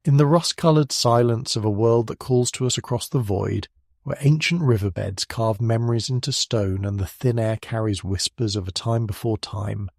In the rust-coloured silence of a world that calls to us across the void, where ancient riverbeds carve memories into stone and the thin air carries whispers of a time before time,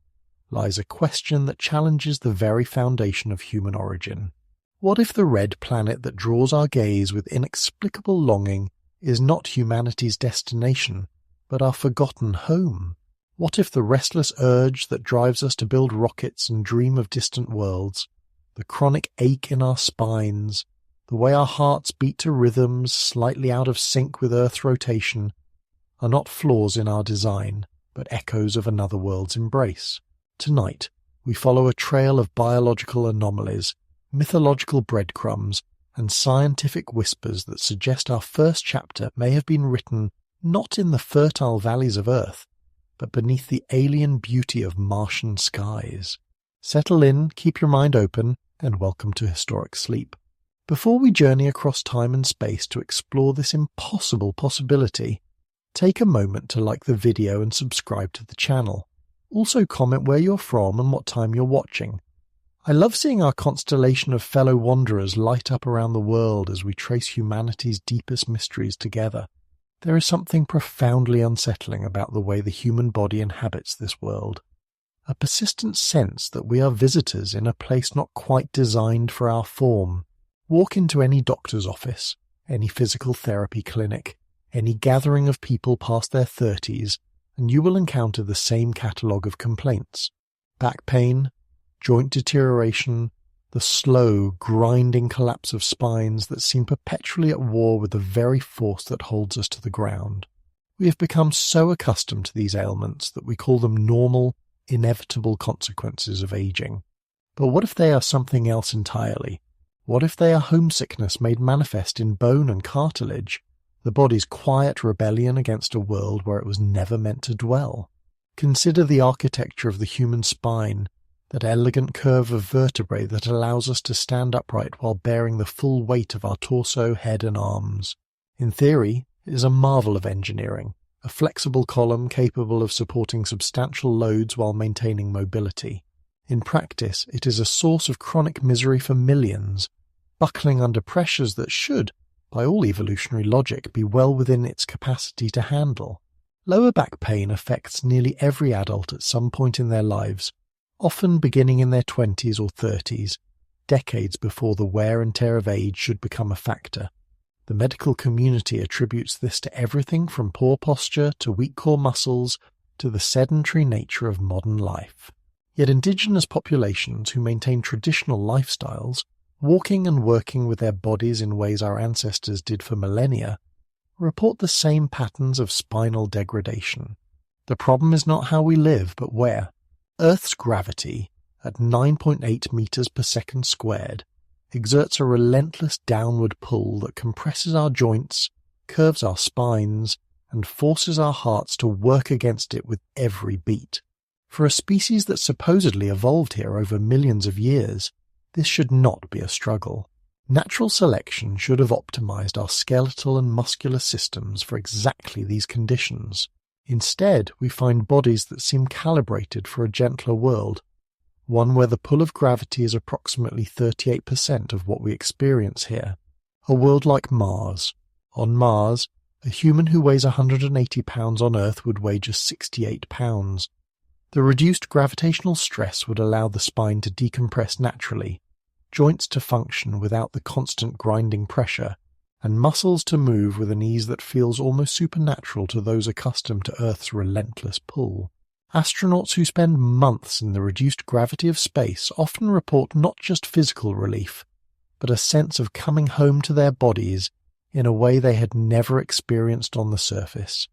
lies a question that challenges the very foundation of human origin. What if the red planet that draws our gaze with inexplicable longing is not humanity's destination, but our forgotten home? What if the restless urge that drives us to build rockets and dream of distant worlds, the chronic ache in our spines, the way our hearts beat to rhythms slightly out of sync with Earth's rotation, are not flaws in our design, but echoes of another world's embrace? Tonight, we follow a trail of biological anomalies, mythological breadcrumbs, and scientific whispers that suggest our first chapter may have been written not in the fertile valleys of Earth, but beneath the alien beauty of Martian skies. Settle in, keep your mind open, and welcome to Historic Sleep. Before we journey across time and space to explore this impossible possibility, take a moment to like the video and subscribe to the channel. Also comment where you're from and what time you're watching. I love seeing our constellation of fellow wanderers light up around the world as we trace humanity's deepest mysteries together. There is something profoundly unsettling about the way the human body inhabits this world. A persistent sense that we are visitors in a place not quite designed for our form. Walk into any doctor's office, any physical therapy clinic, any gathering of people past their 30s, and you will encounter the same catalogue of complaints. Back pain, joint deterioration, the slow, grinding collapse of spines that seem perpetually at war with the very force that holds us to the ground. We have become so accustomed to these ailments that we call them normal, inevitable consequences of aging. But what if they are something else entirely? What if they are homesickness made manifest in bone and cartilage, the body's quiet rebellion against a world where it was never meant to dwell? Consider the architecture of the human spine, that elegant curve of vertebrae that allows us to stand upright while bearing the full weight of our torso, head and arms. In theory, it is a marvel of engineering, a flexible column capable of supporting substantial loads while maintaining mobility. In practice, it is a source of chronic misery for millions, buckling under pressures that should, by all evolutionary logic, be well within its capacity to handle. Lower back pain affects nearly every adult at some point in their lives, often beginning in their 20s or 30s, decades before the wear and tear of age should become a factor. The medical community attributes this to everything from poor posture to weak core muscles to the sedentary nature of modern life. Yet indigenous populations who maintain traditional lifestyles, walking and working with their bodies in ways our ancestors did for millennia, report the same patterns of spinal degradation. The problem is not how we live, but where. Earth's gravity, at 9.8 meters per second squared, exerts a relentless downward pull that compresses our joints, curves our spines, and forces our hearts to work against it with every beat. For a species that supposedly evolved here over millions of years, this should not be a struggle. Natural selection should have optimized our skeletal and muscular systems for exactly these conditions. Instead, we find bodies that seem calibrated for a gentler world, one where the pull of gravity is approximately 38% of what we experience here. A world like Mars. On Mars, a human who weighs 180 pounds on Earth would weigh just 68 pounds. The reduced gravitational stress would allow the spine to decompress naturally, joints to function without the constant grinding pressure, and muscles to move with an ease that feels almost supernatural to those accustomed to Earth's relentless pull. Astronauts who spend months in the reduced gravity of space often report not just physical relief, but a sense of coming home to their bodies in a way they had never experienced on the surface.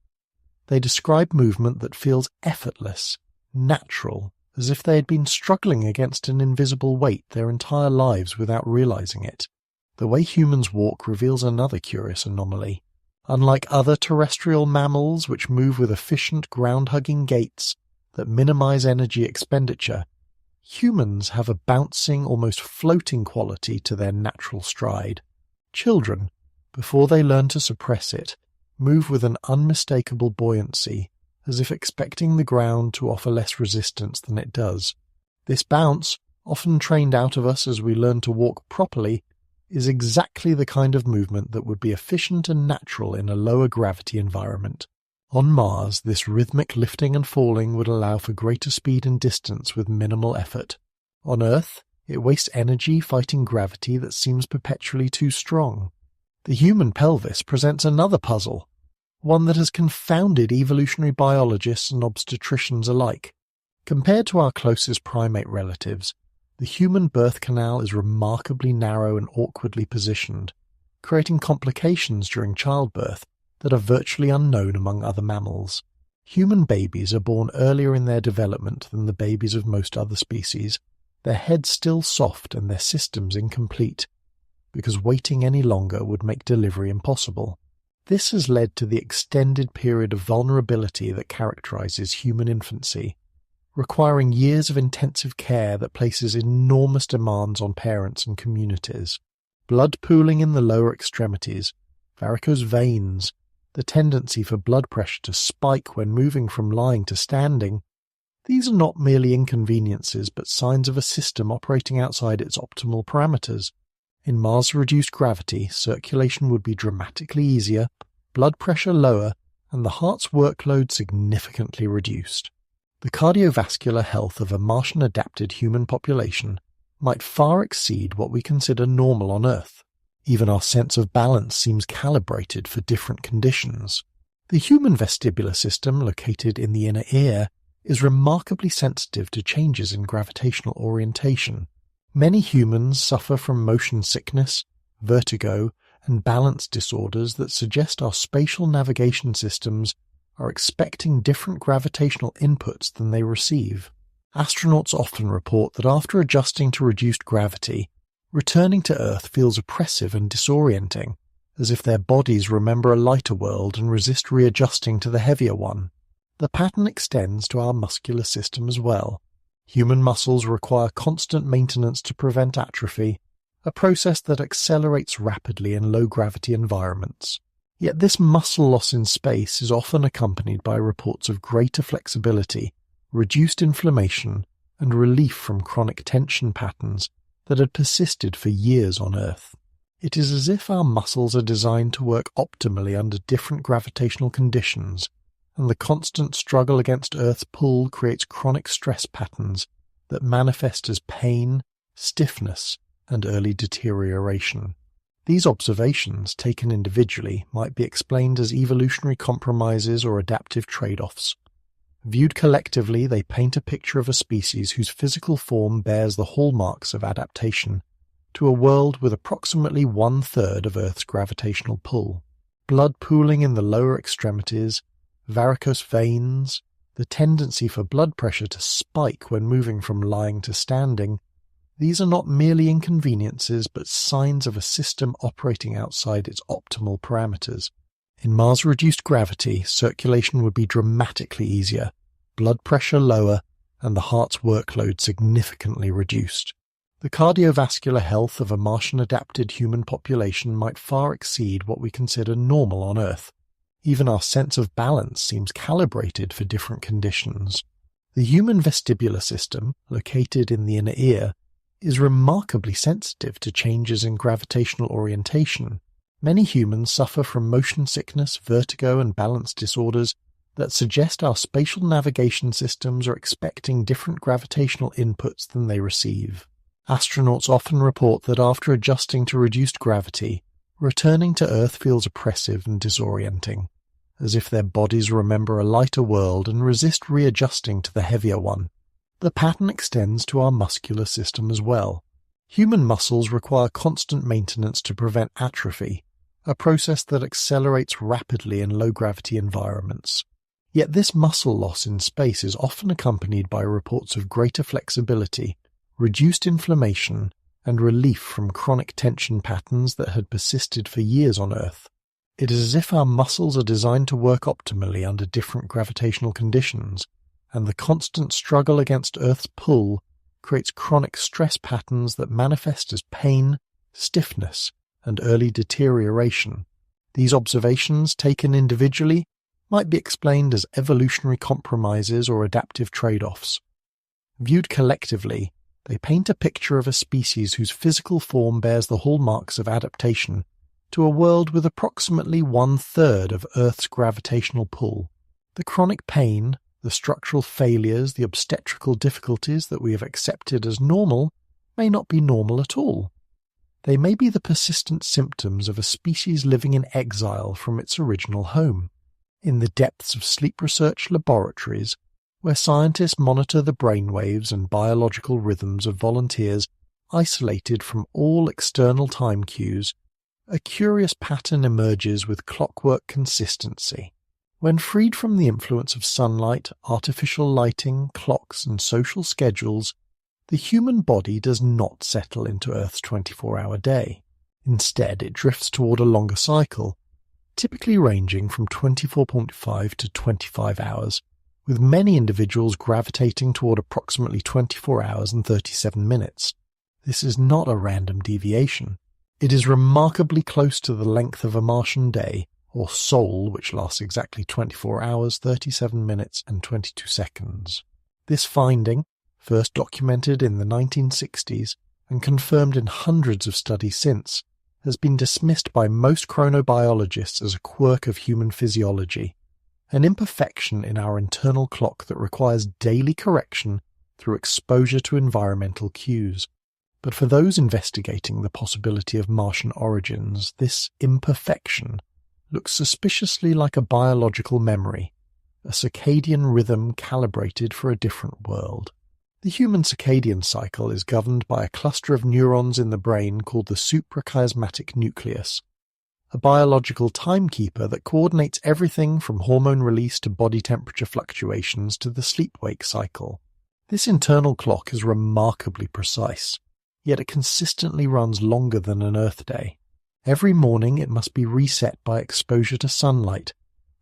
They describe movement that feels effortless, natural, as if they had been struggling against an invisible weight their entire lives without realizing it. The way humans walk reveals another curious anomaly. Unlike other terrestrial mammals which move with efficient ground-hugging gaits that minimize energy expenditure, humans have a bouncing, almost floating quality to their natural stride. Children, before they learn to suppress it, move with an unmistakable buoyancy, as if expecting the ground to offer less resistance than it does. This bounce, often trained out of us as we learn to walk properly, is exactly the kind of movement that would be efficient and natural in a lower gravity environment. On Mars, this rhythmic lifting and falling would allow for greater speed and distance with minimal effort. On Earth, it wastes energy fighting gravity that seems perpetually too strong. The human pelvis presents another puzzle, one that has confounded evolutionary biologists and obstetricians alike. Compared to our closest primate relatives, the human birth canal is remarkably narrow and awkwardly positioned, creating complications during childbirth that are virtually unknown among other mammals. Human babies are born earlier in their development than the babies of most other species, their heads still soft and their systems incomplete, because waiting any longer would make delivery impossible. This has led to the extended period of vulnerability that characterizes human infancy, requiring years of intensive care that places enormous demands on parents and communities. Blood pooling in the lower extremities, varicose veins, the tendency for blood pressure to spike when moving from lying to standing, these are not merely inconveniences but signs of a system operating outside its optimal parameters. In Mars-reduced gravity, circulation would be dramatically easier, blood pressure lower, and the heart's workload significantly reduced. The cardiovascular health of a Martian-adapted human population might far exceed what we consider normal on Earth. Even our sense of balance seems calibrated for different conditions. The human vestibular system, located in the inner ear, is remarkably sensitive to changes in gravitational orientation. Many humans suffer from motion sickness, vertigo, and balance disorders that suggest our spatial navigation systems are expecting different gravitational inputs than they receive. Astronauts often report that after adjusting to reduced gravity, returning to Earth feels oppressive and disorienting, as if their bodies remember a lighter world and resist readjusting to the heavier one. The pattern extends to our muscular system as well. Human muscles require constant maintenance to prevent atrophy, a process that accelerates rapidly in low-gravity environments. Yet this muscle loss in space is often accompanied by reports of greater flexibility, reduced inflammation, and relief from chronic tension patterns that had persisted for years on Earth. It is as if our muscles are designed to work optimally under different gravitational conditions, and the constant struggle against Earth's pull creates chronic stress patterns that manifest as pain, stiffness, and early deterioration. These observations, taken individually, might be explained as evolutionary compromises or adaptive trade-offs. Viewed collectively, they paint a picture of a species whose physical form bears the hallmarks of adaptation to a world with approximately 1/3 of Earth's gravitational pull. Blood pooling in the lower extremities, varicose veins, the tendency for blood pressure to spike when moving from lying to standing, these are not merely inconveniences but signs of a system operating outside its optimal parameters. In Mars-reduced gravity, circulation would be dramatically easier, blood pressure lower, and the heart's workload significantly reduced. The cardiovascular health of a Martian-adapted human population might far exceed what we consider normal on Earth. Even our sense of balance seems calibrated for different conditions. The human vestibular system, located in the inner ear, is remarkably sensitive to changes in gravitational orientation. Many humans suffer from motion sickness, vertigo, and balance disorders that suggest our spatial navigation systems are expecting different gravitational inputs than they receive. Astronauts often report that after adjusting to reduced gravity, returning to Earth feels oppressive and disorienting, as if their bodies remember a lighter world and resist readjusting to the heavier one. The pattern extends to our muscular system as well. Human muscles require constant maintenance to prevent atrophy, a process that accelerates rapidly in low-gravity environments. Yet this muscle loss in space is often accompanied by reports of greater flexibility, reduced inflammation, and relief from chronic tension patterns that had persisted for years on Earth. It is as if our muscles are designed to work optimally under different gravitational conditions, and the constant struggle against Earth's pull creates chronic stress patterns that manifest as pain, stiffness, and early deterioration. These observations, taken individually, might be explained as evolutionary compromises or adaptive trade-offs. Viewed collectively, They paint a picture of a species whose physical form bears the hallmarks of adaptation to a world with approximately 1/3 of Earth's gravitational pull. The chronic pain, the structural failures, the obstetrical difficulties that we have accepted as normal may not be normal at all. They may be the persistent symptoms of a species living in exile from its original home, in the depths of sleep research laboratories, where scientists monitor the brainwaves and biological rhythms of volunteers isolated from all external time cues. A curious pattern emerges with clockwork consistency. When freed from the influence of sunlight, artificial lighting, clocks, and social schedules, the human body does not settle into Earth's 24-hour day. Instead, it drifts toward a longer cycle, typically ranging from 24.5 to 25 hours, with many individuals gravitating toward approximately 24 hours and 37 minutes. This is not a random deviation. It is remarkably close to the length of a Martian day, or sol, which lasts exactly 24 hours, 37 minutes, and 22 seconds. This finding, first documented in the 1960s and confirmed in hundreds of studies since, has been dismissed by most chronobiologists as a quirk of human physiology, an imperfection in our internal clock that requires daily correction through exposure to environmental cues. But for those investigating the possibility of Martian origins, this imperfection looks suspiciously like a biological memory, a circadian rhythm calibrated for a different world. The human circadian cycle is governed by a cluster of neurons in the brain called the suprachiasmatic nucleus, a biological timekeeper that coordinates everything from hormone release to body temperature fluctuations to the sleep-wake cycle. This internal clock is remarkably precise, yet it consistently runs longer than an Earth day. Every morning it must be reset by exposure to sunlight,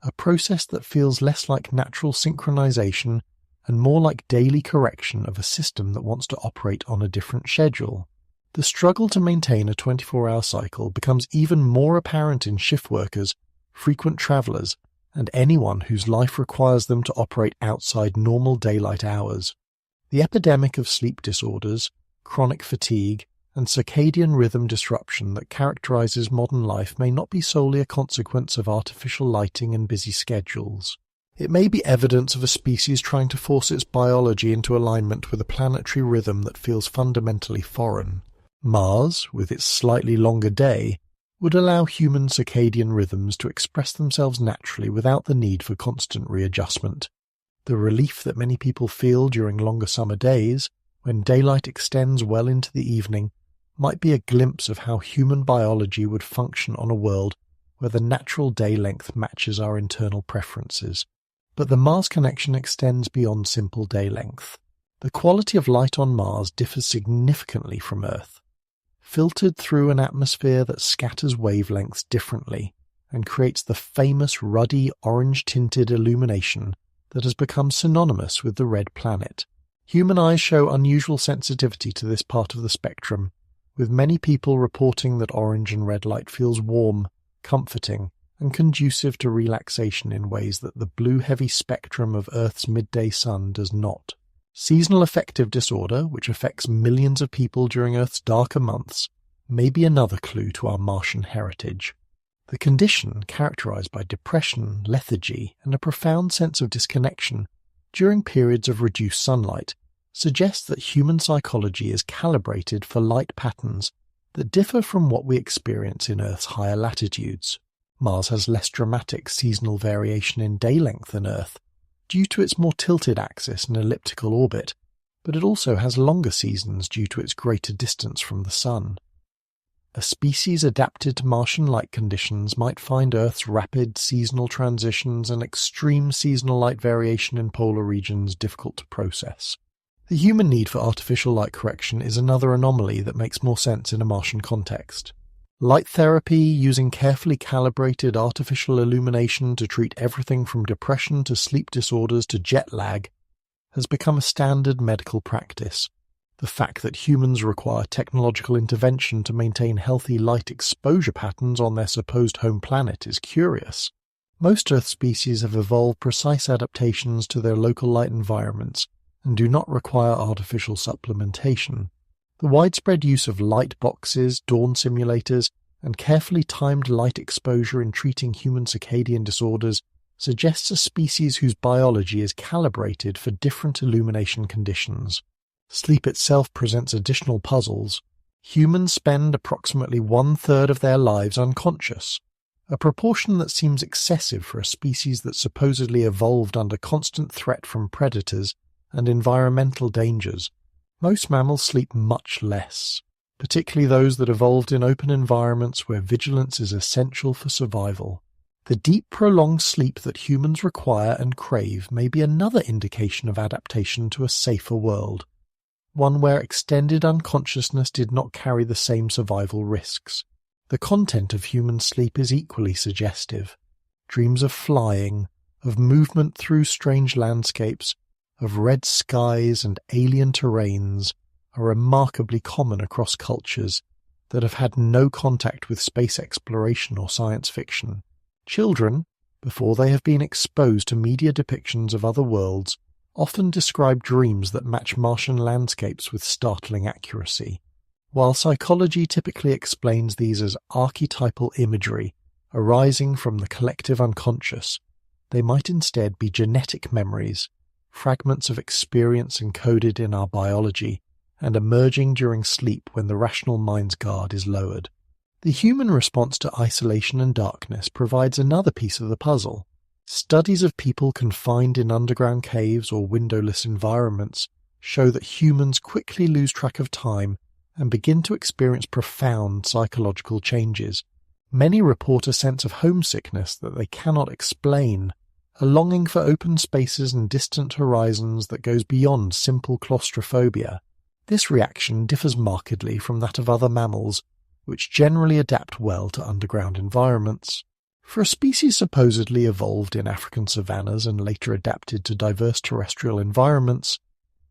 a process that feels less like natural synchronization and more like daily correction of a system that wants to operate on a different schedule. The struggle to maintain a 24-hour cycle becomes even more apparent in shift workers, frequent travelers, and anyone whose life requires them to operate outside normal daylight hours. The epidemic of sleep disorders, chronic fatigue, and circadian rhythm disruption that characterizes modern life may not be solely a consequence of artificial lighting and busy schedules. It may be evidence of a species trying to force its biology into alignment with a planetary rhythm that feels fundamentally foreign. Mars, with its slightly longer day, would allow human circadian rhythms to express themselves naturally without the need for constant readjustment. The relief that many people feel during longer summer days, when daylight extends well into the evening, might be a glimpse of how human biology would function on a world where the natural day length matches our internal preferences. But the Mars connection extends beyond simple day length. The quality of light on Mars differs significantly from Earth. Filtered through an atmosphere that scatters wavelengths differently and creates the famous ruddy orange-tinted illumination that has become synonymous with the red planet. Human eyes show unusual sensitivity to this part of the spectrum, with many people reporting that orange and red light feels warm, comforting, and conducive to relaxation in ways that the blue-heavy spectrum of Earth's midday sun does not. Seasonal affective disorder, which affects millions of people during Earth's darker months, may be another clue to our Martian heritage. The condition, characterized by depression, lethargy, and a profound sense of disconnection during periods of reduced sunlight, suggests that human psychology is calibrated for light patterns that differ from what we experience in Earth's higher latitudes. Mars has less dramatic seasonal variation in day length than Earth, due to its more tilted axis and elliptical orbit, but it also has longer seasons due to its greater distance from the Sun. A species adapted to Martian light conditions might find Earth's rapid seasonal transitions and extreme seasonal light variation in polar regions difficult to process. The human need for artificial light correction is another anomaly that makes more sense in a Martian context. Light therapy, using carefully calibrated artificial illumination to treat everything from depression to sleep disorders to jet lag, has become a standard medical practice. The fact that humans require technological intervention to maintain healthy light exposure patterns on their supposed home planet is curious. Most Earth species have evolved precise adaptations to their local light environments and do not require artificial supplementation. The widespread use of light boxes, dawn simulators, and carefully timed light exposure in treating human circadian disorders suggests a species whose biology is calibrated for different illumination conditions. Sleep itself presents additional puzzles. Humans spend approximately 1/3 of their lives unconscious, a proportion that seems excessive for a species that supposedly evolved under constant threat from predators and environmental dangers. Most mammals sleep much less, particularly those that evolved in open environments where vigilance is essential for survival. The deep, prolonged sleep that humans require and crave may be another indication of adaptation to a safer world, one where extended unconsciousness did not carry the same survival risks. The content of human sleep is equally suggestive. Dreams of flying, of movement through strange landscapes, of red skies and alien terrains are remarkably common across cultures that have had no contact with space exploration or science fiction. Children, before they have been exposed to media depictions of other worlds, often describe dreams that match Martian landscapes with startling accuracy. While psychology typically explains these as archetypal imagery arising from the collective unconscious, they might instead be genetic memories, fragments of experience encoded in our biology and emerging during sleep when the rational mind's guard is lowered. The human response to isolation and darkness provides another piece of the puzzle. Studies of people confined in underground caves or windowless environments show that humans quickly lose track of time and begin to experience profound psychological changes. Many report a sense of homesickness that they cannot explain, a longing for open spaces and distant horizons that goes beyond simple claustrophobia. This reaction differs markedly from that of other mammals, which generally adapt well to underground environments. For a species supposedly evolved in African savannas and later adapted to diverse terrestrial environments,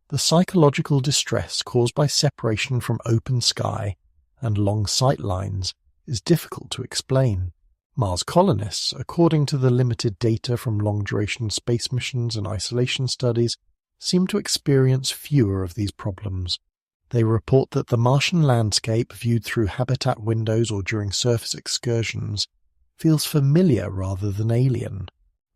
the psychological distress caused by separation from open sky and long sight lines is difficult to explain. Mars colonists, according to the limited data from long-duration space missions and isolation studies, seem to experience fewer of these problems. They report that the Martian landscape, viewed through habitat windows or during surface excursions, feels familiar rather than alien.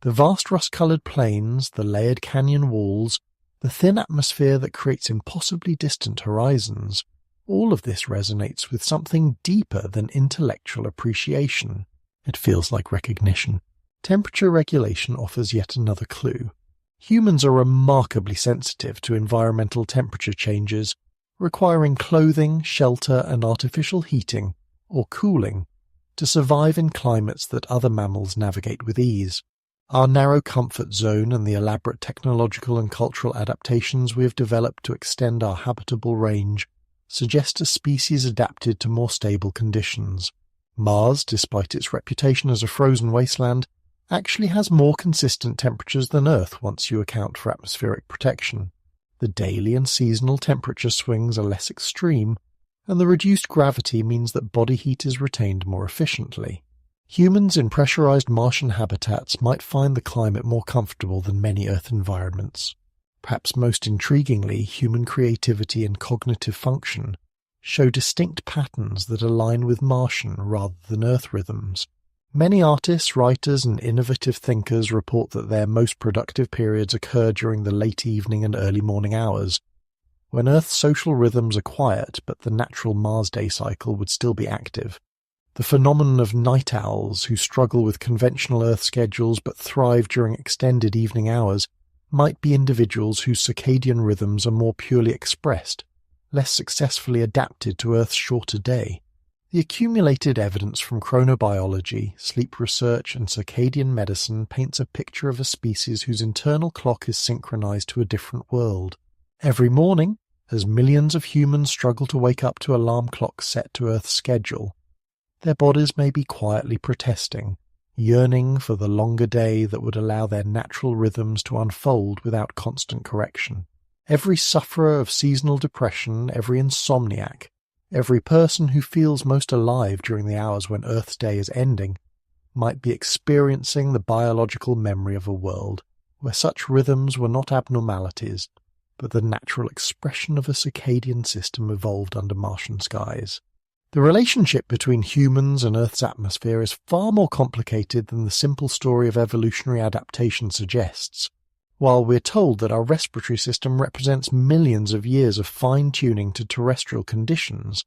The vast rust-coloured plains, the layered canyon walls, the thin atmosphere that creates impossibly distant horizons, all of this resonates with something deeper than intellectual appreciation. It feels like recognition. Temperature regulation offers yet another clue. Humans are remarkably sensitive to environmental temperature changes, requiring clothing, shelter, and artificial heating, or cooling, to survive in climates that other mammals navigate with ease. Our narrow comfort zone and the elaborate technological and cultural adaptations we have developed to extend our habitable range suggest a species adapted to more stable conditions. Mars, despite its reputation as a frozen wasteland, actually has more consistent temperatures than Earth once you account for atmospheric protection. The daily and seasonal temperature swings are less extreme, and the reduced gravity means that body heat is retained more efficiently. Humans in pressurized Martian habitats might find the climate more comfortable than many Earth environments. Perhaps most intriguingly, human creativity and cognitive function show distinct patterns that align with Martian rather than Earth rhythms. Many artists, writers, and innovative thinkers report that their most productive periods occur during the late evening and early morning hours, when Earth's social rhythms are quiet but the natural Mars day cycle would still be active. The phenomenon of night owls who struggle with conventional Earth schedules but thrive during extended evening hours might be individuals whose circadian rhythms are more purely expressed, less successfully adapted to Earth's shorter day. The accumulated evidence from chronobiology, sleep research, and circadian medicine paints a picture of a species whose internal clock is synchronized to a different world. Every morning, as millions of humans struggle to wake up to alarm clocks set to Earth's schedule, their bodies may be quietly protesting, yearning for the longer day that would allow their natural rhythms to unfold without constant correction. Every sufferer of seasonal depression, every insomniac, every person who feels most alive during the hours when Earth's day is ending, might be experiencing the biological memory of a world where such rhythms were not abnormalities, but the natural expression of a circadian system evolved under Martian skies. The relationship between humans and Earth's atmosphere is far more complicated than the simple story of evolutionary adaptation suggests. While we're told that our respiratory system represents millions of years of fine-tuning to terrestrial conditions,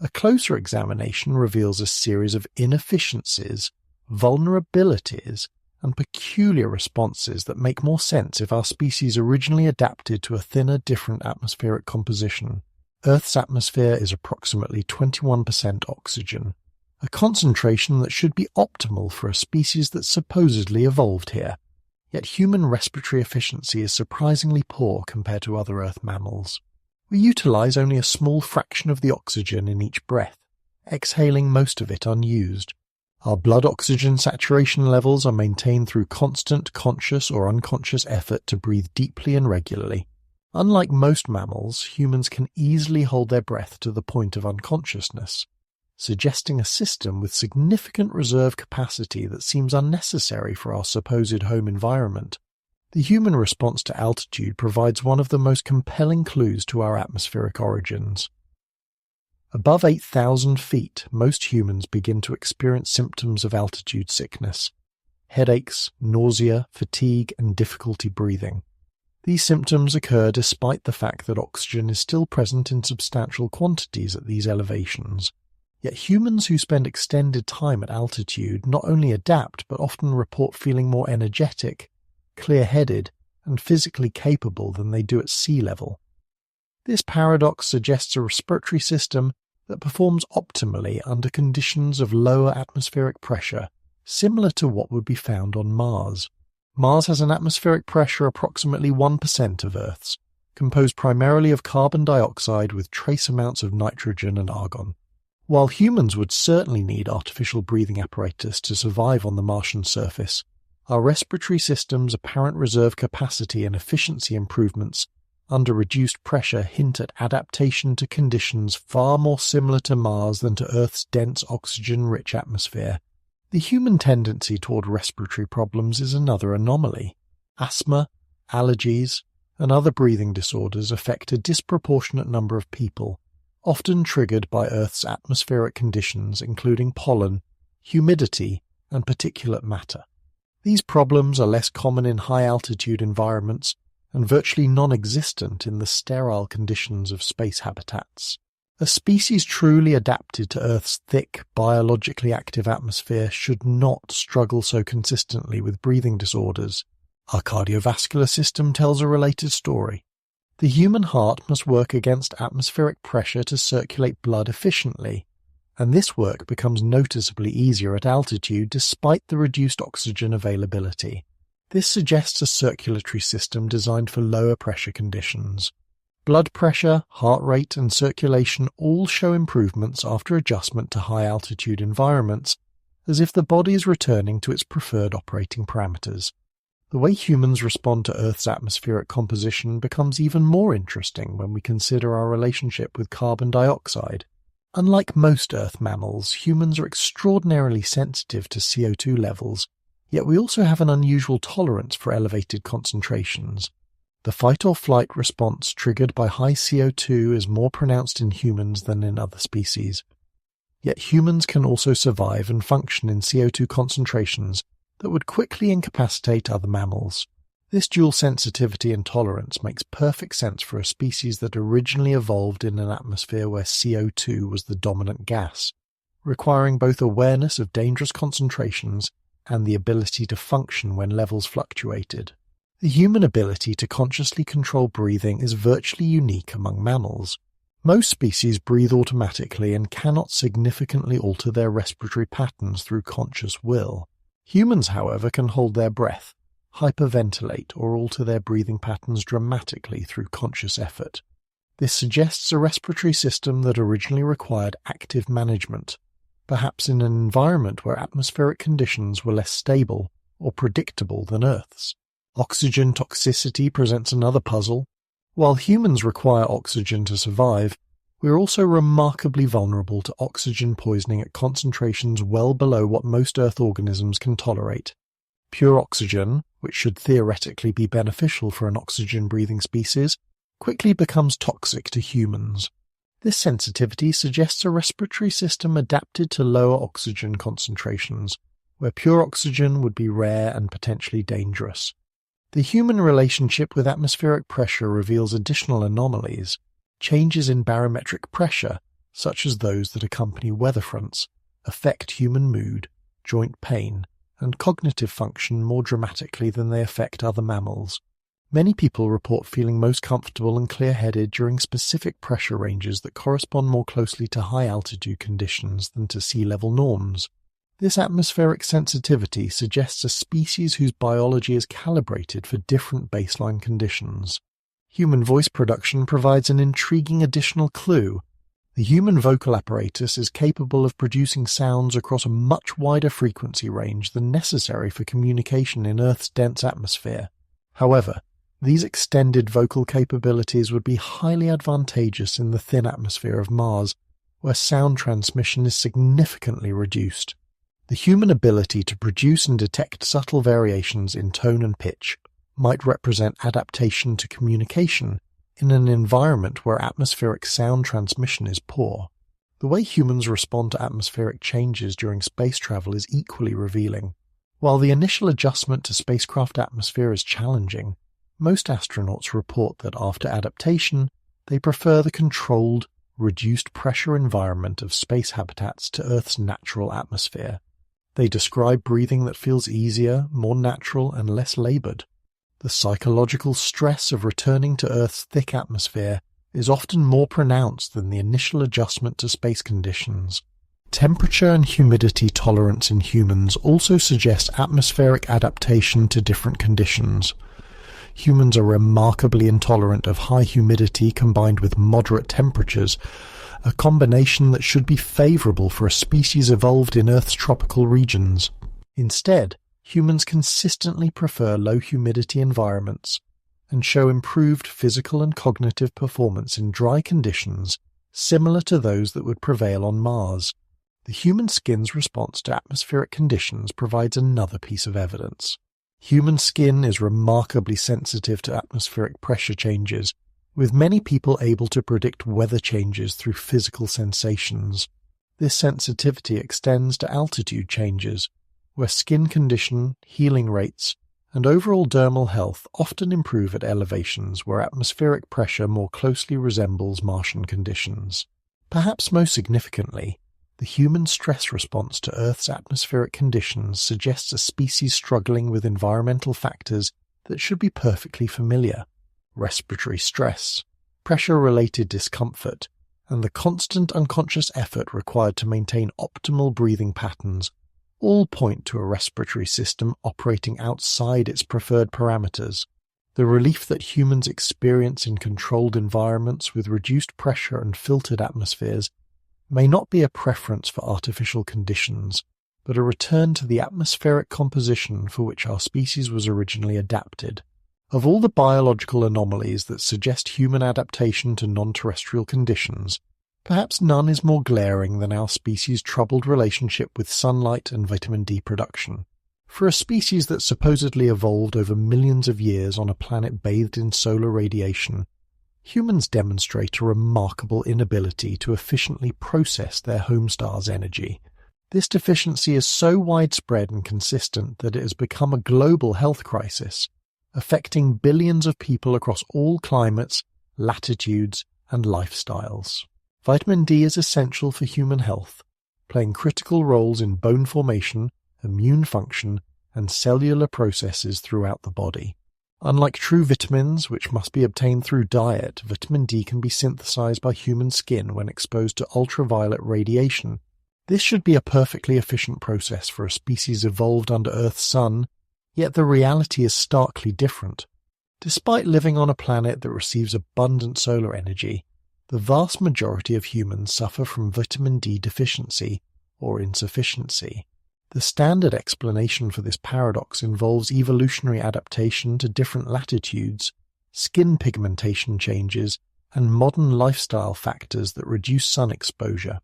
a closer examination reveals a series of inefficiencies, vulnerabilities, and peculiar responses that make more sense if our species originally adapted to a thinner, different atmospheric composition. Earth's atmosphere is approximately 21% oxygen, a concentration that should be optimal for a species that supposedly evolved here. Yet human respiratory efficiency is surprisingly poor compared to other Earth mammals. We utilize only a small fraction of the oxygen in each breath, exhaling most of it unused. Our blood oxygen saturation levels are maintained through constant conscious or unconscious effort to breathe deeply and regularly. Unlike most mammals, humans can easily hold their breath to the point of unconsciousness, suggesting a system with significant reserve capacity that seems unnecessary for our supposed home environment. The human response to altitude provides one of the most compelling clues to our atmospheric origins. Above 8,000 feet, most humans begin to experience symptoms of altitude sickness: headaches, nausea, fatigue, and difficulty breathing. These symptoms occur despite the fact that oxygen is still present in substantial quantities at these elevations. Yet humans who spend extended time at altitude not only adapt but often report feeling more energetic, clear-headed, and physically capable than they do at sea level. This paradox suggests a respiratory system that performs optimally under conditions of lower atmospheric pressure, similar to what would be found on Mars. Mars has an atmospheric pressure approximately 1% of Earth's, composed primarily of carbon dioxide with trace amounts of nitrogen and argon. While humans would certainly need artificial breathing apparatus to survive on the Martian surface, our respiratory system's apparent reserve capacity and efficiency improvements under reduced pressure hint at adaptation to conditions far more similar to Mars than to Earth's dense oxygen-rich atmosphere. The human tendency toward respiratory problems is another anomaly. Asthma, allergies, and other breathing disorders affect a disproportionate number of people, often triggered by Earth's atmospheric conditions including pollen, humidity, and particulate matter. These problems are less common in high-altitude environments and virtually non-existent in the sterile conditions of space habitats. A species truly adapted to Earth's thick, biologically active atmosphere should not struggle so consistently with breathing disorders. Our cardiovascular system tells a related story. The human heart must work against atmospheric pressure to circulate blood efficiently, and this work becomes noticeably easier at altitude despite the reduced oxygen availability. This suggests a circulatory system designed for lower pressure conditions. Blood pressure, heart rate, and circulation all show improvements after adjustment to high-altitude environments, as if the body is returning to its preferred operating parameters. The way humans respond to Earth's atmospheric composition becomes even more interesting when we consider our relationship with carbon dioxide. Unlike most Earth mammals, humans are extraordinarily sensitive to CO2 levels, yet we also have an unusual tolerance for elevated concentrations. The fight-or-flight response triggered by high CO2 is more pronounced in humans than in other species. Yet humans can also survive and function in CO2 concentrations that would quickly incapacitate other mammals. This dual sensitivity and tolerance makes perfect sense for a species that originally evolved in an atmosphere where CO2 was the dominant gas, requiring both awareness of dangerous concentrations and the ability to function when levels fluctuated. The human ability to consciously control breathing is virtually unique among mammals. Most species breathe automatically and cannot significantly alter their respiratory patterns through conscious will. Humans, however, can hold their breath, hyperventilate, or alter their breathing patterns dramatically through conscious effort. This suggests a respiratory system that originally required active management, perhaps in an environment where atmospheric conditions were less stable or predictable than Earth's. Oxygen toxicity presents another puzzle. While humans require oxygen to survive, we are also remarkably vulnerable to oxygen poisoning at concentrations well below what most Earth organisms can tolerate. Pure oxygen, which should theoretically be beneficial for an oxygen-breathing species, quickly becomes toxic to humans. This sensitivity suggests a respiratory system adapted to lower oxygen concentrations, where pure oxygen would be rare and potentially dangerous. The human relationship with atmospheric pressure reveals additional anomalies. Changes in barometric pressure, such as those that accompany weather fronts, affect human mood, joint pain, and cognitive function more dramatically than they affect other mammals. Many people report feeling most comfortable and clear-headed during specific pressure ranges that correspond more closely to high-altitude conditions than to sea-level norms. This atmospheric sensitivity suggests a species whose biology is calibrated for different baseline conditions. Human voice production provides an intriguing additional clue. The human vocal apparatus is capable of producing sounds across a much wider frequency range than necessary for communication in Earth's dense atmosphere. However, these extended vocal capabilities would be highly advantageous in the thin atmosphere of Mars, where sound transmission is significantly reduced. The human ability to produce and detect subtle variations in tone and pitch might represent adaptation to communication in an environment where atmospheric sound transmission is poor. The way humans respond to atmospheric changes during space travel is equally revealing. While the initial adjustment to spacecraft atmosphere is challenging, most astronauts report that after adaptation, they prefer the controlled, reduced pressure environment of space habitats to Earth's natural atmosphere. They describe breathing that feels easier, more natural, and less labored. The psychological stress of returning to Earth's thick atmosphere is often more pronounced than the initial adjustment to space conditions. Temperature and humidity tolerance in humans also suggest atmospheric adaptation to different conditions. Humans are remarkably intolerant of high humidity combined with moderate temperatures, a combination that should be favorable for a species evolved in Earth's tropical regions. Instead, humans consistently prefer low humidity environments and show improved physical and cognitive performance in dry conditions similar to those that would prevail on Mars. The human skin's response to atmospheric conditions provides another piece of evidence. Human skin is remarkably sensitive to atmospheric pressure changes, with many people able to predict weather changes through physical sensations. This sensitivity extends to altitude changes, where skin condition, healing rates, and overall dermal health often improve at elevations where atmospheric pressure more closely resembles Martian conditions. Perhaps most significantly, the human stress response to Earth's atmospheric conditions suggests a species struggling with environmental factors that should be perfectly familiar. Respiratory stress, pressure-related discomfort, and the constant unconscious effort required to maintain optimal breathing patterns all point to a respiratory system operating outside its preferred parameters. The relief that humans experience in controlled environments with reduced pressure and filtered atmospheres may not be a preference for artificial conditions, but a return to the atmospheric composition for which our species was originally adapted. Of all the biological anomalies that suggest human adaptation to non-terrestrial conditions, perhaps none is more glaring than our species' troubled relationship with sunlight and vitamin D production. For a species that supposedly evolved over millions of years on a planet bathed in solar radiation, humans demonstrate a remarkable inability to efficiently process their home star's energy. This deficiency is so widespread and consistent that it has become a global health crisis, affecting billions of people across all climates, latitudes, and lifestyles. Vitamin D is essential for human health, playing critical roles in bone formation, immune function, and cellular processes throughout the body. Unlike true vitamins, which must be obtained through diet, vitamin D can be synthesized by human skin when exposed to ultraviolet radiation. This should be a perfectly efficient process for a species evolved under Earth's sun, yet the reality is starkly different. Despite living on a planet that receives abundant solar energy, the vast majority of humans suffer from vitamin D deficiency or insufficiency. The standard explanation for this paradox involves evolutionary adaptation to different latitudes, skin pigmentation changes, and modern lifestyle factors that reduce sun exposure.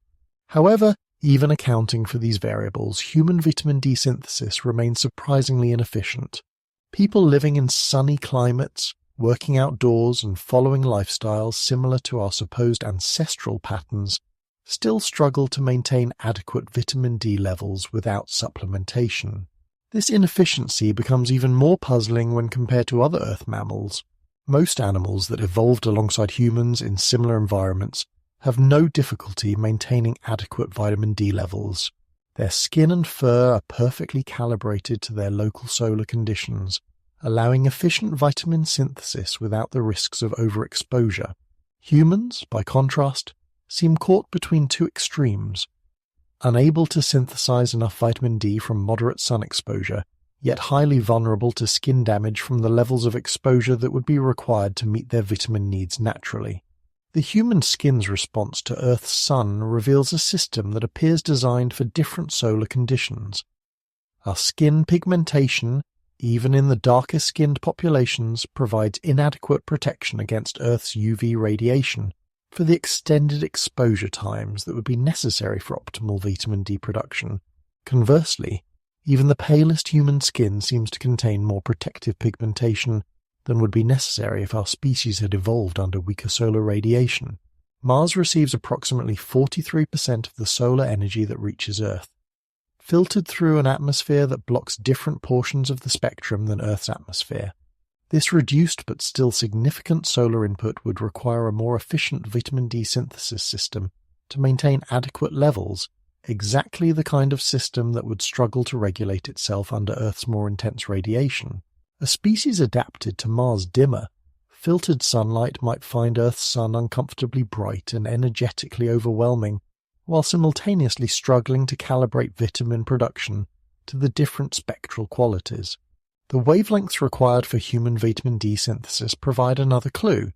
However, even accounting for these variables, human vitamin D synthesis remains surprisingly inefficient. People living in sunny climates, working outdoors and following lifestyles similar to our supposed ancestral patterns still struggle to maintain adequate vitamin D levels without supplementation. This inefficiency becomes even more puzzling when compared to other Earth mammals. Most animals that evolved alongside humans in similar environments have no difficulty maintaining adequate vitamin D levels. Their skin and fur are perfectly calibrated to their local solar conditions, allowing efficient vitamin synthesis without the risks of overexposure. Humans, by contrast, seem caught between two extremes, unable to synthesize enough vitamin D from moderate sun exposure, yet highly vulnerable to skin damage from the levels of exposure that would be required to meet their vitamin needs naturally. The human skin's response to Earth's sun reveals a system that appears designed for different solar conditions. Our skin pigmentation, even in the darker-skinned populations, provides inadequate protection against Earth's UV radiation for the extended exposure times that would be necessary for optimal vitamin D production. Conversely, even the palest human skin seems to contain more protective pigmentation than would be necessary if our species had evolved under weaker solar radiation. Mars receives approximately 43% of the solar energy that reaches Earth, filtered through an atmosphere that blocks different portions of the spectrum than Earth's atmosphere. This reduced but still significant solar input would require a more efficient vitamin D synthesis system to maintain adequate levels, exactly the kind of system that would struggle to regulate itself under Earth's more intense radiation. A species adapted to Mars' dimmer, filtered sunlight might find Earth's sun uncomfortably bright and energetically overwhelming, while simultaneously struggling to calibrate vitamin production to the different spectral qualities. The wavelengths required for human vitamin D synthesis provide another clue.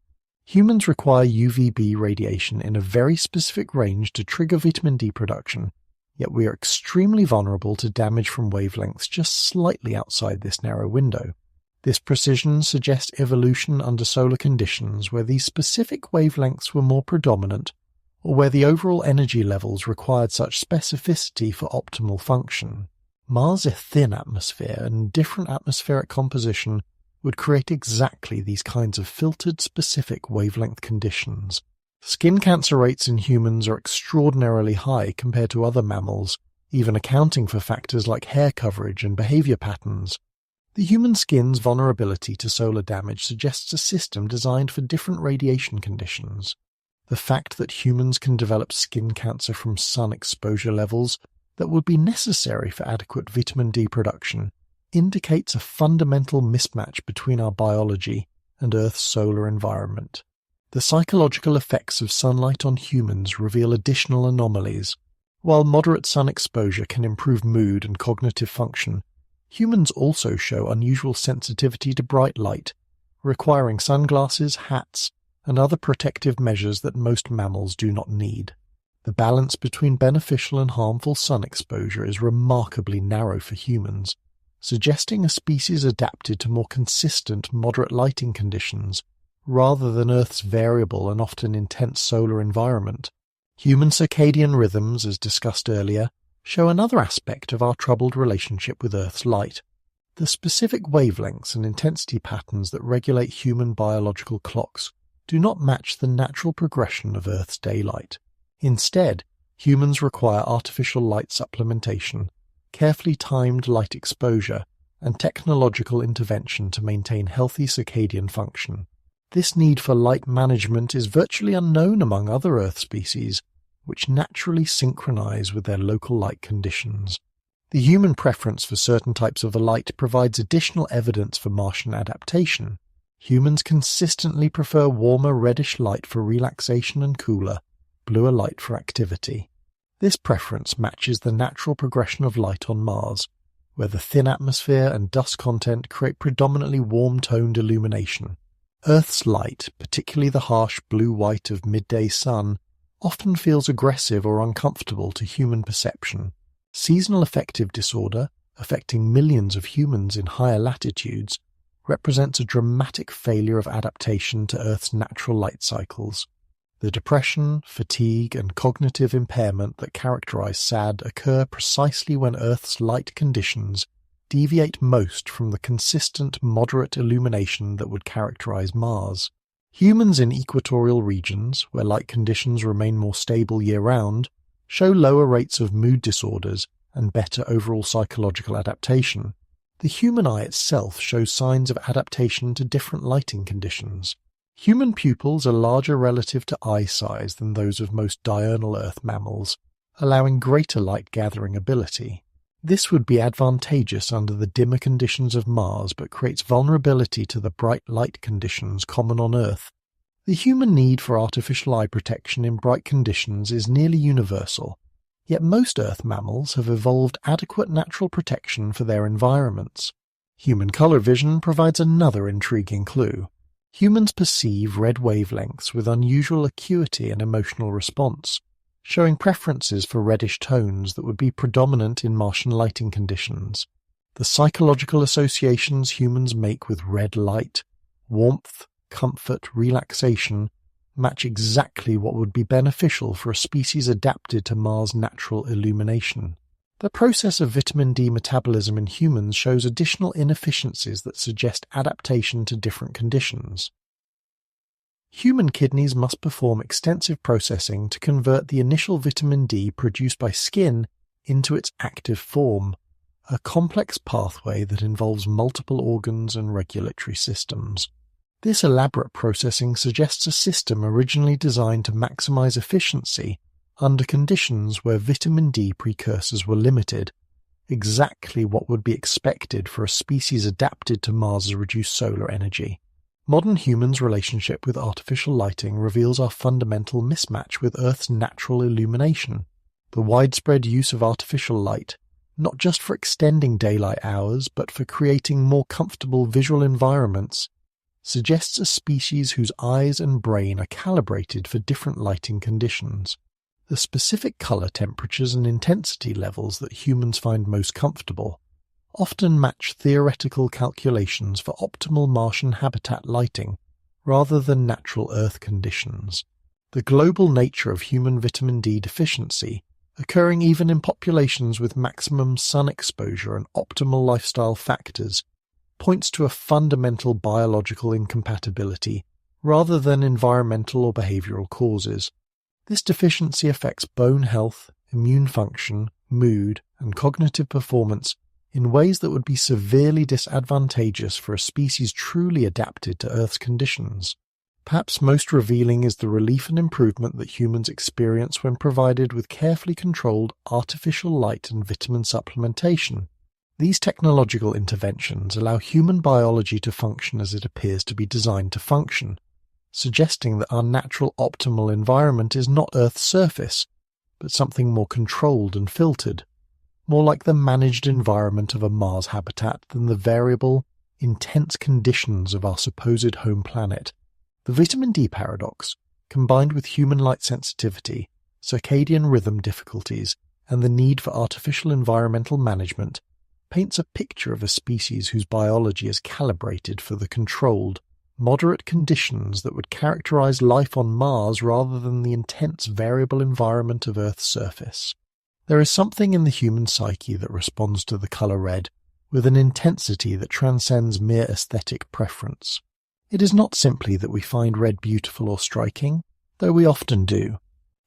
Humans require UVB radiation in a very specific range to trigger vitamin D production, yet we are extremely vulnerable to damage from wavelengths just slightly outside this narrow window. This precision suggests evolution under solar conditions where these specific wavelengths were more predominant, or where the overall energy levels required such specificity for optimal function. Mars' thin atmosphere and different atmospheric composition would create exactly these kinds of filtered specific wavelength conditions. Skin cancer rates in humans are extraordinarily high compared to other mammals, even accounting for factors like hair coverage and behavior patterns. The human skin's vulnerability to solar damage suggests a system designed for different radiation conditions. The fact that humans can develop skin cancer from sun exposure levels that would be necessary for adequate vitamin D production indicates a fundamental mismatch between our biology and Earth's solar environment. The psychological effects of sunlight on humans reveal additional anomalies. While moderate sun exposure can improve mood and cognitive function, humans also show unusual sensitivity to bright light, requiring sunglasses, hats, and other protective measures that most mammals do not need. The balance between beneficial and harmful sun exposure is remarkably narrow for humans, suggesting a species adapted to more consistent, moderate lighting conditions rather than Earth's variable and often intense solar environment. Human circadian rhythms, as discussed earlier, show another aspect of our troubled relationship with Earth's light. The specific wavelengths and intensity patterns that regulate human biological clocks do not match the natural progression of Earth's daylight. Instead, humans require artificial light supplementation, carefully timed light exposure, and technological intervention to maintain healthy circadian function. This need for light management is virtually unknown among other Earth species, which naturally synchronize with their local light conditions. The human preference for certain types of light provides additional evidence for Martian adaptation. Humans consistently prefer warmer reddish light for relaxation and cooler, bluer light for activity. This preference matches the natural progression of light on Mars, where the thin atmosphere and dust content create predominantly warm-toned illumination. Earth's light, particularly the harsh blue-white of midday sun, often feels aggressive or uncomfortable to human perception. Seasonal affective disorder, affecting millions of humans in higher latitudes, represents a dramatic failure of adaptation to Earth's natural light cycles. The depression, fatigue, and cognitive impairment that characterize SAD occur precisely when Earth's light conditions deviate most from the consistent, moderate illumination that would characterize Mars. Humans in equatorial regions, where light conditions remain more stable year-round, show lower rates of mood disorders and better overall psychological adaptation. The human eye itself shows signs of adaptation to different lighting conditions. Human pupils are larger relative to eye size than those of most diurnal Earth mammals, allowing greater light-gathering ability. This would be advantageous under the dimmer conditions of Mars, but creates vulnerability to the bright light conditions common on Earth. The human need for artificial eye protection in bright conditions is nearly universal, yet most Earth mammals have evolved adequate natural protection for their environments. Human color vision provides another intriguing clue. Humans perceive red wavelengths with unusual acuity and emotional response, showing preferences for reddish tones that would be predominant in Martian lighting conditions. The psychological associations humans make with red light, warmth, comfort, relaxation, match exactly what would be beneficial for a species adapted to Mars' natural illumination. The process of vitamin D metabolism in humans shows additional inefficiencies that suggest adaptation to different conditions. Human kidneys must perform extensive processing to convert the initial vitamin D produced by skin into its active form, a complex pathway that involves multiple organs and regulatory systems. This elaborate processing suggests a system originally designed to maximize efficiency under conditions where vitamin D precursors were limited, exactly what would be expected for a species adapted to Mars' reduced solar energy. Modern humans' relationship with artificial lighting reveals our fundamental mismatch with Earth's natural illumination. The widespread use of artificial light, not just for extending daylight hours but for creating more comfortable visual environments, suggests a species whose eyes and brain are calibrated for different lighting conditions. The specific color temperatures and intensity levels that humans find most comfortable often match theoretical calculations for optimal Martian habitat lighting rather than natural Earth conditions. The global nature of human vitamin D deficiency, occurring even in populations with maximum sun exposure and optimal lifestyle factors, points to a fundamental biological incompatibility rather than environmental or behavioral causes. This deficiency affects bone health, immune function, mood, and cognitive performance in ways that would be severely disadvantageous for a species truly adapted to Earth's conditions. Perhaps most revealing is the relief and improvement that humans experience when provided with carefully controlled artificial light and vitamin supplementation. These technological interventions allow human biology to function as it appears to be designed to function, suggesting that our natural optimal environment is not Earth's surface, but something more controlled and filtered, more like the managed environment of a Mars habitat than the variable, intense conditions of our supposed home planet. The vitamin D paradox, combined with human light sensitivity, circadian rhythm difficulties, and the need for artificial environmental management, paints a picture of a species whose biology is calibrated for the controlled, moderate conditions that would characterize life on Mars rather than the intense variable environment of Earth's surface. There is something in the human psyche that responds to the color red with an intensity that transcends mere aesthetic preference. It is not simply that we find red beautiful or striking, though we often do.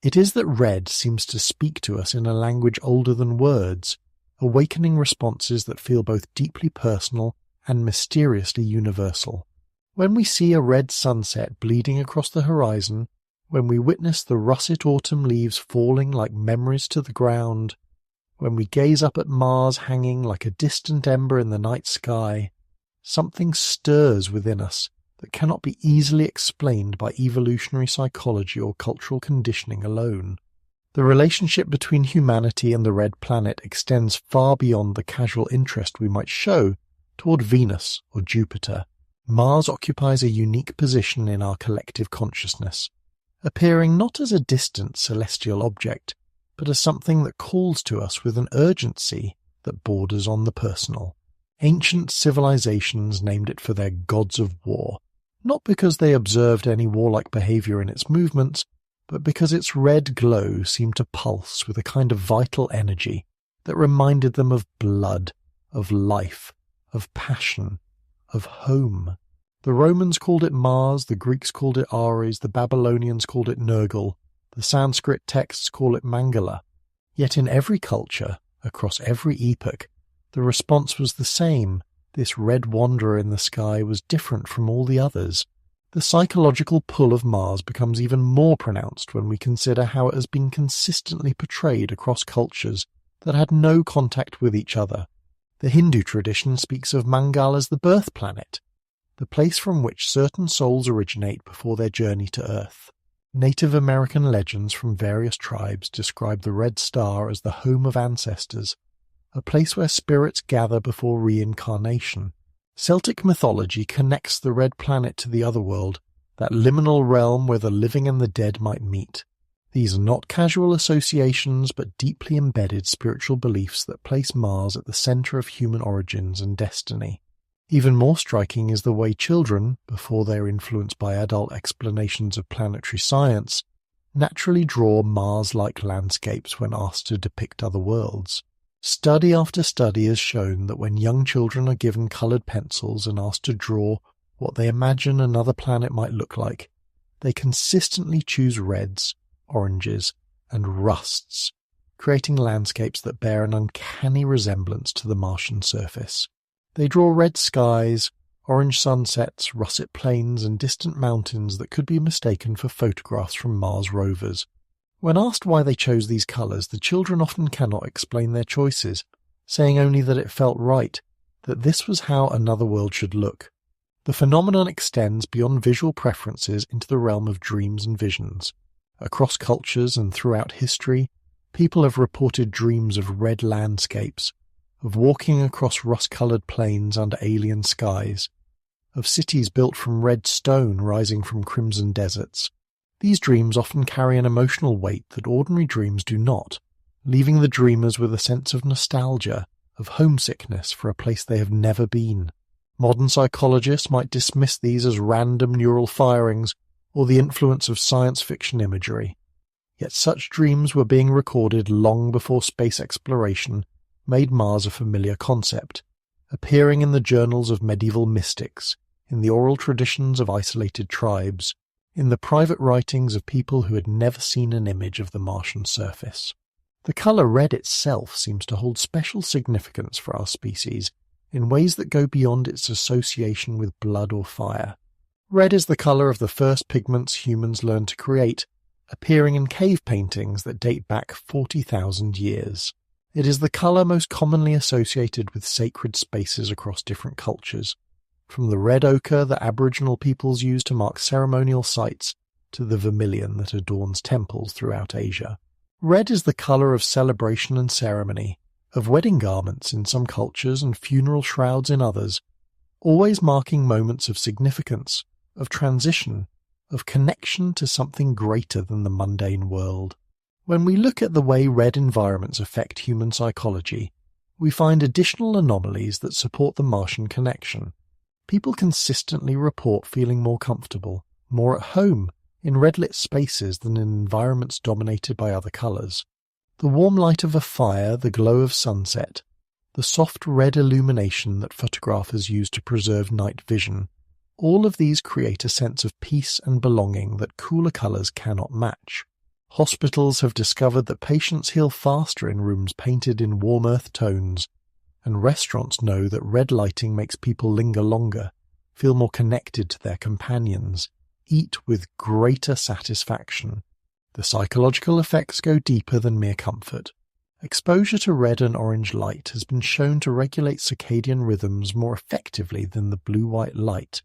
It is that red seems to speak to us in a language older than words, awakening responses that feel both deeply personal and mysteriously universal. When we see a red sunset bleeding across the horizon, when we witness the russet autumn leaves falling like memories to the ground, when we gaze up at Mars hanging like a distant ember in the night sky, something stirs within us that cannot be easily explained by evolutionary psychology or cultural conditioning alone. The relationship between humanity and the red planet extends far beyond the casual interest we might show toward Venus or Jupiter. Mars occupies a unique position in our collective consciousness, appearing not as a distant celestial object, but as something that calls to us with an urgency that borders on the personal. Ancient civilizations named it for their gods of war, not because they observed any warlike behavior in its movements, but because its red glow seemed to pulse with a kind of vital energy that reminded them of blood, of life, of passion, of home. The Romans called it Mars, the Greeks called it Ares, the Babylonians called it Nergal, the Sanskrit texts call it Mangala. Yet in every culture, across every epoch, the response was the same. This red wanderer in the sky was different from all the others. The psychological pull of Mars becomes even more pronounced when we consider how it has been consistently portrayed across cultures that had no contact with each other. The Hindu tradition speaks of Mangal as the birth planet, the place from which certain souls originate before their journey to Earth. Native American legends from various tribes describe the red star as the home of ancestors, a place where spirits gather before reincarnation. Celtic mythology connects the red planet to the otherworld, that liminal realm where the living and the dead might meet. These are not casual associations, but deeply embedded spiritual beliefs that place Mars at the center of human origins and destiny. Even more striking is the way children, before they are influenced by adult explanations of planetary science, naturally draw Mars-like landscapes when asked to depict other worlds. Study after study has shown that when young children are given coloured pencils and asked to draw what they imagine another planet might look like, they consistently choose reds, oranges, and rusts, creating landscapes that bear an uncanny resemblance to the Martian surface. They draw red skies, orange sunsets, russet plains, and distant mountains that could be mistaken for photographs from Mars rovers. When asked why they chose these colours, the children often cannot explain their choices, saying only that it felt right, that this was how another world should look. The phenomenon extends beyond visual preferences into the realm of dreams and visions. Across cultures and throughout history, people have reported dreams of red landscapes, of walking across rust-coloured plains under alien skies, of cities built from red stone rising from crimson deserts. These dreams often carry an emotional weight that ordinary dreams do not, leaving the dreamers with a sense of nostalgia, of homesickness for a place they have never been. Modern psychologists might dismiss these as random neural firings or the influence of science fiction imagery. Yet such dreams were being recorded long before space exploration made Mars a familiar concept, appearing in the journals of medieval mystics, in the oral traditions of isolated tribes, in the private writings of people who had never seen an image of the Martian surface. The colour red itself seems to hold special significance for our species in ways that go beyond its association with blood or fire. Red is the colour of the first pigments humans learned to create, appearing in cave paintings that date back 40,000 years. It is the colour most commonly associated with sacred spaces across different cultures, from the red ochre that Aboriginal peoples use to mark ceremonial sites to the vermilion that adorns temples throughout Asia. Red is the colour of celebration and ceremony, of wedding garments in some cultures and funeral shrouds in others, always marking moments of significance, of transition, of connection to something greater than the mundane world. When we look at the way red environments affect human psychology, we find additional anomalies that support the Martian connection. People consistently report feeling more comfortable, more at home, in red-lit spaces than in environments dominated by other colours. The warm light of a fire, the glow of sunset, the soft red illumination that photographers use to preserve night vision, all of these create a sense of peace and belonging that cooler colours cannot match. Hospitals have discovered that patients heal faster in rooms painted in warm earth tones, and restaurants know that red lighting makes people linger longer, feel more connected to their companions, eat with greater satisfaction. The psychological effects go deeper than mere comfort. Exposure to red and orange light has been shown to regulate circadian rhythms more effectively than the blue-white light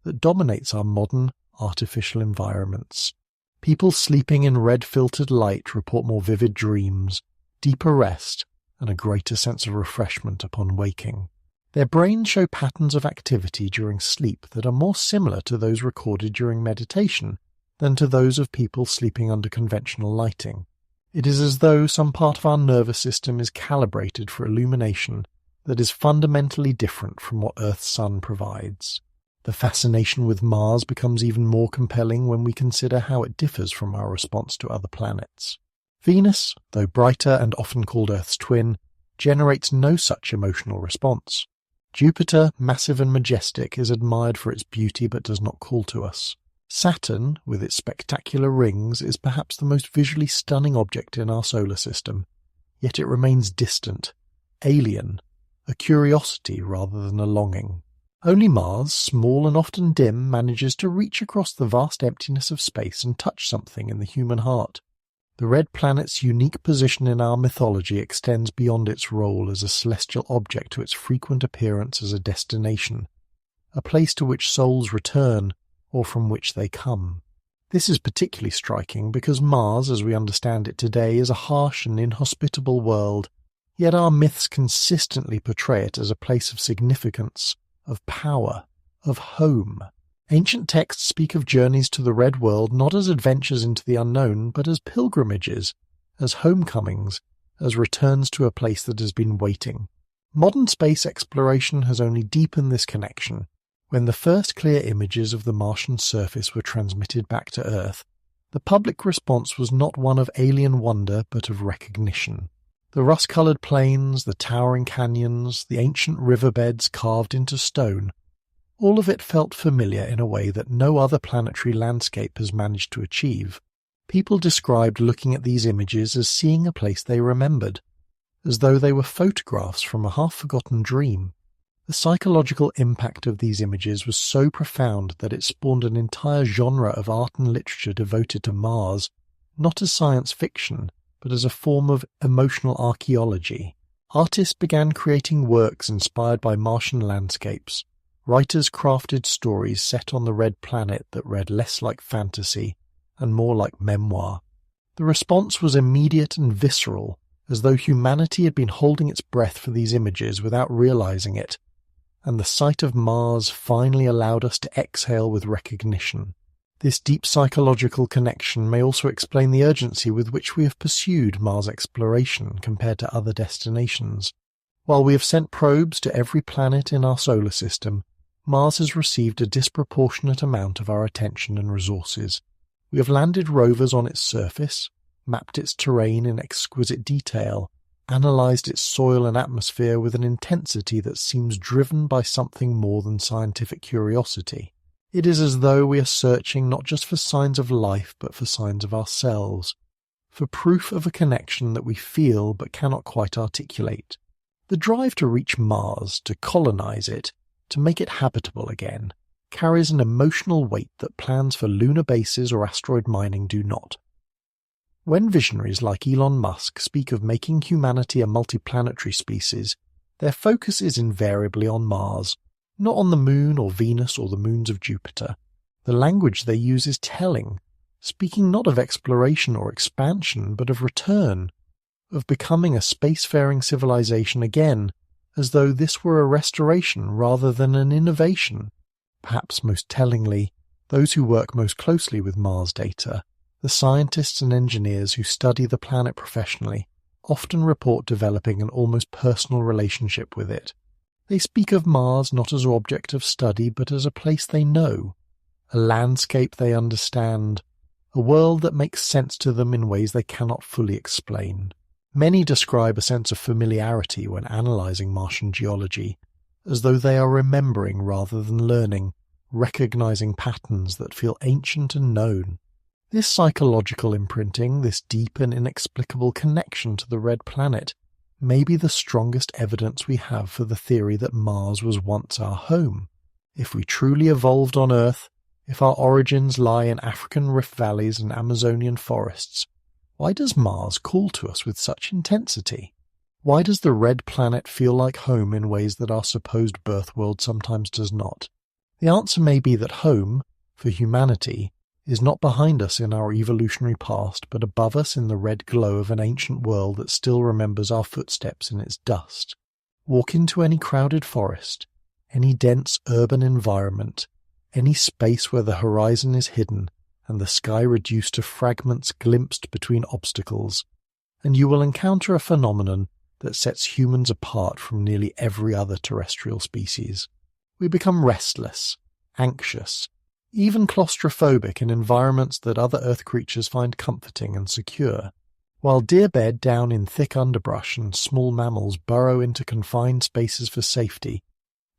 that dominates our modern, artificial environments. People sleeping in red-filtered light report more vivid dreams, deeper rest, and a greater sense of refreshment upon waking. Their brains show patterns of activity during sleep that are more similar to those recorded during meditation than to those of people sleeping under conventional lighting. It is as though some part of our nervous system is calibrated for illumination that is fundamentally different from what Earth's sun provides. The fascination with Mars becomes even more compelling when we consider how it differs from our response to other planets. Venus, though brighter and often called Earth's twin, generates no such emotional response. Jupiter, massive and majestic, is admired for its beauty but does not call to us. Saturn, with its spectacular rings, is perhaps the most visually stunning object in our solar system, yet it remains distant, alien, a curiosity rather than a longing. Only Mars, small and often dim, manages to reach across the vast emptiness of space and touch something in the human heart. The red planet's unique position in our mythology extends beyond its role as a celestial object to its frequent appearance as a destination, a place to which souls return or from which they come. This is particularly striking because Mars, as we understand it today, is a harsh and inhospitable world, yet our myths consistently portray it as a place of significance, of power, of home. Ancient texts speak of journeys to the Red World not as adventures into the unknown, but as pilgrimages, as homecomings, as returns to a place that has been waiting. Modern space exploration has only deepened this connection. When the first clear images of the Martian surface were transmitted back to Earth, the public response was not one of alien wonder but of recognition. The rust-coloured plains, the towering canyons, the ancient riverbeds carved into stone, all of it felt familiar in a way that no other planetary landscape has managed to achieve. People described looking at these images as seeing a place they remembered, as though they were photographs from a half-forgotten dream. The psychological impact of these images was so profound that it spawned an entire genre of art and literature devoted to Mars, not as science fiction, but as a form of emotional archaeology. Artists began creating works inspired by Martian landscapes. Writers crafted stories set on the red planet that read less like fantasy and more like memoir. The response was immediate and visceral, as though humanity had been holding its breath for these images without realizing it, and the sight of Mars finally allowed us to exhale with recognition. This deep psychological connection may also explain the urgency with which we have pursued Mars exploration compared to other destinations. While we have sent probes to every planet in our solar system, Mars has received a disproportionate amount of our attention and resources. We have landed rovers on its surface, mapped its terrain in exquisite detail, analysed its soil and atmosphere with an intensity that seems driven by something more than scientific curiosity. It is as though we are searching not just for signs of life but for signs of ourselves, for proof of a connection that we feel but cannot quite articulate. The drive to reach Mars, to colonize it, to make it habitable again, carries an emotional weight that plans for lunar bases or asteroid mining do not. When visionaries like Elon Musk speak of making humanity a multiplanetary species, their focus is invariably on Mars, not on the Moon or Venus or the moons of Jupiter. The language they use is telling, speaking not of exploration or expansion, but of return, of becoming a spacefaring civilization again, as though this were a restoration rather than an innovation. Perhaps most tellingly, those who work most closely with Mars data, the scientists and engineers who study the planet professionally, often report developing an almost personal relationship with it. They speak of Mars not as an object of study but as a place they know, a landscape they understand, a world that makes sense to them in ways they cannot fully explain. Many describe a sense of familiarity when analysing Martian geology, as though they are remembering rather than learning, recognising patterns that feel ancient and known. This psychological imprinting, this deep and inexplicable connection to the red planet, may be the strongest evidence we have for the theory that Mars was once our home. If we truly evolved on Earth, if our origins lie in African rift valleys and Amazonian forests, why does Mars call to us with such intensity? Why does the red planet feel like home in ways that our supposed birth world sometimes does not? The answer may be that home, for humanity, is not behind us in our evolutionary past, but above us in the red glow of an ancient world that still remembers our footsteps in its dust. Walk into any crowded forest, any dense urban environment, any space where the horizon is hidden and the sky reduced to fragments glimpsed between obstacles, and you will encounter a phenomenon that sets humans apart from nearly every other terrestrial species. We become restless, anxious, even claustrophobic in environments that other Earth creatures find comforting and secure. While deer bed down in thick underbrush and small mammals burrow into confined spaces for safety,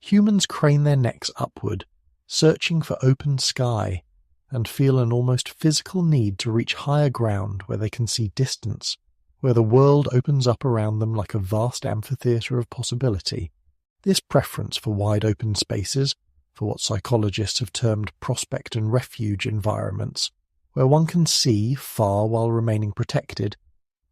humans crane their necks upward, searching for open sky, and feel an almost physical need to reach higher ground where they can see distance, where the world opens up around them like a vast amphitheatre of possibility. This preference for wide open spaces, for what psychologists have termed prospect and refuge environments, where one can see far while remaining protected,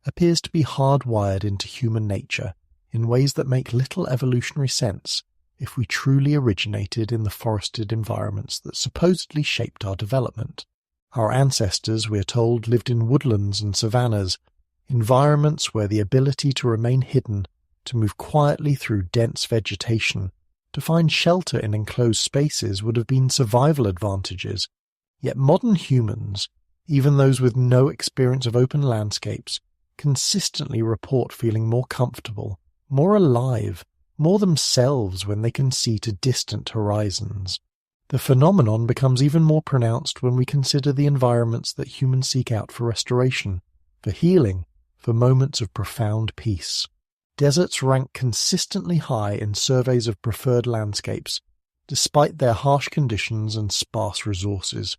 appears to be hardwired into human nature in ways that make little evolutionary sense if we truly originated in the forested environments that supposedly shaped our development. Our ancestors, we are told, lived in woodlands and savannas, environments where the ability to remain hidden, to move quietly through dense vegetation, to find shelter in enclosed spaces would have been survival advantages. Yet modern humans, even those with no experience of open landscapes, consistently report feeling more comfortable, more alive, more themselves when they can see to distant horizons. The phenomenon becomes even more pronounced when we consider the environments that humans seek out for restoration, for healing, for moments of profound peace. Deserts rank consistently high in surveys of preferred landscapes, despite their harsh conditions and sparse resources.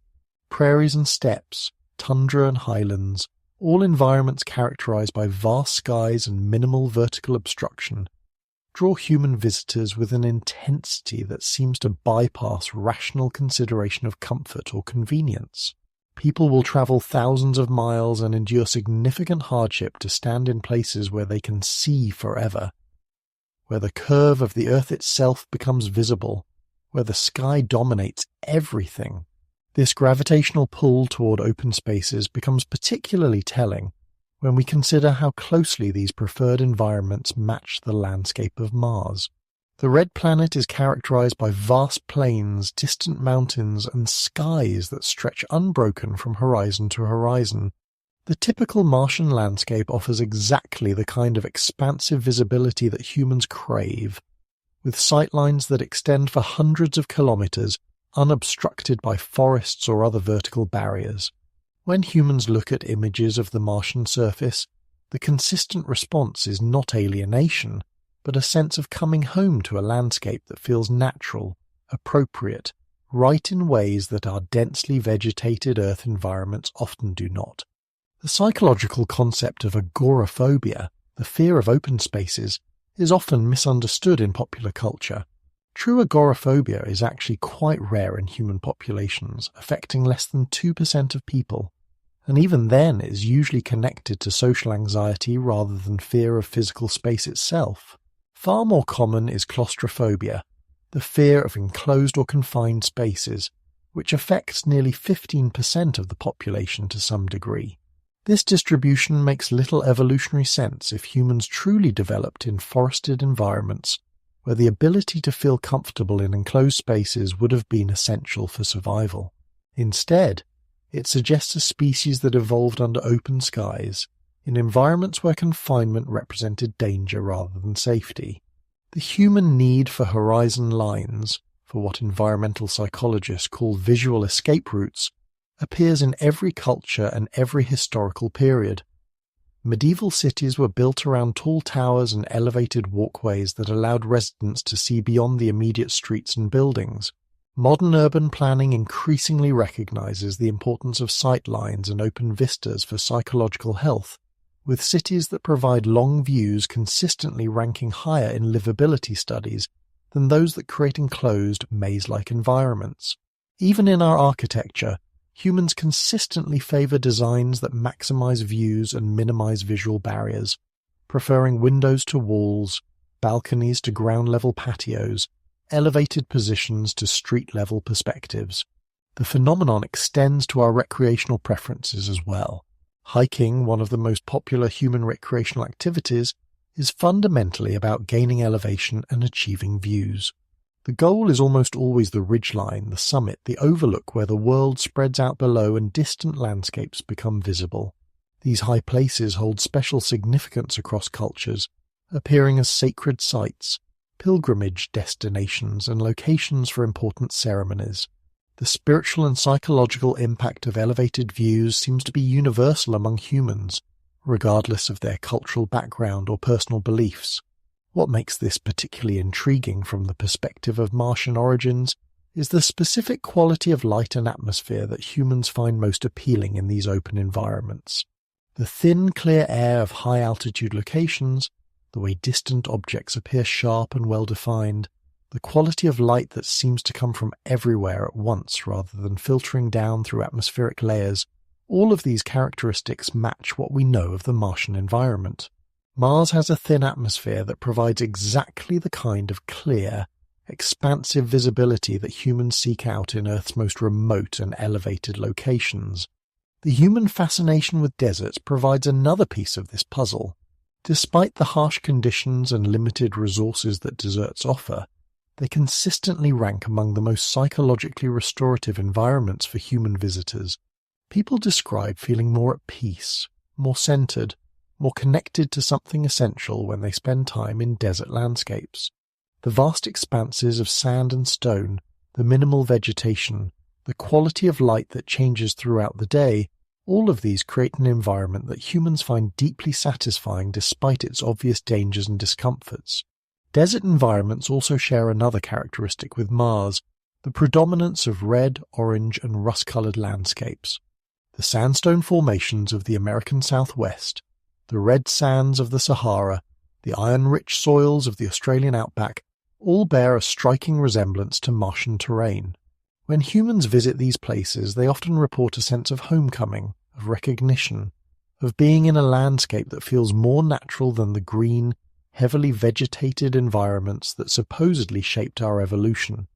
Prairies and steppes, tundra and highlands, all environments characterized by vast skies and minimal vertical obstruction, draw human visitors with an intensity that seems to bypass rational consideration of comfort or convenience. People will travel thousands of miles and endure significant hardship to stand in places where they can see forever, where the curve of the earth itself becomes visible, where the sky dominates everything. This gravitational pull toward open spaces becomes particularly telling when we consider how closely these preferred environments match the landscape of Mars. The red planet is characterized by vast plains, distant mountains, and skies that stretch unbroken from horizon to horizon. The typical Martian landscape offers exactly the kind of expansive visibility that humans crave, with sightlines that extend for hundreds of kilometers, unobstructed by forests or other vertical barriers. When humans look at images of the Martian surface, the consistent response is not alienation, but a sense of coming home to a landscape that feels natural, appropriate, right in ways that our densely vegetated Earth environments often do not. The psychological concept of agoraphobia, the fear of open spaces, is often misunderstood in popular culture. True agoraphobia is actually quite rare in human populations, affecting less than 2% of people, and even then is usually connected to social anxiety rather than fear of physical space itself. Far more common is claustrophobia, the fear of enclosed or confined spaces, which affects nearly 15% of the population to some degree. This distribution makes little evolutionary sense if humans truly developed in forested environments, where the ability to feel comfortable in enclosed spaces would have been essential for survival. Instead, it suggests a species that evolved under open skies, in environments where confinement represented danger rather than safety. The human need for horizon lines, for what environmental psychologists call visual escape routes, appears in every culture and every historical period. Medieval cities were built around tall towers and elevated walkways that allowed residents to see beyond the immediate streets and buildings. Modern urban planning increasingly recognizes the importance of sight lines and open vistas for psychological health, with cities that provide long views consistently ranking higher in livability studies than those that create enclosed, maze-like environments. Even in our architecture, humans consistently favor designs that maximize views and minimize visual barriers, preferring windows to walls, balconies to ground-level patios, elevated positions to street-level perspectives. The phenomenon extends to our recreational preferences as well. Hiking, one of the most popular human recreational activities, is fundamentally about gaining elevation and achieving views. The goal is almost always the ridgeline, the summit, the overlook where the world spreads out below and distant landscapes become visible. These high places hold special significance across cultures, appearing as sacred sites, pilgrimage destinations, and locations for important ceremonies. The spiritual and psychological impact of elevated views seems to be universal among humans, regardless of their cultural background or personal beliefs. What makes this particularly intriguing from the perspective of Martian origins is the specific quality of light and atmosphere that humans find most appealing in these open environments. The thin, clear air of high-altitude locations, the way distant objects appear sharp and well-defined, the quality of light that seems to come from everywhere at once rather than filtering down through atmospheric layers, all of these characteristics match what we know of the Martian environment. Mars has a thin atmosphere that provides exactly the kind of clear, expansive visibility that humans seek out in Earth's most remote and elevated locations. The human fascination with deserts provides another piece of this puzzle. Despite the harsh conditions and limited resources that deserts offer, they consistently rank among the most psychologically restorative environments for human visitors. People describe feeling more at peace, more centered, more connected to something essential when they spend time in desert landscapes. The vast expanses of sand and stone, the minimal vegetation, the quality of light that changes throughout the day, all of these create an environment that humans find deeply satisfying despite its obvious dangers and discomforts. Desert environments also share another characteristic with Mars, the predominance of red, orange, and rust-colored landscapes. The sandstone formations of the American Southwest, the red sands of the Sahara, the iron-rich soils of the Australian outback, all bear a striking resemblance to Martian terrain. When humans visit these places, they often report a sense of homecoming, of recognition, of being in a landscape that feels more natural than the green, heavily vegetated environments that supposedly shaped our evolution.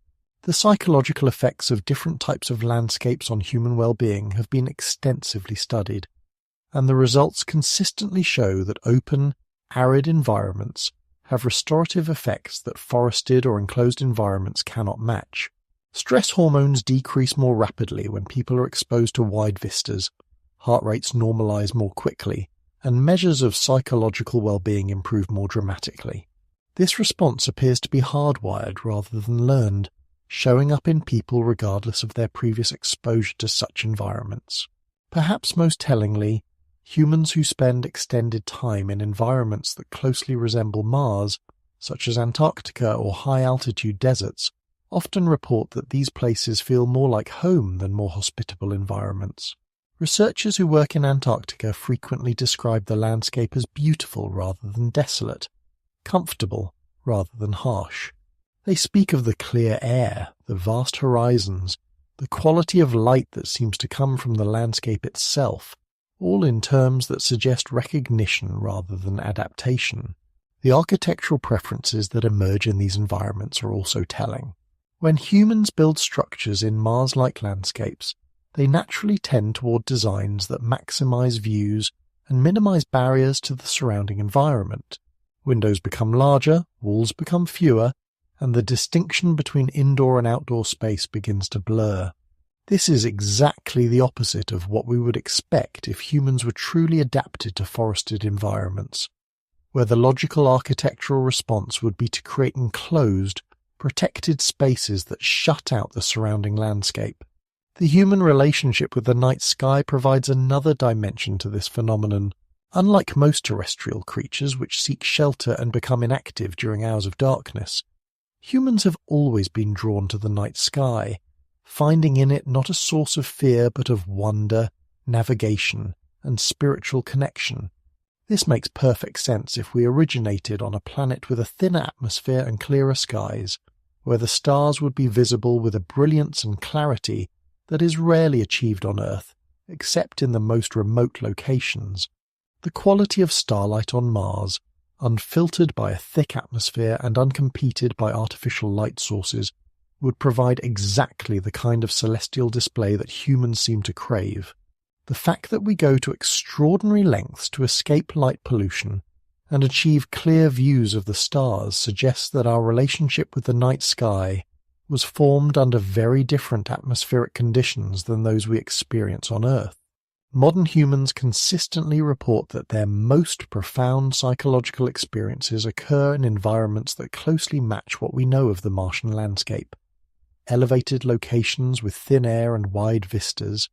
The psychological effects of different types of landscapes on human well-being have been extensively studied, and the results consistently show that open, arid environments have restorative effects that forested or enclosed environments cannot match. Stress hormones decrease more rapidly when people are exposed to wide vistas, heart rates normalize more quickly, and measures of psychological well-being improve more dramatically. This response appears to be hardwired rather than learned, showing up in people regardless of their previous exposure to such environments. Perhaps most tellingly, humans who spend extended time in environments that closely resemble Mars, such as Antarctica or high-altitude deserts, often report that these places feel more like home than more hospitable environments. Researchers who work in Antarctica frequently describe the landscape as beautiful rather than desolate, comfortable rather than harsh. They speak of the clear air, the vast horizons, the quality of light that seems to come from the landscape itself, all in terms that suggest recognition rather than adaptation. The architectural preferences that emerge in these environments are also telling. When humans build structures in Mars-like landscapes, they naturally tend toward designs that maximize views and minimize barriers to the surrounding environment. Windows become larger, walls become fewer, and the distinction between indoor and outdoor space begins to blur. This is exactly the opposite of what we would expect if humans were truly adapted to forested environments, where the logical architectural response would be to create enclosed, protected spaces that shut out the surrounding landscape. The human relationship with the night sky provides another dimension to this phenomenon. Unlike most terrestrial creatures which seek shelter and become inactive during hours of darkness, humans have always been drawn to the night sky, finding in it not a source of fear but of wonder, navigation, and spiritual connection. This makes perfect sense if we originated on a planet with a thinner atmosphere and clearer skies, where the stars would be visible with a brilliance and clarity that is rarely achieved on Earth, except in the most remote locations. The quality of starlight on Mars, unfiltered by a thick atmosphere and uncompeted by artificial light sources, would provide exactly the kind of celestial display that humans seem to crave. The fact that we go to extraordinary lengths to escape light pollution and achieve clear views of the stars suggests that our relationship with the night sky was formed under very different atmospheric conditions than those we experience on Earth. Modern humans consistently report that their most profound psychological experiences occur in environments that closely match what we know of the Martian landscape. Elevated locations with thin air and wide vistas,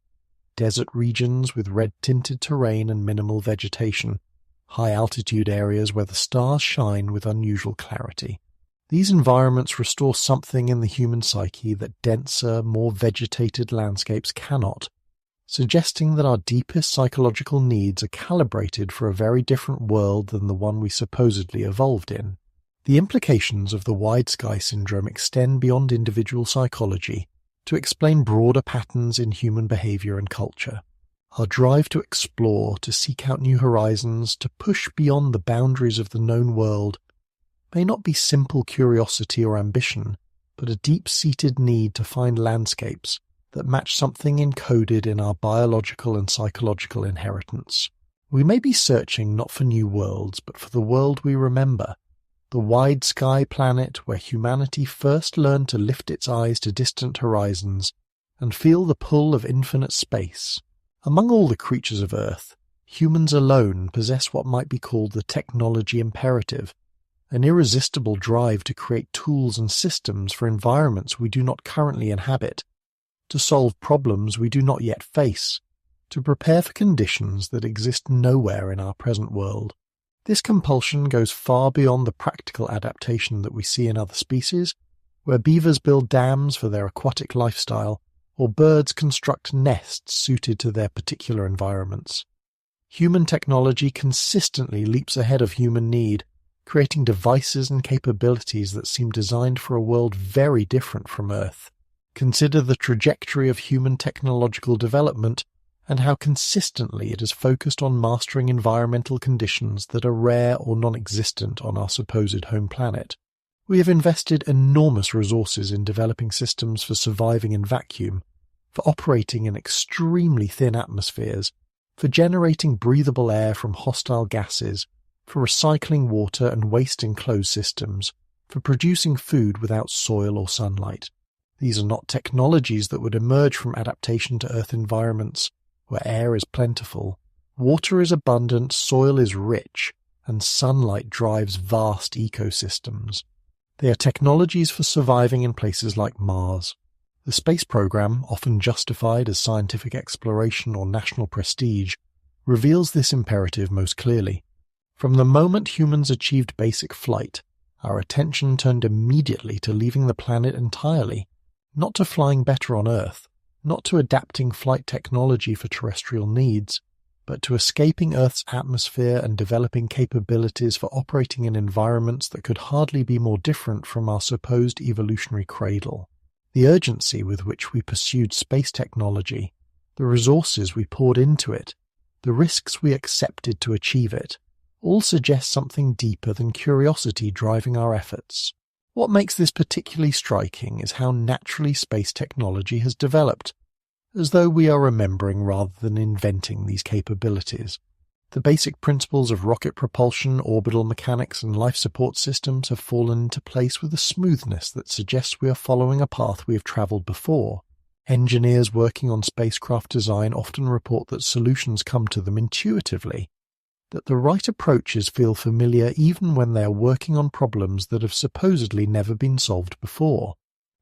desert regions with red-tinted terrain and minimal vegetation, high-altitude areas where the stars shine with unusual clarity. These environments restore something in the human psyche that denser, more vegetated landscapes cannot, suggesting that our deepest psychological needs are calibrated for a very different world than the one we supposedly evolved in. The implications of the wide sky syndrome extend beyond individual psychology to explain broader patterns in human behavior and culture. Our drive to explore, to seek out new horizons, to push beyond the boundaries of the known world may not be simple curiosity or ambition, but a deep-seated need to find landscapes that match something encoded in our biological and psychological inheritance. We may be searching not for new worlds, but for the world we remember, the wide sky planet where humanity first learned to lift its eyes to distant horizons and feel the pull of infinite space. Among all the creatures of Earth, humans alone possess what might be called the technology imperative, an irresistible drive to create tools and systems for environments we do not currently inhabit, to solve problems we do not yet face, to prepare for conditions that exist nowhere in our present world. This compulsion goes far beyond the practical adaptation that we see in other species, where beavers build dams for their aquatic lifestyle, or birds construct nests suited to their particular environments. Human technology consistently leaps ahead of human need, creating devices and capabilities that seem designed for a world very different from Earth. Consider the trajectory of human technological development and how consistently it is focused on mastering environmental conditions that are rare or non-existent on our supposed home planet. We have invested enormous resources in developing systems for surviving in vacuum, for operating in extremely thin atmospheres, for generating breathable air from hostile gases, for recycling water and waste enclosed systems, for producing food without soil or sunlight. These are not technologies that would emerge from adaptation to Earth environments where air is plentiful, water is abundant, soil is rich, and sunlight drives vast ecosystems. They are technologies for surviving in places like Mars. The space program, often justified as scientific exploration or national prestige, reveals this imperative most clearly. From the moment humans achieved basic flight, our attention turned immediately to leaving the planet entirely, not to flying better on Earth, not to adapting flight technology for terrestrial needs, but to escaping Earth's atmosphere and developing capabilities for operating in environments that could hardly be more different from our supposed evolutionary cradle. The urgency with which we pursued space technology, the resources we poured into it, the risks we accepted to achieve it, all suggest something deeper than curiosity driving our efforts. What makes this particularly striking is how naturally space technology has developed, as though we are remembering rather than inventing these capabilities. The basic principles of rocket propulsion, orbital mechanics, and life support systems have fallen into place with a smoothness that suggests we are following a path we have traveled before. Engineers working on spacecraft design often report that solutions come to them intuitively, that the right approaches feel familiar even when they are working on problems that have supposedly never been solved before.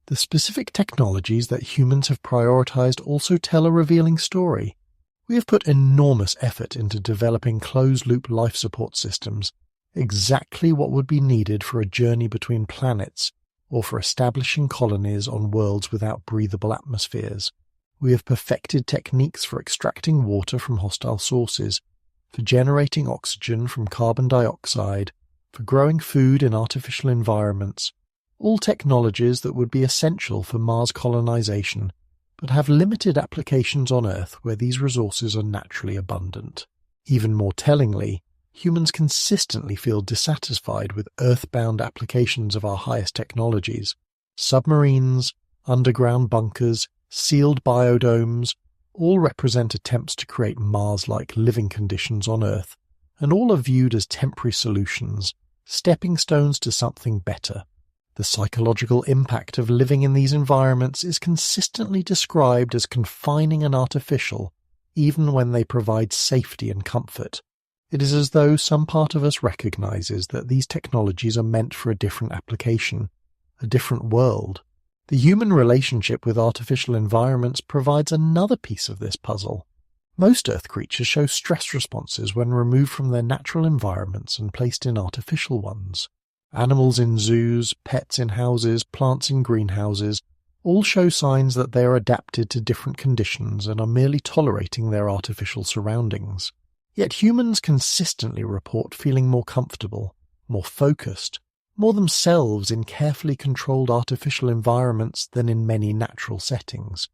The specific technologies that humans have prioritized also tell a revealing story. We have put enormous effort into developing closed-loop life support systems, exactly what would be needed for a journey between planets or for establishing colonies on worlds without breathable atmospheres. We have perfected techniques for extracting water from hostile sources, for generating oxygen from carbon dioxide, for growing food in artificial environments, all technologies that would be essential for Mars colonization, but have limited applications on Earth where these resources are naturally abundant. Even more tellingly, humans consistently feel dissatisfied with Earth-bound applications of our highest technologies. Submarines, underground bunkers, sealed biodomes, all represent attempts to create Mars-like living conditions on Earth, and all are viewed as temporary solutions, stepping stones to something better. The psychological impact of living in these environments is consistently described as confining and artificial, even when they provide safety and comfort. It is as though some part of us recognizes that these technologies are meant for a different application, a different world. The human relationship with artificial environments provides another piece of this puzzle. Most Earth creatures show stress responses when removed from their natural environments and placed in artificial ones. Animals in zoos, pets in houses, plants in greenhouses all show signs that they are adapted to different conditions and are merely tolerating their artificial surroundings. Yet humans consistently report feeling more comfortable, more focused, more themselves in carefully controlled artificial environments than in many natural settings.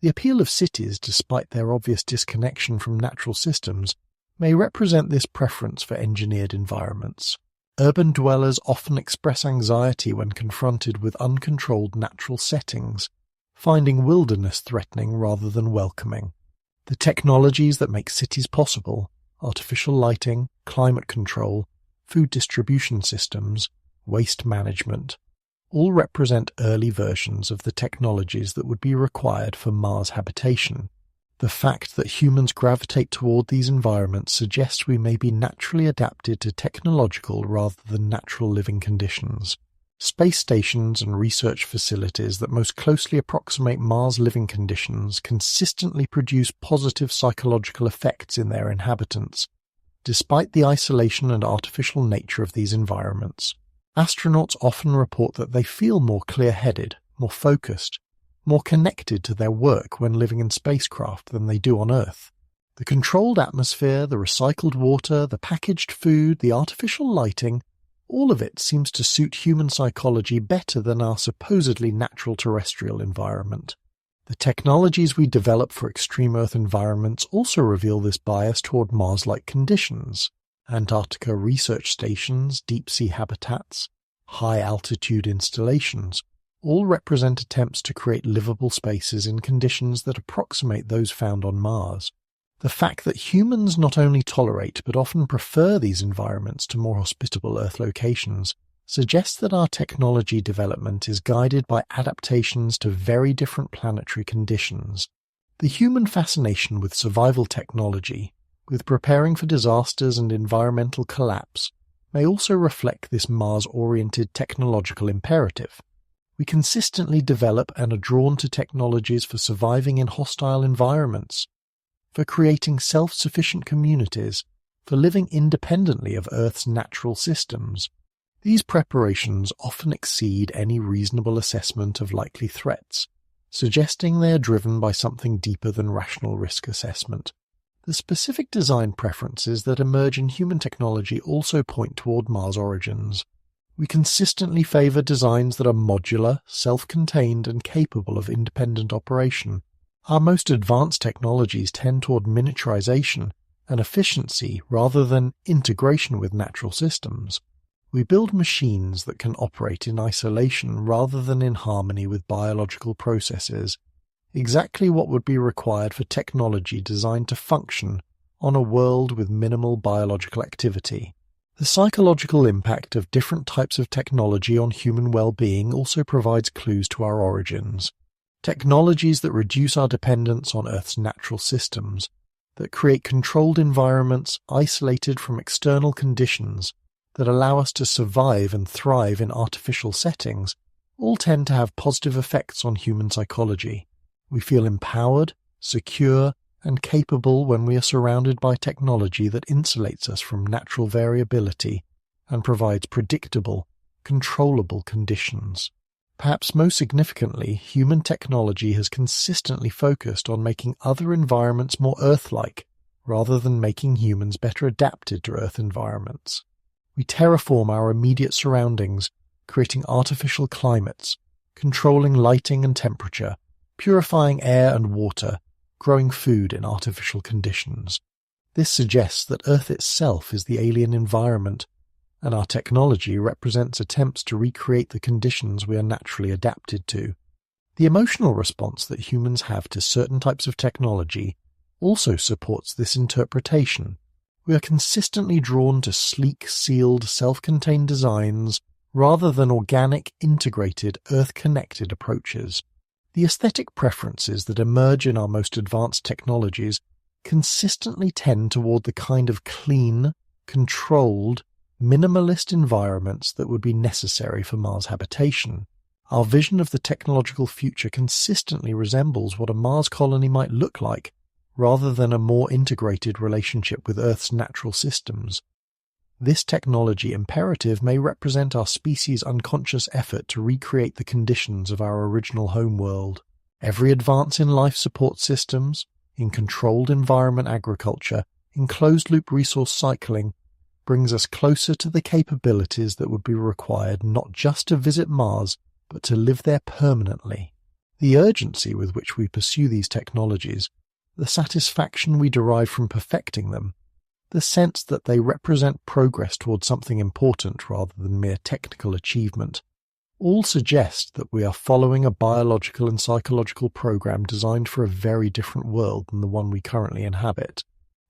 The appeal of cities, despite their obvious disconnection from natural systems, may represent this preference for engineered environments. Urban dwellers often express anxiety when confronted with uncontrolled natural settings, finding wilderness threatening rather than welcoming. The technologies that make cities possible, artificial lighting, climate control, food distribution systems, waste management, all represent early versions of the technologies that would be required for Mars habitation. The fact that humans gravitate toward these environments suggests we may be naturally adapted to technological rather than natural living conditions. Space stations and research facilities that most closely approximate Mars living conditions consistently produce positive psychological effects in their inhabitants, despite the isolation and artificial nature of these environments. Astronauts often report that they feel more clear-headed, more focused, more connected to their work when living in spacecraft than they do on Earth. The controlled atmosphere, the recycled water, the packaged food, the artificial lighting, all of it seems to suit human psychology better than our supposedly natural terrestrial environment. The technologies we develop for extreme Earth environments also reveal this bias toward Mars-like conditions. Antarctica research stations, deep-sea habitats, high-altitude installations all represent attempts to create livable spaces in conditions that approximate those found on Mars. The fact that humans not only tolerate but often prefer these environments to more hospitable Earth locations suggests that our technology development is guided by adaptations to very different planetary conditions. The human fascination with survival technology, with preparing for disasters and environmental collapse, may also reflect this Mars-oriented technological imperative. We consistently develop and are drawn to technologies for surviving in hostile environments, for creating self-sufficient communities, for living independently of Earth's natural systems. These preparations often exceed any reasonable assessment of likely threats, suggesting they are driven by something deeper than rational risk assessment. The specific design preferences that emerge in human technology also point toward Mars origins. We consistently favor designs that are modular, self-contained, and capable of independent operation. Our most advanced technologies tend toward miniaturization and efficiency rather than integration with natural systems. We build machines that can operate in isolation rather than in harmony with biological processes, exactly what would be required for technology designed to function on a world with minimal biological activity. The psychological impact of different types of technology on human well-being also provides clues to our origins. Technologies that reduce our dependence on Earth's natural systems, that create controlled environments isolated from external conditions, that allow us to survive and thrive in artificial settings, all tend to have positive effects on human psychology. We feel empowered, secure, and capable when we are surrounded by technology that insulates us from natural variability and provides predictable, controllable conditions. Perhaps most significantly, human technology has consistently focused on making other environments more Earth-like, rather than making humans better adapted to Earth environments. We terraform our immediate surroundings, creating artificial climates, controlling lighting and temperature, purifying air and water, growing food in artificial conditions. This suggests that Earth itself is the alien environment, and our technology represents attempts to recreate the conditions we are naturally adapted to. The emotional response that humans have to certain types of technology also supports this interpretation. We are consistently drawn to sleek, sealed, self-contained designs rather than organic, integrated, Earth-connected approaches. The aesthetic preferences that emerge in our most advanced technologies consistently tend toward the kind of clean, controlled, minimalist environments that would be necessary for Mars habitation. Our vision of the technological future consistently resembles what a Mars colony might look like, rather than a more integrated relationship with Earth's natural systems. This technology imperative may represent our species' unconscious effort to recreate the conditions of our original homeworld. Every advance in life support systems, in controlled environment agriculture, in closed-loop resource cycling, brings us closer to the capabilities that would be required not just to visit Mars, but to live there permanently. The urgency with which we pursue these technologies, the satisfaction we derive from perfecting them, the sense that they represent progress towards something important rather than mere technical achievement, all suggest that we are following a biological and psychological program designed for a very different world than the one we currently inhabit.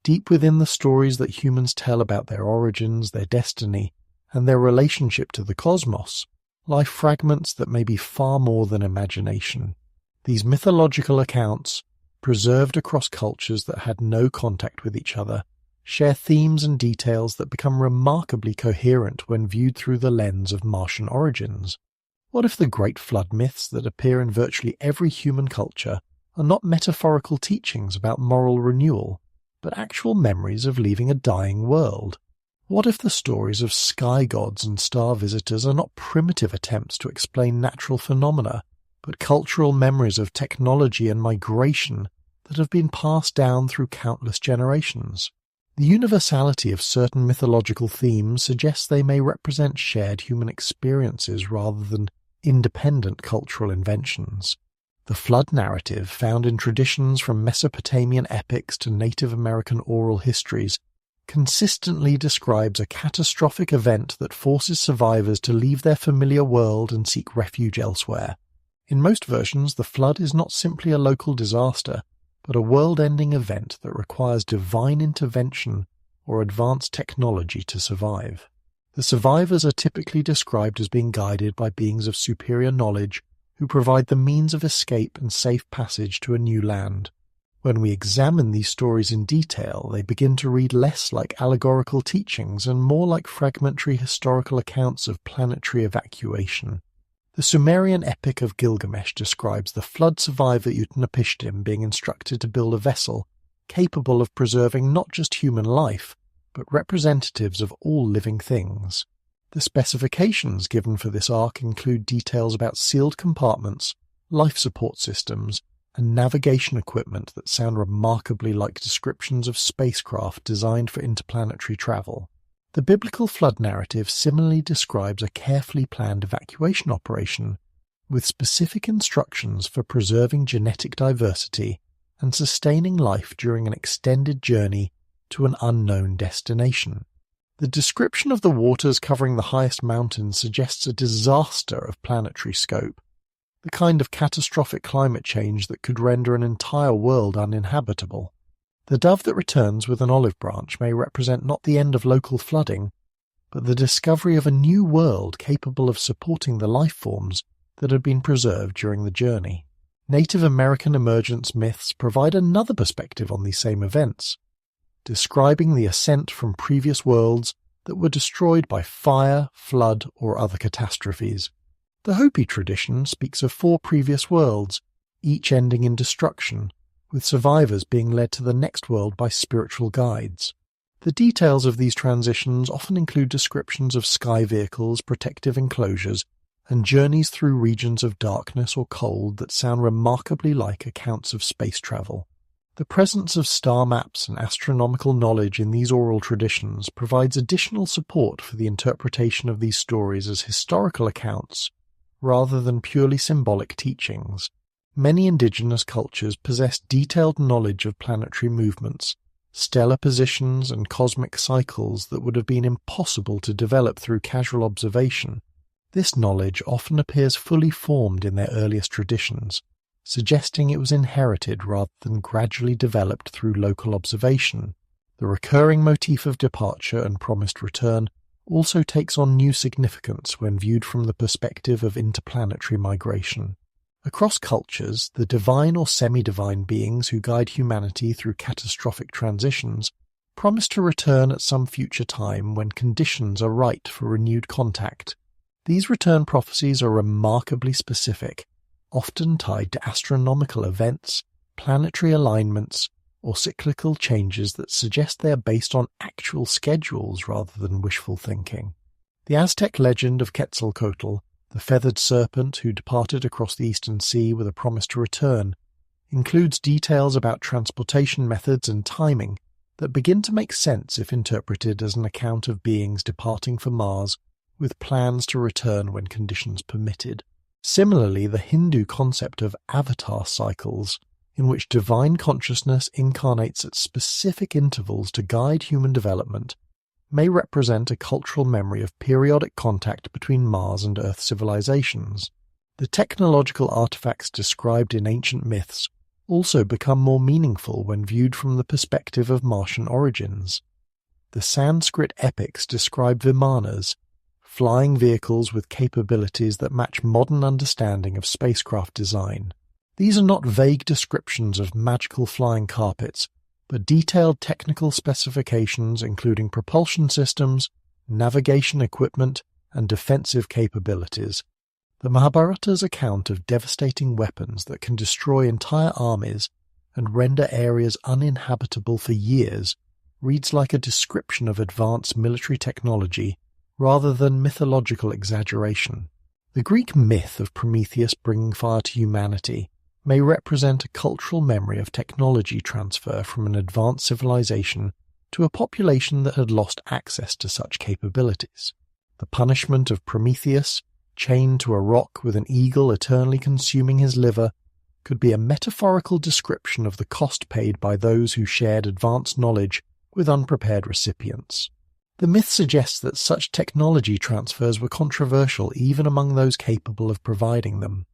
Deep within the stories that humans tell about their origins, their destiny, and their relationship to the cosmos, lie fragments that may be far more than imagination. These mythological accounts, preserved across cultures that had no contact with each other, share themes and details that become remarkably coherent when viewed through the lens of Martian origins. What if the great flood myths that appear in virtually every human culture are not metaphorical teachings about moral renewal, but actual memories of leaving a dying world? What if the stories of sky gods and star visitors are not primitive attempts to explain natural phenomena, but cultural memories of technology and migration that have been passed down through countless generations? The universality of certain mythological themes suggests they may represent shared human experiences rather than independent cultural inventions. The flood narrative, found in traditions from Mesopotamian epics to Native American oral histories, consistently describes a catastrophic event that forces survivors to leave their familiar world and seek refuge elsewhere. In most versions, the flood is not simply a local disaster, but a world-ending event that requires divine intervention or advanced technology to survive. The survivors are typically described as being guided by beings of superior knowledge who provide the means of escape and safe passage to a new land. When we examine these stories in detail, they begin to read less like allegorical teachings and more like fragmentary historical accounts of planetary evacuation. The Sumerian epic of Gilgamesh describes the flood survivor Utnapishtim being instructed to build a vessel capable of preserving not just human life, but representatives of all living things. The specifications given for this ark include details about sealed compartments, life support systems, and navigation equipment that sound remarkably like descriptions of spacecraft designed for interplanetary travel. The biblical flood narrative similarly describes a carefully planned evacuation operation, with specific instructions for preserving genetic diversity and sustaining life during an extended journey to an unknown destination. The description of the waters covering the highest mountains suggests a disaster of planetary scope, the kind of catastrophic climate change that could render an entire world uninhabitable. The dove that returns with an olive branch may represent not the end of local flooding, but the discovery of a new world capable of supporting the life forms that had been preserved during the journey. Native American emergence myths provide another perspective on these same events, describing the ascent from previous worlds that were destroyed by fire, flood, or other catastrophes. The Hopi tradition speaks of 4 previous worlds, each ending in destruction, with survivors being led to the next world by spiritual guides. The details of these transitions often include descriptions of sky vehicles, protective enclosures, and journeys through regions of darkness or cold that sound remarkably like accounts of space travel. The presence of star maps and astronomical knowledge in these oral traditions provides additional support for the interpretation of these stories as historical accounts, rather than purely symbolic teachings. Many indigenous cultures possess detailed knowledge of planetary movements, stellar positions, and cosmic cycles that would have been impossible to develop through casual observation. This knowledge often appears fully formed in their earliest traditions, suggesting it was inherited rather than gradually developed through local observation. The recurring motif of departure and promised return also takes on new significance when viewed from the perspective of interplanetary migration. Across cultures, the divine or semi-divine beings who guide humanity through catastrophic transitions promise to return at some future time when conditions are right for renewed contact. These return prophecies are remarkably specific, often tied to astronomical events, planetary alignments, or cyclical changes that suggest they are based on actual schedules rather than wishful thinking. The Aztec legend of Quetzalcoatl, the feathered serpent who departed across the Eastern Sea with a promise to return, includes details about transportation methods and timing that begin to make sense if interpreted as an account of beings departing for Mars with plans to return when conditions permitted. Similarly, the Hindu concept of avatar cycles, in which divine consciousness incarnates at specific intervals to guide human development, may represent a cultural memory of periodic contact between Mars and Earth civilizations. The technological artifacts described in ancient myths also become more meaningful when viewed from the perspective of Martian origins. The Sanskrit epics describe vimanas, flying vehicles with capabilities that match modern understanding of spacecraft design. These are not vague descriptions of magical flying carpets, but detailed technical specifications including propulsion systems, navigation equipment, and defensive capabilities. The Mahabharata's account of devastating weapons that can destroy entire armies and render areas uninhabitable for years reads like a description of advanced military technology rather than mythological exaggeration. The Greek myth of Prometheus bringing fire to humanity may represent a cultural memory of technology transfer from an advanced civilization to a population that had lost access to such capabilities. The punishment of Prometheus, chained to a rock with an eagle eternally consuming his liver, could be a metaphorical description of the cost paid by those who shared advanced knowledge with unprepared recipients. The myth suggests that such technology transfers were controversial even among those capable of providing them.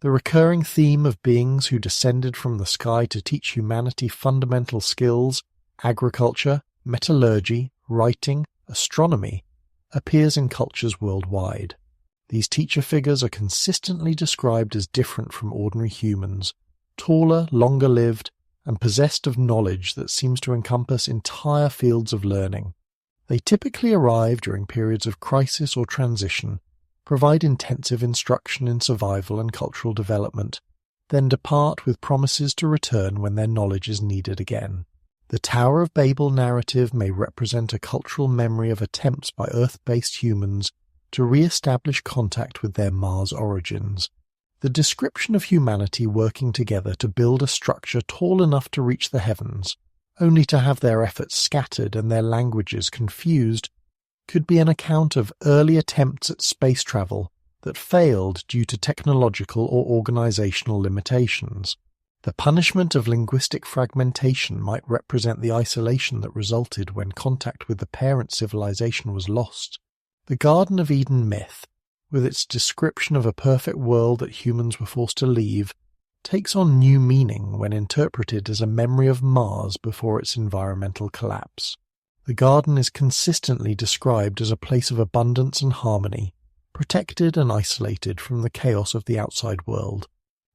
The recurring theme of beings who descended from the sky to teach humanity fundamental skills, agriculture, metallurgy, writing, astronomy, appears in cultures worldwide. These teacher figures are consistently described as different from ordinary humans, taller, longer-lived, and possessed of knowledge that seems to encompass entire fields of learning. They typically arrive during periods of crisis or transition, provide intensive instruction in survival and cultural development, then depart with promises to return when their knowledge is needed again. The Tower of Babel narrative may represent a cultural memory of attempts by Earth-based humans to re-establish contact with their Mars origins. The description of humanity working together to build a structure tall enough to reach the heavens, only to have their efforts scattered and their languages confused, could be an account of early attempts at space travel that failed due to technological or organizational limitations. The punishment of linguistic fragmentation might represent the isolation that resulted when contact with the parent civilization was lost. The Garden of Eden myth, with its description of a perfect world that humans were forced to leave, takes on new meaning when interpreted as a memory of Mars before its environmental collapse. The garden is consistently described as a place of abundance and harmony, protected and isolated from the chaos of the outside world.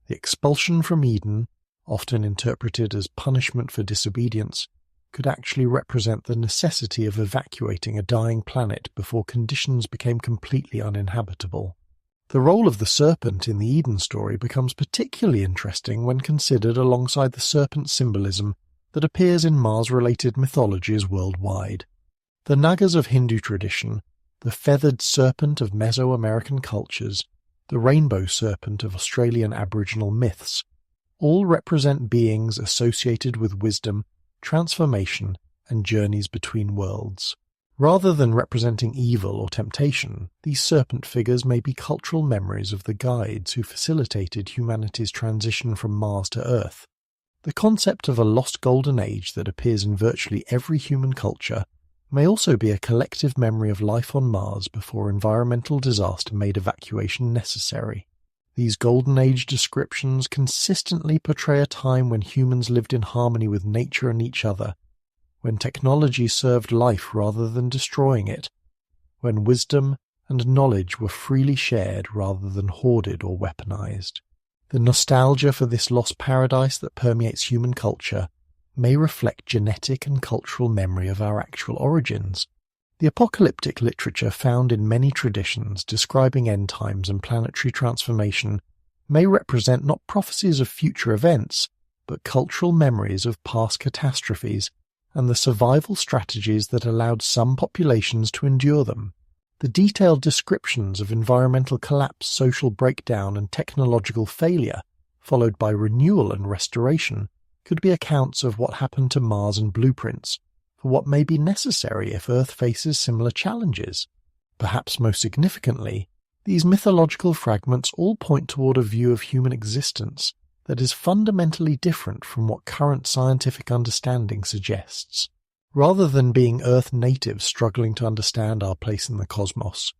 The expulsion from Eden, often interpreted as punishment for disobedience, could actually represent the necessity of evacuating a dying planet before conditions became completely uninhabitable. The role of the serpent in the Eden story becomes particularly interesting when considered alongside the serpent symbolism that appears in Mars-related mythologies worldwide. The Nagas of Hindu tradition, the feathered serpent of Mesoamerican cultures, the rainbow serpent of Australian Aboriginal myths, all represent beings associated with wisdom, transformation, and journeys between worlds. Rather than representing evil or temptation, these serpent figures may be cultural memories of the guides who facilitated humanity's transition from Mars to Earth. The concept of a lost golden age that appears in virtually every human culture may also be a collective memory of life on Mars before environmental disaster made evacuation necessary. These golden age descriptions consistently portray a time when humans lived in harmony with nature and each other, when technology served life rather than destroying it, when wisdom and knowledge were freely shared rather than hoarded or weaponized. The nostalgia for this lost paradise that permeates human culture may reflect genetic and cultural memory of our actual origins. The apocalyptic literature found in many traditions describing end times and planetary transformation may represent not prophecies of future events, but cultural memories of past catastrophes and the survival strategies that allowed some populations to endure them. The detailed descriptions of environmental collapse, social breakdown, and technological failure, followed by renewal and restoration, could be accounts of what happened to Mars and blueprints for what may be necessary if Earth faces similar challenges. Perhaps most significantly, these mythological fragments all point toward a view of human existence that is fundamentally different from what current scientific understanding suggests. Rather than being Earth natives struggling to understand our place in the cosmos,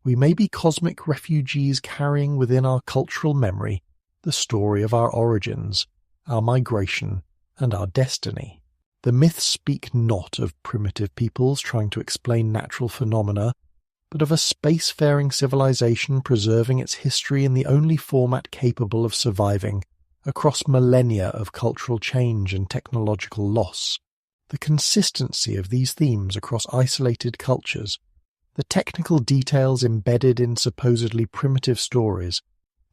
we may be cosmic refugees carrying within our cultural memory the story of our origins, our migration, and our destiny. The myths speak not of primitive peoples trying to explain natural phenomena, but of a spacefaring civilization preserving its history in the only format capable of surviving across millennia of cultural change and technological loss. The consistency of these themes across isolated cultures, the technical details embedded in supposedly primitive stories,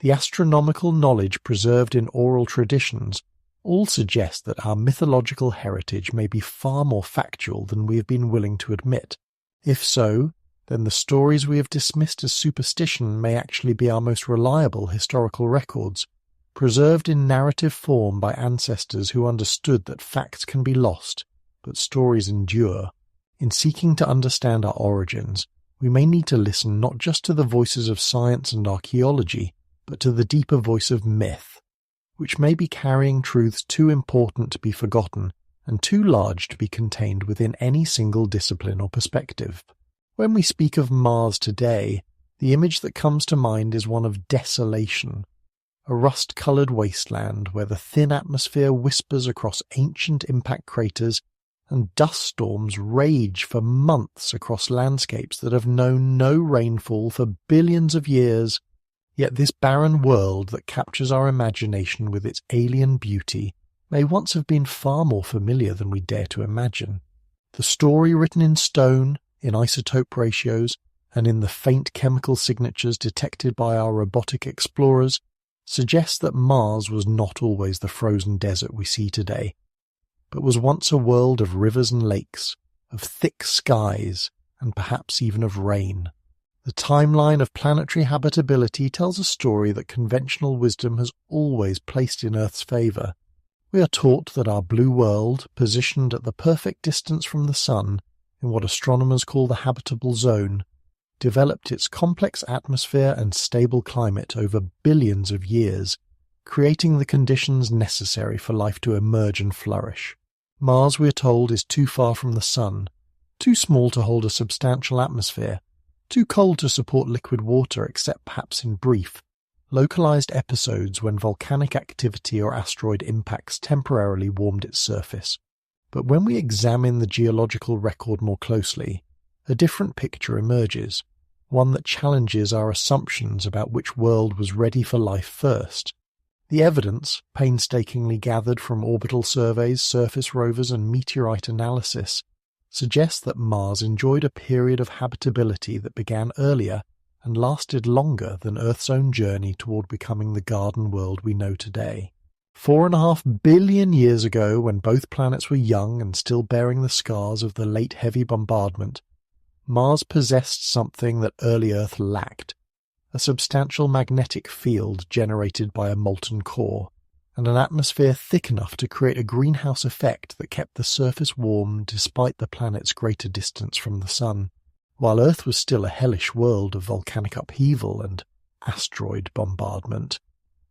the astronomical knowledge preserved in oral traditions, all suggest that our mythological heritage may be far more factual than we have been willing to admit. If so, then the stories we have dismissed as superstition may actually be our most reliable historical records, preserved in narrative form by ancestors who understood that facts can be lost, but stories endure. In seeking to understand our origins, we may need to listen not just to the voices of science and archaeology, but to the deeper voice of myth, which may be carrying truths too important to be forgotten and too large to be contained within any single discipline or perspective. When we speak of Mars today, the image that comes to mind is one of desolation, a rust-coloured wasteland where the thin atmosphere whispers across ancient impact craters and dust storms rage for months across landscapes that have known no rainfall for billions of years. Yet this barren world that captures our imagination with its alien beauty may once have been far more familiar than we dare to imagine. The story written in stone, in isotope ratios, and in the faint chemical signatures detected by our robotic explorers suggests that Mars was not always the frozen desert we see today, but was once a world of rivers and lakes, of thick skies, and perhaps even of rain. The timeline of planetary habitability tells a story that conventional wisdom has always placed in Earth's favour. We are taught that our blue world, positioned at the perfect distance from the Sun, in what astronomers call the habitable zone, developed its complex atmosphere and stable climate over billions of years, creating the conditions necessary for life to emerge and flourish. Mars, we are told, is too far from the Sun, too small to hold a substantial atmosphere, too cold to support liquid water except perhaps in brief, localized episodes when volcanic activity or asteroid impacts temporarily warmed its surface. But when we examine the geological record more closely, a different picture emerges, one that challenges our assumptions about which world was ready for life first. The evidence, painstakingly gathered from orbital surveys, surface rovers, and meteorite analysis, suggests that Mars enjoyed a period of habitability that began earlier and lasted longer than Earth's own journey toward becoming the garden world we know today. 4.5 billion years ago, when both planets were young and still bearing the scars of the late heavy bombardment, Mars possessed something that early Earth lacked: a substantial magnetic field generated by a molten core, and an atmosphere thick enough to create a greenhouse effect that kept the surface warm despite the planet's greater distance from the Sun. While Earth was still a hellish world of volcanic upheaval and asteroid bombardment,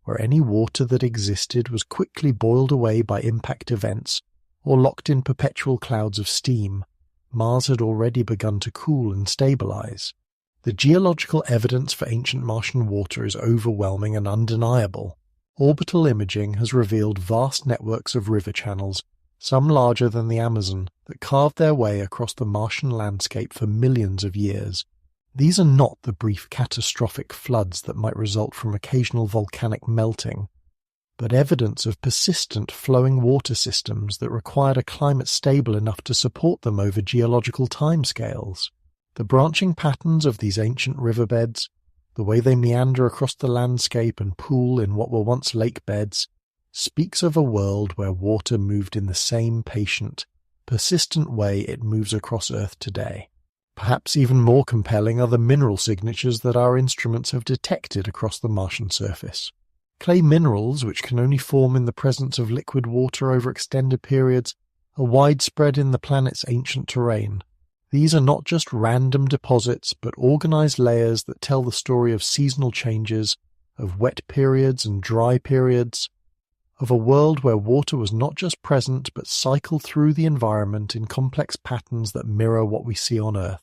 where any water that existed was quickly boiled away by impact events or locked in perpetual clouds of steam, Mars had already begun to cool and stabilize. The geological evidence for ancient Martian water is overwhelming and undeniable. Orbital imaging has revealed vast networks of river channels, some larger than the Amazon, that carved their way across the Martian landscape for millions of years. These are not the brief catastrophic floods that might result from occasional volcanic melting, but evidence of persistent flowing water systems that required a climate stable enough to support them over geological timescales. The branching patterns of these ancient riverbeds, the way they meander across the landscape and pool in what were once lake beds, speaks of a world where water moved in the same patient, persistent way it moves across Earth today. Perhaps even more compelling are the mineral signatures that our instruments have detected across the Martian surface. Clay minerals, which can only form in the presence of liquid water over extended periods, are widespread in the planet's ancient terrain. These are not just random deposits, but organized layers that tell the story of seasonal changes, of wet periods and dry periods, of a world where water was not just present but cycled through the environment in complex patterns that mirror what we see on Earth.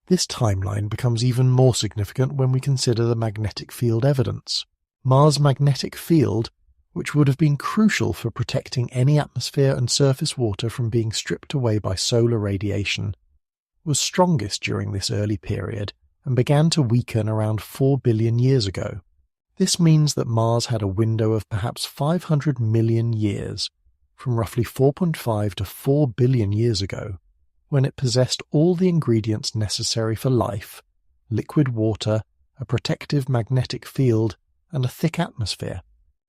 This timeline becomes even more significant when we consider the magnetic field evidence. Mars' magnetic field, which would have been crucial for protecting any atmosphere and surface water from being stripped away by solar radiation, was strongest during this early period and began to weaken around 4 billion years ago. This means that Mars had a window of perhaps 500 million years, from roughly 4.5 to 4 billion years ago, when it possessed all the ingredients necessary for life: liquid water, a protective magnetic field, and a thick atmosphere.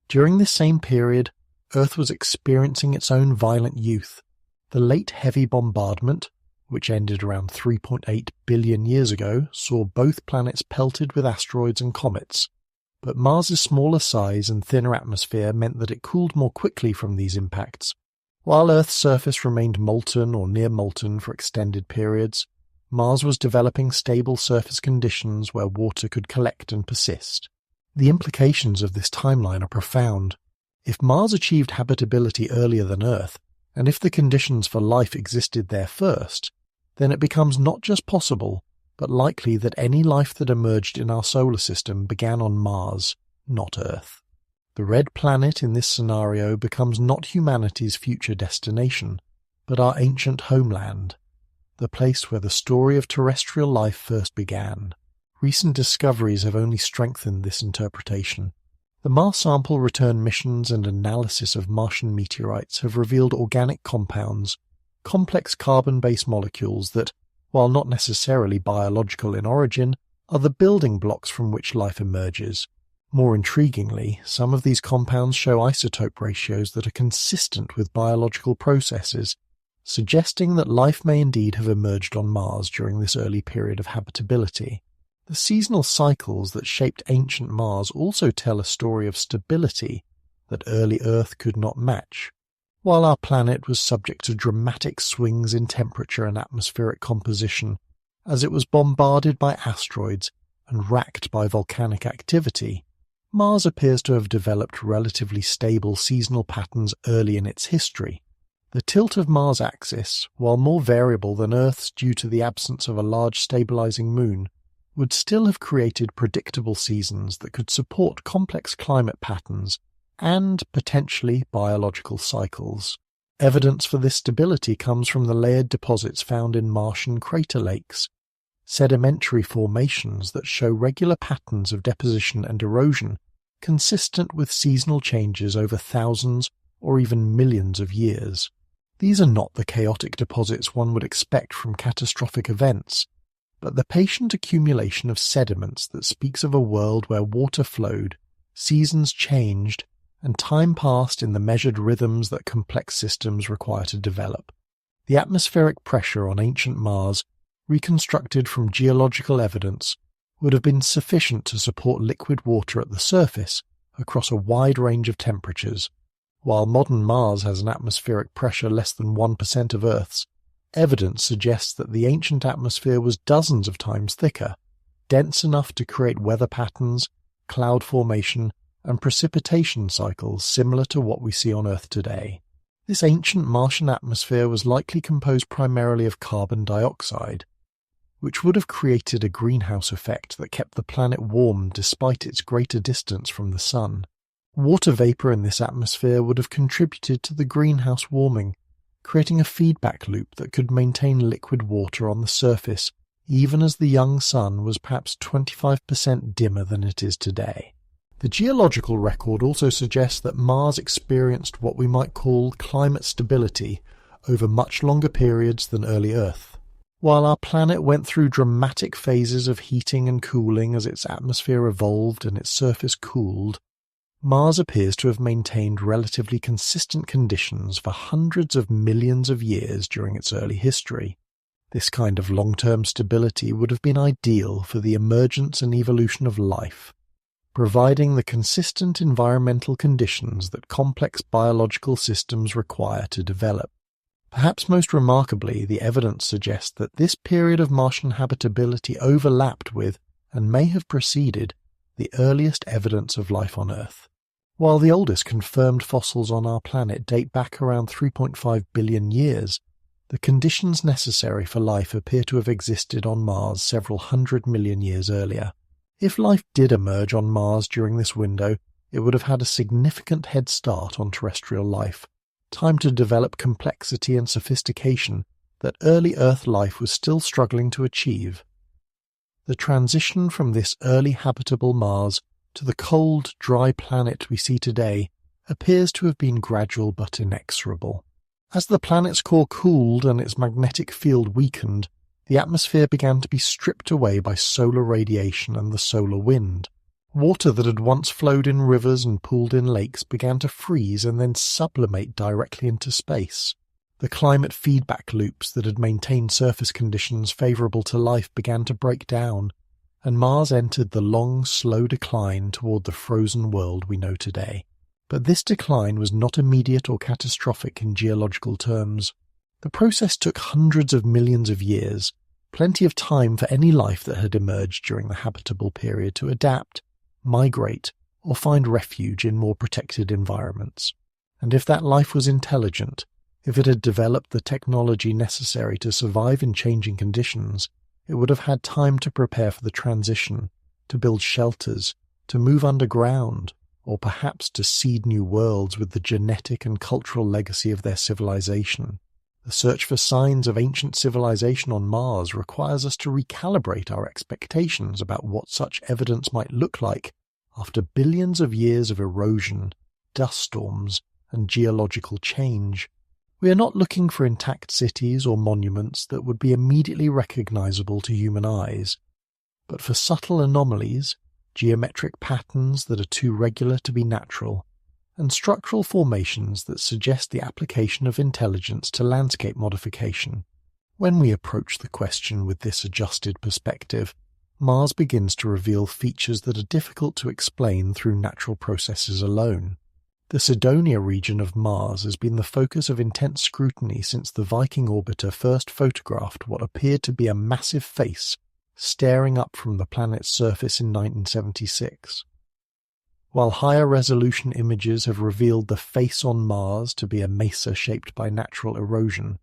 During this same period, Earth was experiencing its own violent youth. The late heavy bombardment, which ended around 3.8 billion years ago, saw both planets pelted with asteroids and comets. But Mars's smaller size and thinner atmosphere meant that it cooled more quickly from these impacts. While Earth's surface remained molten or near molten for extended periods, Mars was developing stable surface conditions where water could collect and persist. The implications of this timeline are profound. If Mars achieved habitability earlier than Earth, and if the conditions for life existed there first, then it becomes not just possible, but likely that any life that emerged in our solar system began on Mars, not Earth. The red planet in this scenario becomes not humanity's future destination, but our ancient homeland, the place where the story of terrestrial life first began. Recent discoveries have only strengthened this interpretation. The Mars sample return missions and analysis of Martian meteorites have revealed organic compounds, complex carbon-based molecules that, while not necessarily biological in origin, are the building blocks from which life emerges. More intriguingly, some of these compounds show isotope ratios that are consistent with biological processes, suggesting that life may indeed have emerged on Mars during this early period of habitability. The seasonal cycles that shaped ancient Mars also tell a story of stability that early Earth could not match. While our planet was subject to dramatic swings in temperature and atmospheric composition, as it was bombarded by asteroids and racked by volcanic activity, Mars appears to have developed relatively stable seasonal patterns early in its history. The tilt of Mars' axis, while more variable than Earth's due to the absence of a large stabilizing moon, would still have created predictable seasons that could support complex climate patterns and, potentially, biological cycles. Evidence for this stability comes from the layered deposits found in Martian crater lakes, sedimentary formations that show regular patterns of deposition and erosion consistent with seasonal changes over thousands or even millions of years. These are not the chaotic deposits one would expect from catastrophic events, but the patient accumulation of sediments that speaks of a world where water flowed, seasons changed, and time passed in the measured rhythms that complex systems require to develop. The atmospheric pressure on ancient Mars, reconstructed from geological evidence, would have been sufficient to support liquid water at the surface across a wide range of temperatures. While modern Mars has an atmospheric pressure less than 1% of Earth's, evidence suggests that the ancient atmosphere was dozens of times thicker, dense enough to create weather patterns, cloud formation, and precipitation cycles similar to what we see on Earth today. This ancient Martian atmosphere was likely composed primarily of carbon dioxide, which would have created a greenhouse effect that kept the planet warm despite its greater distance from the Sun. Water vapor in this atmosphere would have contributed to the greenhouse warming, creating a feedback loop that could maintain liquid water on the surface even as the young Sun was perhaps 25% dimmer than it is today. The geological record also suggests that Mars experienced what we might call climate stability over much longer periods than early Earth. While our planet went through dramatic phases of heating and cooling as its atmosphere evolved and its surface cooled, Mars appears to have maintained relatively consistent conditions for hundreds of millions of years during its early history. This kind of long-term stability would have been ideal for the emergence and evolution of life, providing the consistent environmental conditions that complex biological systems require to develop. Perhaps most remarkably, the evidence suggests that this period of Martian habitability overlapped with, and may have preceded, the earliest evidence of life on Earth. While the oldest confirmed fossils on our planet date back around 3.5 billion years, the conditions necessary for life appear to have existed on Mars several 100 million years earlier. If life did emerge on Mars during this window, it would have had a significant head start on terrestrial life, time to develop complexity and sophistication that early Earth life was still struggling to achieve. The transition from this early habitable Mars to the cold, dry planet we see today appears to have been gradual but inexorable. As the planet's core cooled and its magnetic field weakened, the atmosphere began to be stripped away by solar radiation and the solar wind. Water that had once flowed in rivers and pooled in lakes began to freeze and then sublimate directly into space. The climate feedback loops that had maintained surface conditions favourable to life began to break down, and Mars entered the long, slow decline toward the frozen world we know today. But this decline was not immediate or catastrophic in geological terms. The process took hundreds of millions of years, plenty of time for any life that had emerged during the habitable period to adapt, migrate, or find refuge in more protected environments. And if that life was intelligent, if it had developed the technology necessary to survive in changing conditions, it would have had time to prepare for the transition, to build shelters, to move underground, or perhaps to seed new worlds with the genetic and cultural legacy of their civilization. The search for signs of ancient civilization on Mars requires us to recalibrate our expectations about what such evidence might look like after billions of years of erosion, dust storms, and geological change. We are not looking for intact cities or monuments that would be immediately recognizable to human eyes, but for subtle anomalies, geometric patterns that are too regular to be natural, and structural formations that suggest the application of intelligence to landscape modification. When we approach the question with this adjusted perspective, Mars begins to reveal features that are difficult to explain through natural processes alone. The Cydonia region of Mars has been the focus of intense scrutiny since the Viking orbiter first photographed what appeared to be a massive face staring up from the planet's surface in 1976. While higher-resolution images have revealed the face on Mars to be a mesa shaped by natural erosion,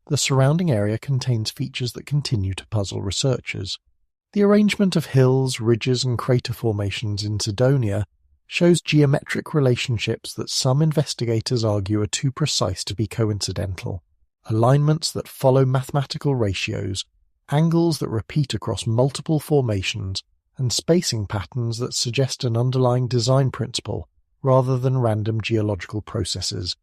the surrounding area contains features that continue to puzzle researchers. The arrangement of hills, ridges, and crater formations in Cydonia shows geometric relationships that some investigators argue are too precise to be coincidental, alignments that follow mathematical ratios, angles that repeat across multiple formations, and spacing patterns that suggest an underlying design principle rather than random geological processes.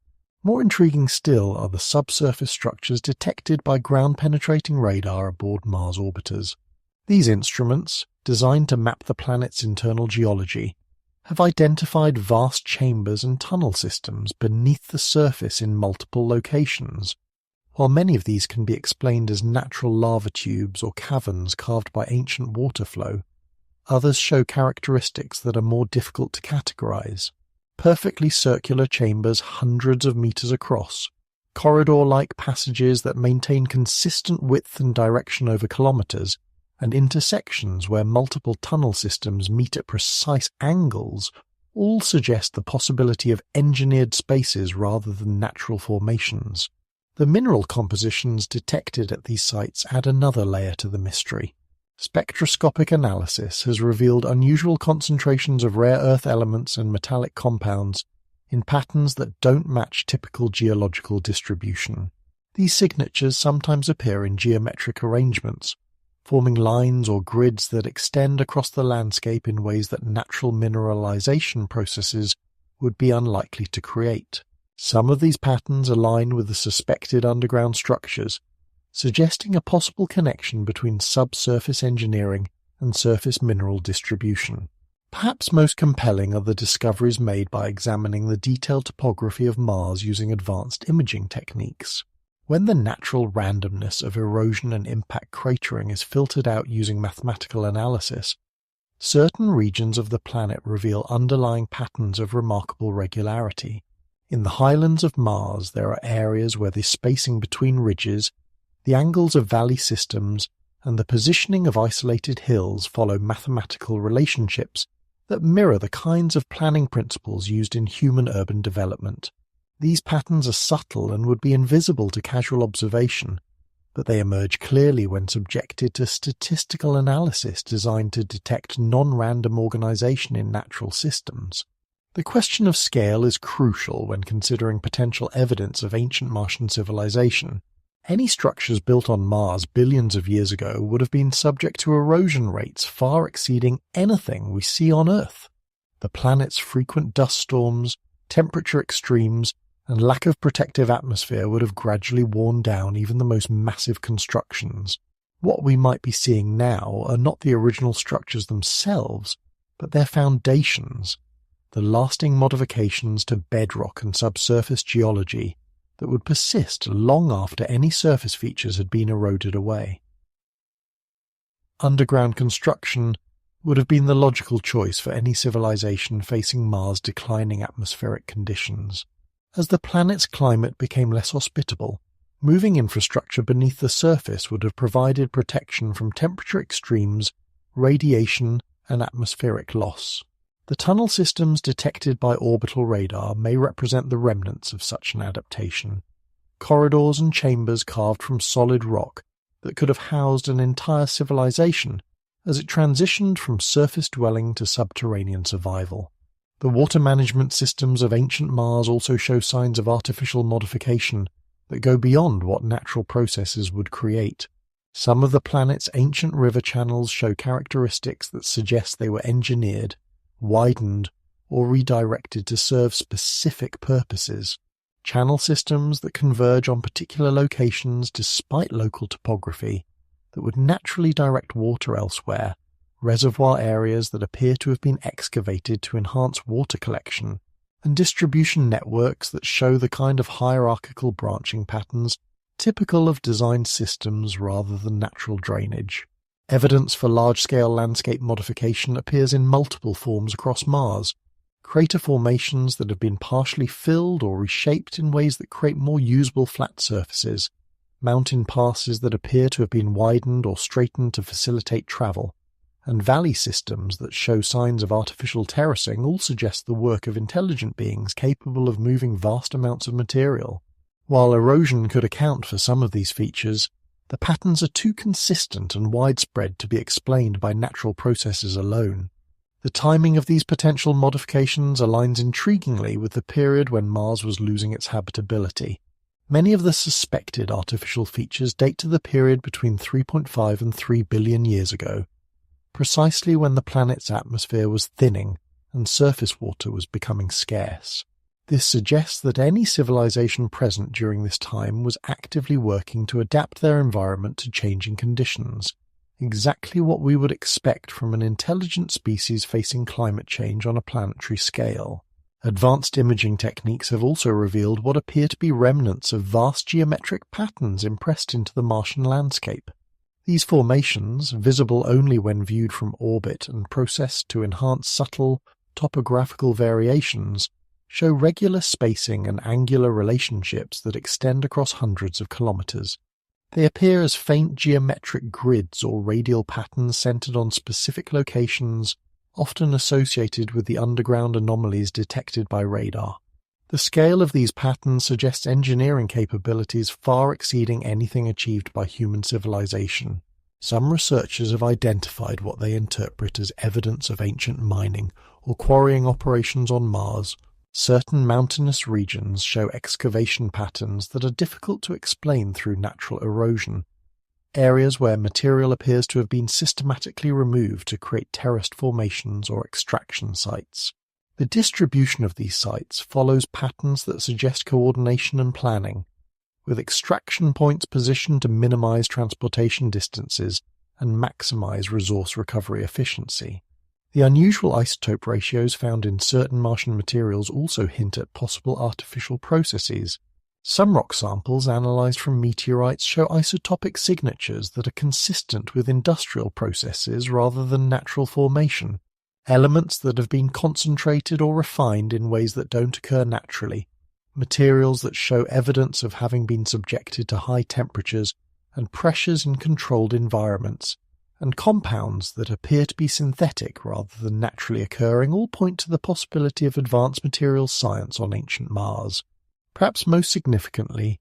More intriguing still are the subsurface structures detected by ground-penetrating radar aboard Mars orbiters. These instruments, designed to map the planet's internal geology, have identified vast chambers and tunnel systems beneath the surface in multiple locations. While many of these can be explained as natural lava tubes or caverns carved by ancient water flow, others show characteristics that are more difficult to categorize. Perfectly circular chambers hundreds of meters across, corridor-like passages that maintain consistent width and direction over kilometers, and intersections where multiple tunnel systems meet at precise angles all suggest the possibility of engineered spaces rather than natural formations. The mineral compositions detected at these sites add another layer to the mystery. Spectroscopic analysis has revealed unusual concentrations of rare earth elements and metallic compounds in patterns that don't match typical geological distribution. These signatures sometimes appear in geometric arrangements, forming lines or grids that extend across the landscape in ways that natural mineralization processes would be unlikely to create. Some of these patterns align with the suspected underground structures, suggesting a possible connection between subsurface engineering and surface mineral distribution. Perhaps most compelling are the discoveries made by examining the detailed topography of Mars using advanced imaging techniques. When the natural randomness of erosion and impact cratering is filtered out using mathematical analysis, certain regions of the planet reveal underlying patterns of remarkable regularity. In the highlands of Mars, there are areas where the spacing between ridges, the angles of valley systems, and the positioning of isolated hills follow mathematical relationships that mirror the kinds of planning principles used in human urban development. These patterns are subtle and would be invisible to casual observation, but they emerge clearly when subjected to statistical analysis designed to detect non-random organization in natural systems. The question of scale is crucial when considering potential evidence of ancient Martian civilization. Any structures built on Mars billions of years ago would have been subject to erosion rates far exceeding anything we see on Earth. The planet's frequent dust storms, temperature extremes, and lack of protective atmosphere would have gradually worn down even the most massive constructions. What we might be seeing now are not the original structures themselves, but their foundations, the lasting modifications to bedrock and subsurface geology that would persist long after any surface features had been eroded away. Underground construction would have been the logical choice for any civilization facing Mars' declining atmospheric conditions. As the planet's climate became less hospitable, moving infrastructure beneath the surface would have provided protection from temperature extremes, radiation, and atmospheric loss. The tunnel systems detected by orbital radar may represent the remnants of such an adaptation. Corridors and chambers carved from solid rock that could have housed an entire civilization as it transitioned from surface dwelling to subterranean survival. The water management systems of ancient Mars also show signs of artificial modification that go beyond what natural processes would create. Some of the planet's ancient river channels show characteristics that suggest they were engineered, widened, or redirected to serve specific purposes. Channel systems that converge on particular locations despite local topography that would naturally direct water elsewhere, reservoir areas that appear to have been excavated to enhance water collection, and distribution networks that show the kind of hierarchical branching patterns typical of designed systems rather than natural drainage. Evidence for large-scale landscape modification appears in multiple forms across Mars. Crater formations that have been partially filled or reshaped in ways that create more usable flat surfaces, mountain passes that appear to have been widened or straightened to facilitate travel, and valley systems that show signs of artificial terracing all suggest the work of intelligent beings capable of moving vast amounts of material. While erosion could account for some of these features, the patterns are too consistent and widespread to be explained by natural processes alone. The timing of these potential modifications aligns intriguingly with the period when Mars was losing its habitability. Many of the suspected artificial features date to the period between 3.5 and 3 billion years ago, precisely when the planet's atmosphere was thinning and surface water was becoming scarce. This suggests that any civilization present during this time was actively working to adapt their environment to changing conditions, exactly what we would expect from an intelligent species facing climate change on a planetary scale. Advanced imaging techniques have also revealed what appear to be remnants of vast geometric patterns impressed into the Martian landscape. These formations, visible only when viewed from orbit and processed to enhance subtle topographical variations, show regular spacing and angular relationships that extend across hundreds of kilometers. They appear as faint geometric grids or radial patterns centered on specific locations, often associated with the underground anomalies detected by radar. The scale of these patterns suggests engineering capabilities far exceeding anything achieved by human civilization. Some researchers have identified what they interpret as evidence of ancient mining or quarrying operations on Mars. Certain mountainous regions show excavation patterns that are difficult to explain through natural erosion. Areas where material appears to have been systematically removed to create terraced formations or extraction sites. The distribution of these sites follows patterns that suggest coordination and planning, with extraction points positioned to minimize transportation distances and maximize resource recovery efficiency. The unusual isotope ratios found in certain Martian materials also hint at possible artificial processes. Some rock samples analyzed from meteorites show isotopic signatures that are consistent with industrial processes rather than natural formation, elements that have been concentrated or refined in ways that don't occur naturally, materials that show evidence of having been subjected to high temperatures and pressures in controlled environments, and compounds that appear to be synthetic rather than naturally occurring all point to the possibility of advanced materials science on ancient Mars. Perhaps most significantly,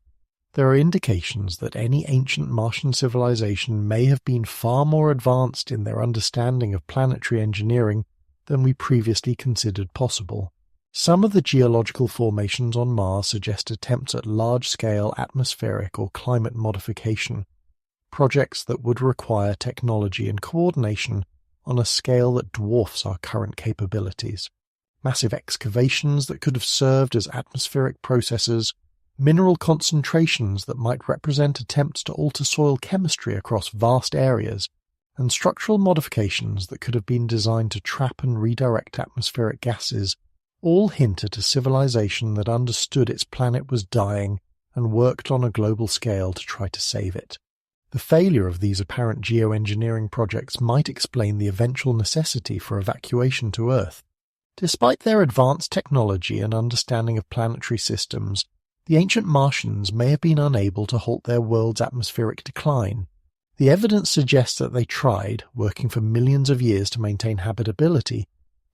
there are indications that any ancient Martian civilization may have been far more advanced in their understanding of planetary engineering than we previously considered possible. Some of the geological formations on Mars suggest attempts at large-scale atmospheric or climate modification, projects that would require technology and coordination on a scale that dwarfs our current capabilities. Massive excavations that could have served as atmospheric processors, mineral concentrations that might represent attempts to alter soil chemistry across vast areas, and structural modifications that could have been designed to trap and redirect atmospheric gases all hint at a civilization that understood its planet was dying and worked on a global scale to try to save it. The failure of these apparent geoengineering projects might explain the eventual necessity for evacuation to Earth. Despite their advanced technology and understanding of planetary systems, the ancient Martians may have been unable to halt their world's atmospheric decline. The evidence suggests that they tried, working for millions of years to maintain habitability,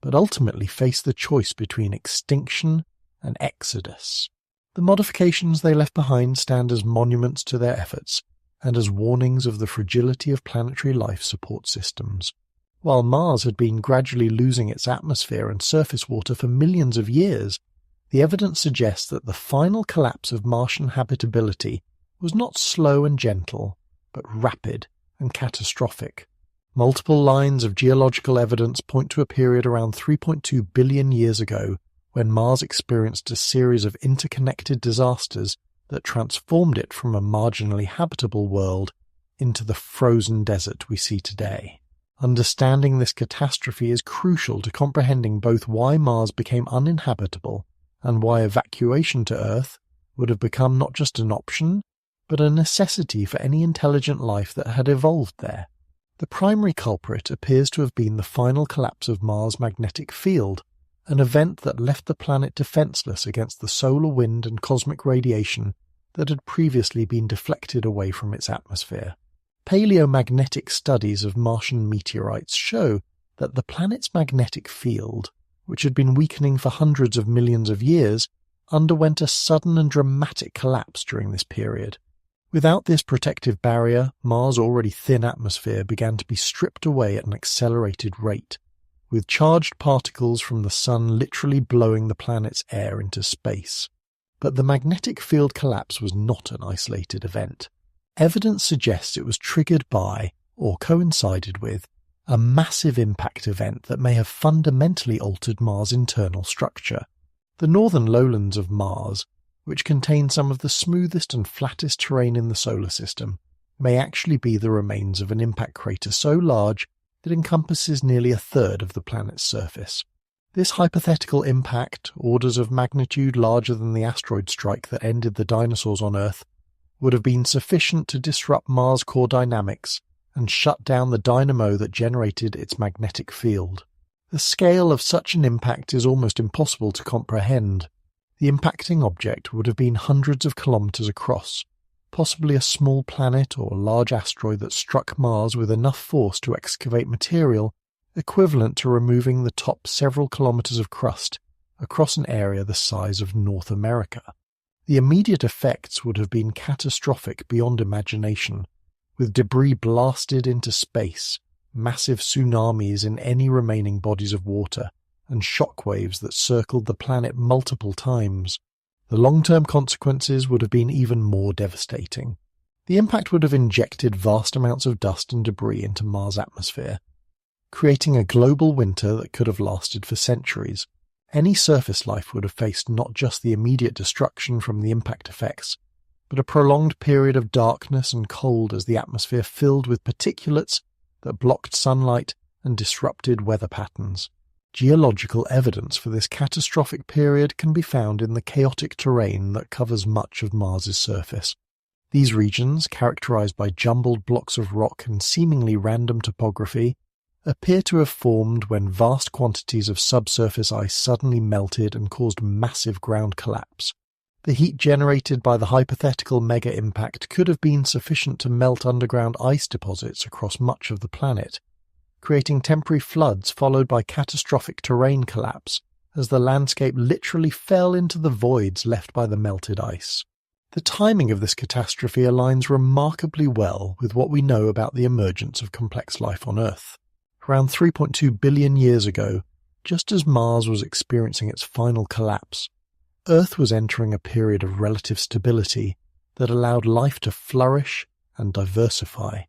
but ultimately faced the choice between extinction and exodus. The modifications they left behind stand as monuments to their efforts and as warnings of the fragility of planetary life support systems. While Mars had been gradually losing its atmosphere and surface water for millions of years, the evidence suggests that the final collapse of Martian habitability was not slow and gentle, but rapid and catastrophic. Multiple lines of geological evidence point to a period around 3.2 billion years ago when Mars experienced a series of interconnected disasters that transformed it from a marginally habitable world into the frozen desert we see today. Understanding this catastrophe is crucial to comprehending both why Mars became uninhabitable and why evacuation to Earth would have become not just an option, but a necessity for any intelligent life that had evolved there. The primary culprit appears to have been the final collapse of Mars' magnetic field, an event that left the planet defenseless against the solar wind and cosmic radiation that had previously been deflected away from its atmosphere. Paleomagnetic studies of Martian meteorites show that the planet's magnetic field, which had been weakening for hundreds of millions of years, underwent a sudden and dramatic collapse during this period. Without this protective barrier, Mars' already thin atmosphere began to be stripped away at an accelerated rate, with charged particles from the Sun literally blowing the planet's air into space. But the magnetic field collapse was not an isolated event. Evidence suggests it was triggered by, or coincided with, a massive impact event that may have fundamentally altered Mars' internal structure. The northern lowlands of Mars, which contain some of the smoothest and flattest terrain in the solar system, may actually be the remains of an impact crater so large that it encompasses nearly a third of the planet's surface. This hypothetical impact, orders of magnitude larger than the asteroid strike that ended the dinosaurs on Earth, would have been sufficient to disrupt Mars' core dynamics and shut down the dynamo that generated its magnetic field. The scale of such an impact is almost impossible to comprehend. The impacting object would have been hundreds of kilometers across, possibly a small planet or large asteroid that struck Mars with enough force to excavate material equivalent to removing the top several kilometers of crust across an area the size of North America. The immediate effects would have been catastrophic beyond imagination, with debris blasted into space, massive tsunamis in any remaining bodies of water, and shockwaves that circled the planet multiple times. The long-term consequences would have been even more devastating. The impact would have injected vast amounts of dust and debris into Mars' atmosphere, creating a global winter that could have lasted for centuries. Any surface life would have faced not just the immediate destruction from the impact effects, but a prolonged period of darkness and cold as the atmosphere filled with particulates that blocked sunlight and disrupted weather patterns. Geological evidence for this catastrophic period can be found in the chaotic terrain that covers much of Mars's surface. These regions, characterized by jumbled blocks of rock and seemingly random topography, appear to have formed when vast quantities of subsurface ice suddenly melted and caused massive ground collapse. The heat generated by the hypothetical mega-impact could have been sufficient to melt underground ice deposits across much of the planet, creating temporary floods followed by catastrophic terrain collapse as the landscape literally fell into the voids left by the melted ice. The timing of this catastrophe aligns remarkably well with what we know about the emergence of complex life on Earth. Around 3.2 billion years ago, just as Mars was experiencing its final collapse, Earth was entering a period of relative stability that allowed life to flourish and diversify.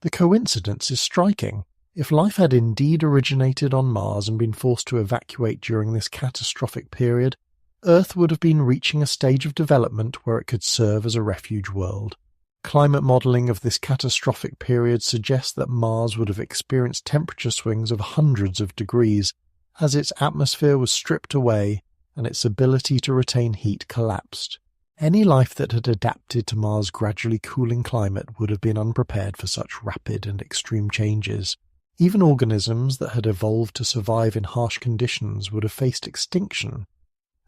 The coincidence is striking. If life had indeed originated on Mars and been forced to evacuate during this catastrophic period, Earth would have been reaching a stage of development where it could serve as a refuge world. Climate modelling of this catastrophic period suggests that Mars would have experienced temperature swings of hundreds of degrees as its atmosphere was stripped away and its ability to retain heat collapsed. Any life that had adapted to Mars' gradually cooling climate would have been unprepared for such rapid and extreme changes. Even organisms that had evolved to survive in harsh conditions would have faced extinction,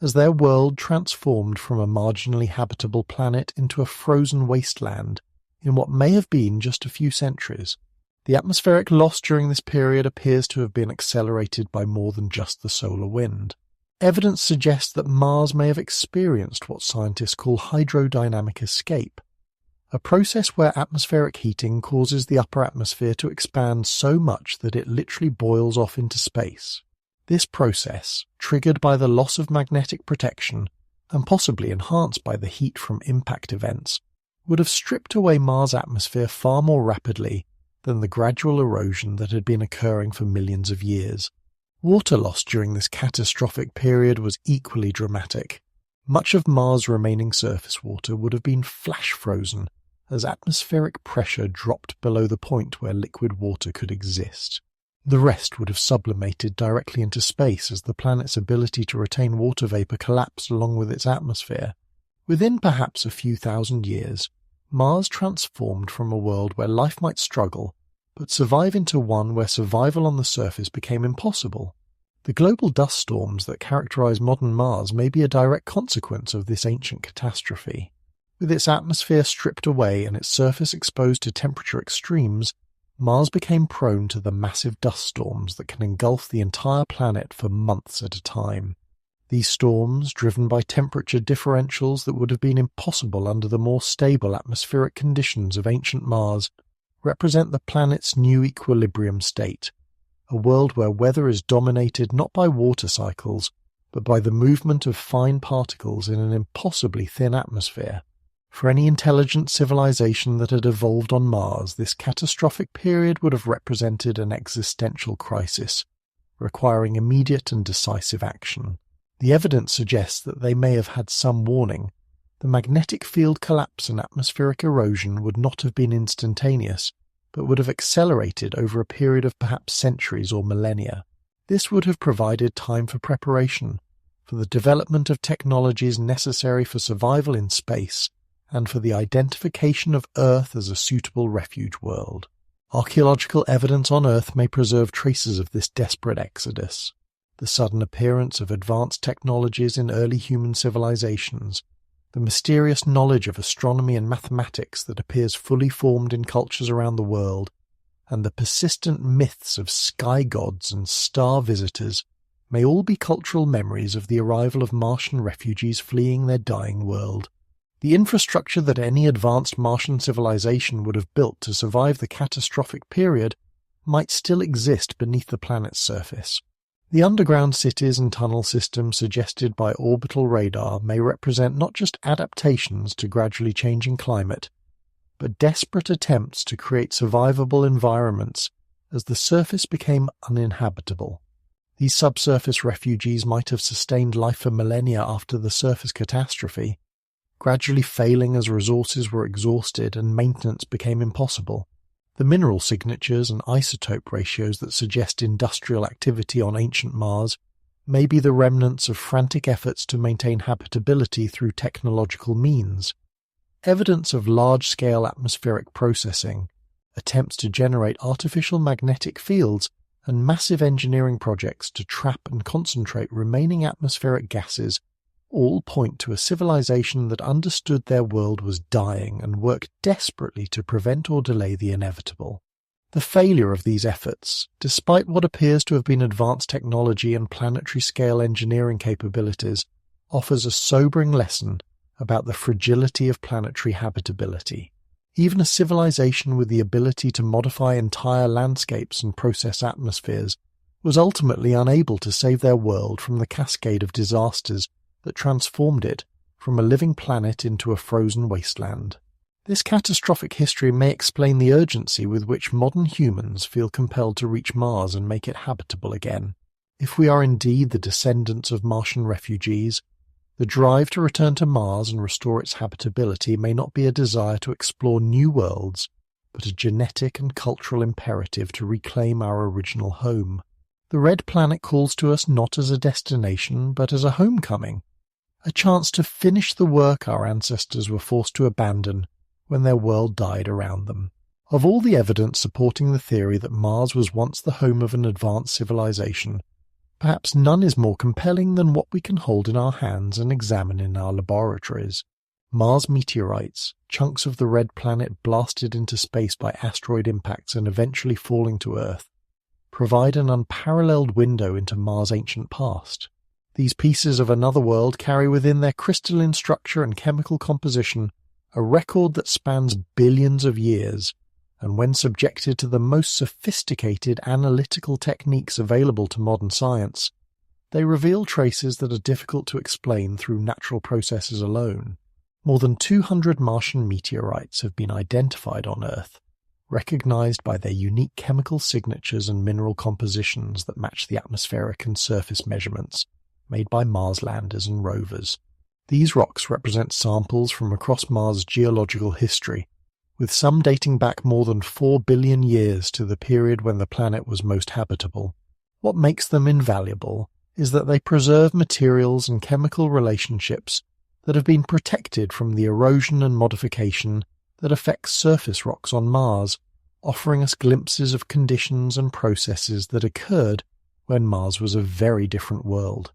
as their world transformed from a marginally habitable planet into a frozen wasteland in what may have been just a few centuries. The atmospheric loss during this period appears to have been accelerated by more than just the solar wind. Evidence suggests that Mars may have experienced what scientists call hydrodynamic escape, a process where atmospheric heating causes the upper atmosphere to expand so much that it literally boils off into space. This process, triggered by the loss of magnetic protection and possibly enhanced by the heat from impact events, would have stripped away Mars' atmosphere far more rapidly than the gradual erosion that had been occurring for millions of years. Water loss during this catastrophic period was equally dramatic. Much of Mars' remaining surface water would have been flash frozen as atmospheric pressure dropped below the point where liquid water could exist. The rest would have sublimated directly into space as the planet's ability to retain water vapor collapsed along with its atmosphere. Within perhaps a few thousand years, Mars transformed from a world where life might struggle, but survive into one where survival on the surface became impossible. The global dust storms that characterize modern Mars may be a direct consequence of this ancient catastrophe. With its atmosphere stripped away and its surface exposed to temperature extremes, Mars became prone to the massive dust storms that can engulf the entire planet for months at a time. These storms, driven by temperature differentials that would have been impossible under the more stable atmospheric conditions of ancient Mars, represent the planet's new equilibrium state, a world where weather is dominated not by water cycles, but by the movement of fine particles in an impossibly thin atmosphere. For any intelligent civilization that had evolved on Mars, this catastrophic period would have represented an existential crisis, requiring immediate and decisive action. The evidence suggests that they may have had some warning. The magnetic field collapse and atmospheric erosion would not have been instantaneous, but would have accelerated over a period of perhaps centuries or millennia. This would have provided time for preparation, for the development of technologies necessary for survival in space, and for the identification of Earth as a suitable refuge world. Archaeological evidence on Earth may preserve traces of this desperate exodus. The sudden appearance of advanced technologies in early human civilizations, the mysterious knowledge of astronomy and mathematics that appears fully formed in cultures around the world, and the persistent myths of sky gods and star visitors may all be cultural memories of the arrival of Martian refugees fleeing their dying world. The infrastructure that any advanced Martian civilization would have built to survive the catastrophic period might still exist beneath the planet's surface. The underground cities and tunnel systems suggested by orbital radar may represent not just adaptations to gradually changing climate, but desperate attempts to create survivable environments as the surface became uninhabitable. These subsurface refugees might have sustained life for millennia after the surface catastrophe, gradually failing as resources were exhausted and maintenance became impossible. The mineral signatures and isotope ratios that suggest industrial activity on ancient Mars may be the remnants of frantic efforts to maintain habitability through technological means. Evidence of large-scale atmospheric processing, attempts to generate artificial magnetic fields, and massive engineering projects to trap and concentrate remaining atmospheric gases all point to a civilization that understood their world was dying and worked desperately to prevent or delay the inevitable. The failure of these efforts, despite what appears to have been advanced technology and planetary-scale engineering capabilities, offers a sobering lesson about the fragility of planetary habitability. Even a civilization with the ability to modify entire landscapes and process atmospheres was ultimately unable to save their world from the cascade of disasters that transformed it from a living planet into a frozen wasteland. This catastrophic history may explain the urgency with which modern humans feel compelled to reach Mars and make it habitable again. If we are indeed the descendants of Martian refugees, the drive to return to Mars and restore its habitability may not be a desire to explore new worlds, but a genetic and cultural imperative to reclaim our original home. The Red Planet calls to us not as a destination, but as a homecoming, a chance to finish the work our ancestors were forced to abandon when their world died around them. Of all the evidence supporting the theory that Mars was once the home of an advanced civilization, perhaps none is more compelling than what we can hold in our hands and examine in our laboratories. Mars meteorites, chunks of the Red Planet blasted into space by asteroid impacts and eventually falling to Earth, provide an unparalleled window into Mars' ancient past. These pieces of another world carry within their crystalline structure and chemical composition a record that spans billions of years, and when subjected to the most sophisticated analytical techniques available to modern science, they reveal traces that are difficult to explain through natural processes alone. More than 200 Martian meteorites have been identified on Earth, recognized by their unique chemical signatures and mineral compositions that match the atmospheric and surface measurements made by Mars landers and rovers. These rocks represent samples from across Mars' geological history, with some dating back more than 4 billion years to the period when the planet was most habitable. What makes them invaluable is that they preserve materials and chemical relationships that have been protected from the erosion and modification that affects surface rocks on Mars, offering us glimpses of conditions and processes that occurred when Mars was a very different world.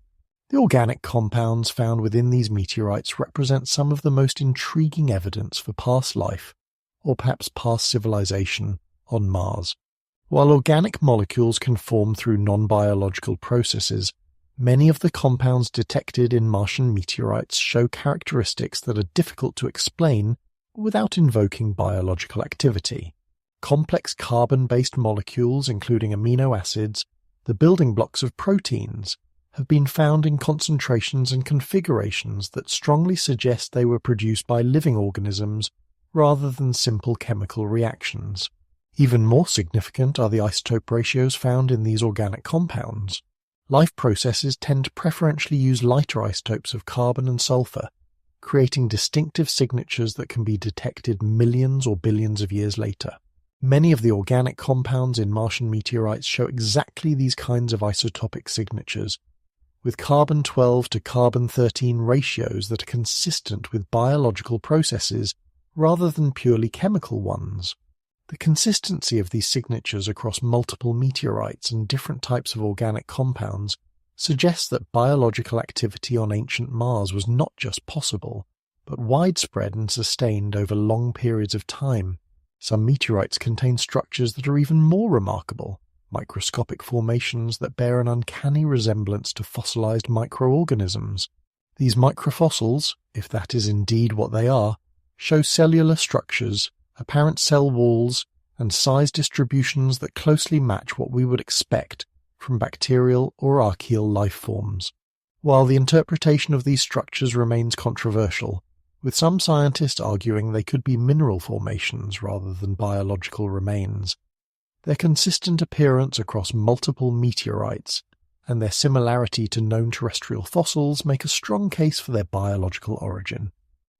The organic compounds found within these meteorites represent some of the most intriguing evidence for past life, or perhaps past civilization, on Mars. While organic molecules can form through non-biological processes, many of the compounds detected in Martian meteorites show characteristics that are difficult to explain without invoking biological activity. Complex carbon-based molecules, including amino acids, the building blocks of proteins, have been found in concentrations and configurations that strongly suggest they were produced by living organisms rather than simple chemical reactions. Even more significant are the isotope ratios found in these organic compounds. Life processes tend to preferentially use lighter isotopes of carbon and sulfur, creating distinctive signatures that can be detected millions or billions of years later. Many of the organic compounds in Martian meteorites show exactly these kinds of isotopic signatures, with carbon-12 to carbon-13 ratios that are consistent with biological processes rather than purely chemical ones. The consistency of these signatures across multiple meteorites and different types of organic compounds suggests that biological activity on ancient Mars was not just possible, but widespread and sustained over long periods of time. Some meteorites contain structures that are even more remarkable, microscopic formations that bear an uncanny resemblance to fossilized microorganisms. These microfossils, if that is indeed what they are, show cellular structures, apparent cell walls, and size distributions that closely match what we would expect from bacterial or archaeal life forms. While the interpretation of these structures remains controversial, with some scientists arguing they could be mineral formations rather than biological remains, their consistent appearance across multiple meteorites and their similarity to known terrestrial fossils make a strong case for their biological origin.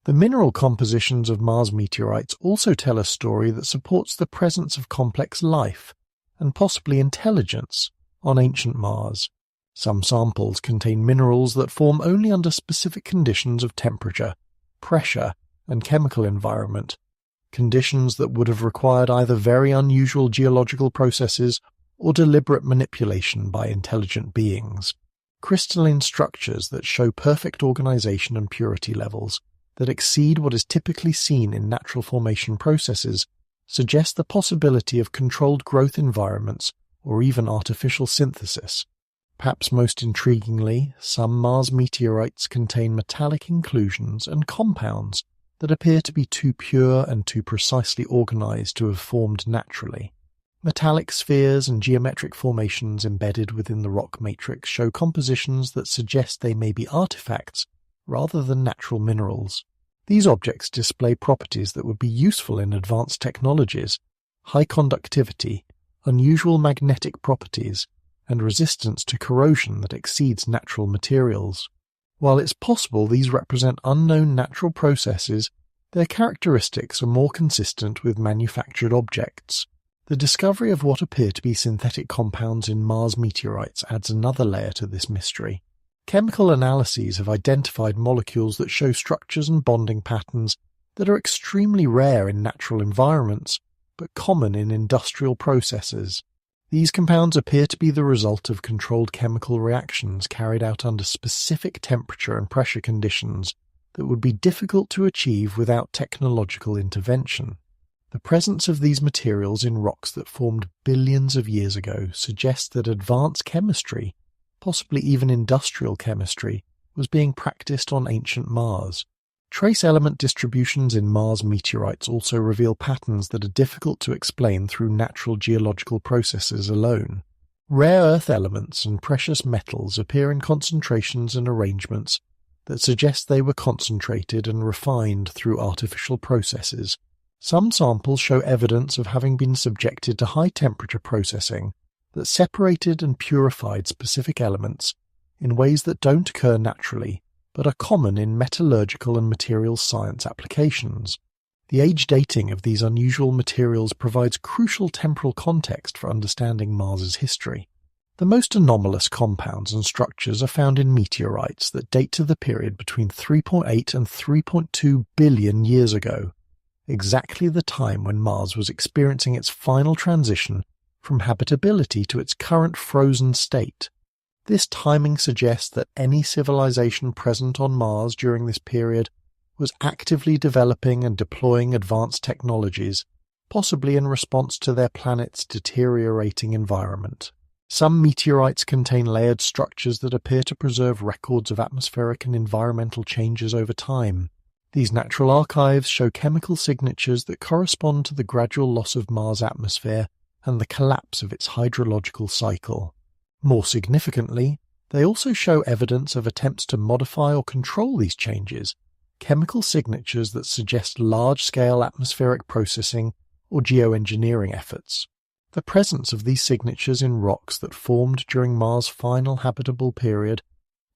The mineral compositions of Mars meteorites also tell a story that supports the presence of complex life, and possibly intelligence, on ancient Mars. Some samples contain minerals that form only under specific conditions of temperature, pressure, and chemical environment, conditions that would have required either very unusual geological processes or deliberate manipulation by intelligent beings. Crystalline structures that show perfect organization and purity levels that exceed what is typically seen in natural formation processes suggest the possibility of controlled growth environments or even artificial synthesis. Perhaps most intriguingly, some Mars meteorites contain metallic inclusions and compounds that appear to be too pure and too precisely organized to have formed naturally. Metallic spheres and geometric formations embedded within the rock matrix show compositions that suggest they may be artifacts rather than natural minerals. These objects display properties that would be useful in advanced technologies: high conductivity, unusual magnetic properties, and resistance to corrosion that exceeds natural materials. While it's possible these represent unknown natural processes, their characteristics are more consistent with manufactured objects. The discovery of what appear to be synthetic compounds in Mars meteorites adds another layer to this mystery. Chemical analyses have identified molecules that show structures and bonding patterns that are extremely rare in natural environments, but common in industrial processes. These compounds appear to be the result of controlled chemical reactions carried out under specific temperature and pressure conditions that would be difficult to achieve without technological intervention. The presence of these materials in rocks that formed billions of years ago suggests that advanced chemistry, possibly even industrial chemistry, was being practiced on ancient Mars. Trace element distributions in Mars meteorites also reveal patterns that are difficult to explain through natural geological processes alone. Rare earth elements and precious metals appear in concentrations and arrangements that suggest they were concentrated and refined through artificial processes. Some samples show evidence of having been subjected to high-temperature processing that separated and purified specific elements in ways that don't occur naturally, but are common in metallurgical and materials science applications. The age dating of these unusual materials provides crucial temporal context for understanding Mars's history. The most anomalous compounds and structures are found in meteorites that date to the period between 3.8 and 3.2 billion years ago, exactly the time when Mars was experiencing its final transition from habitability to its current frozen state. This timing suggests that any civilization present on Mars during this period was actively developing and deploying advanced technologies, possibly in response to their planet's deteriorating environment. Some meteorites contain layered structures that appear to preserve records of atmospheric and environmental changes over time. These natural archives show chemical signatures that correspond to the gradual loss of Mars' atmosphere and the collapse of its hydrological cycle. More significantly, they also show evidence of attempts to modify or control these changes, chemical signatures that suggest large-scale atmospheric processing or geoengineering efforts. The presence of these signatures in rocks that formed during Mars' final habitable period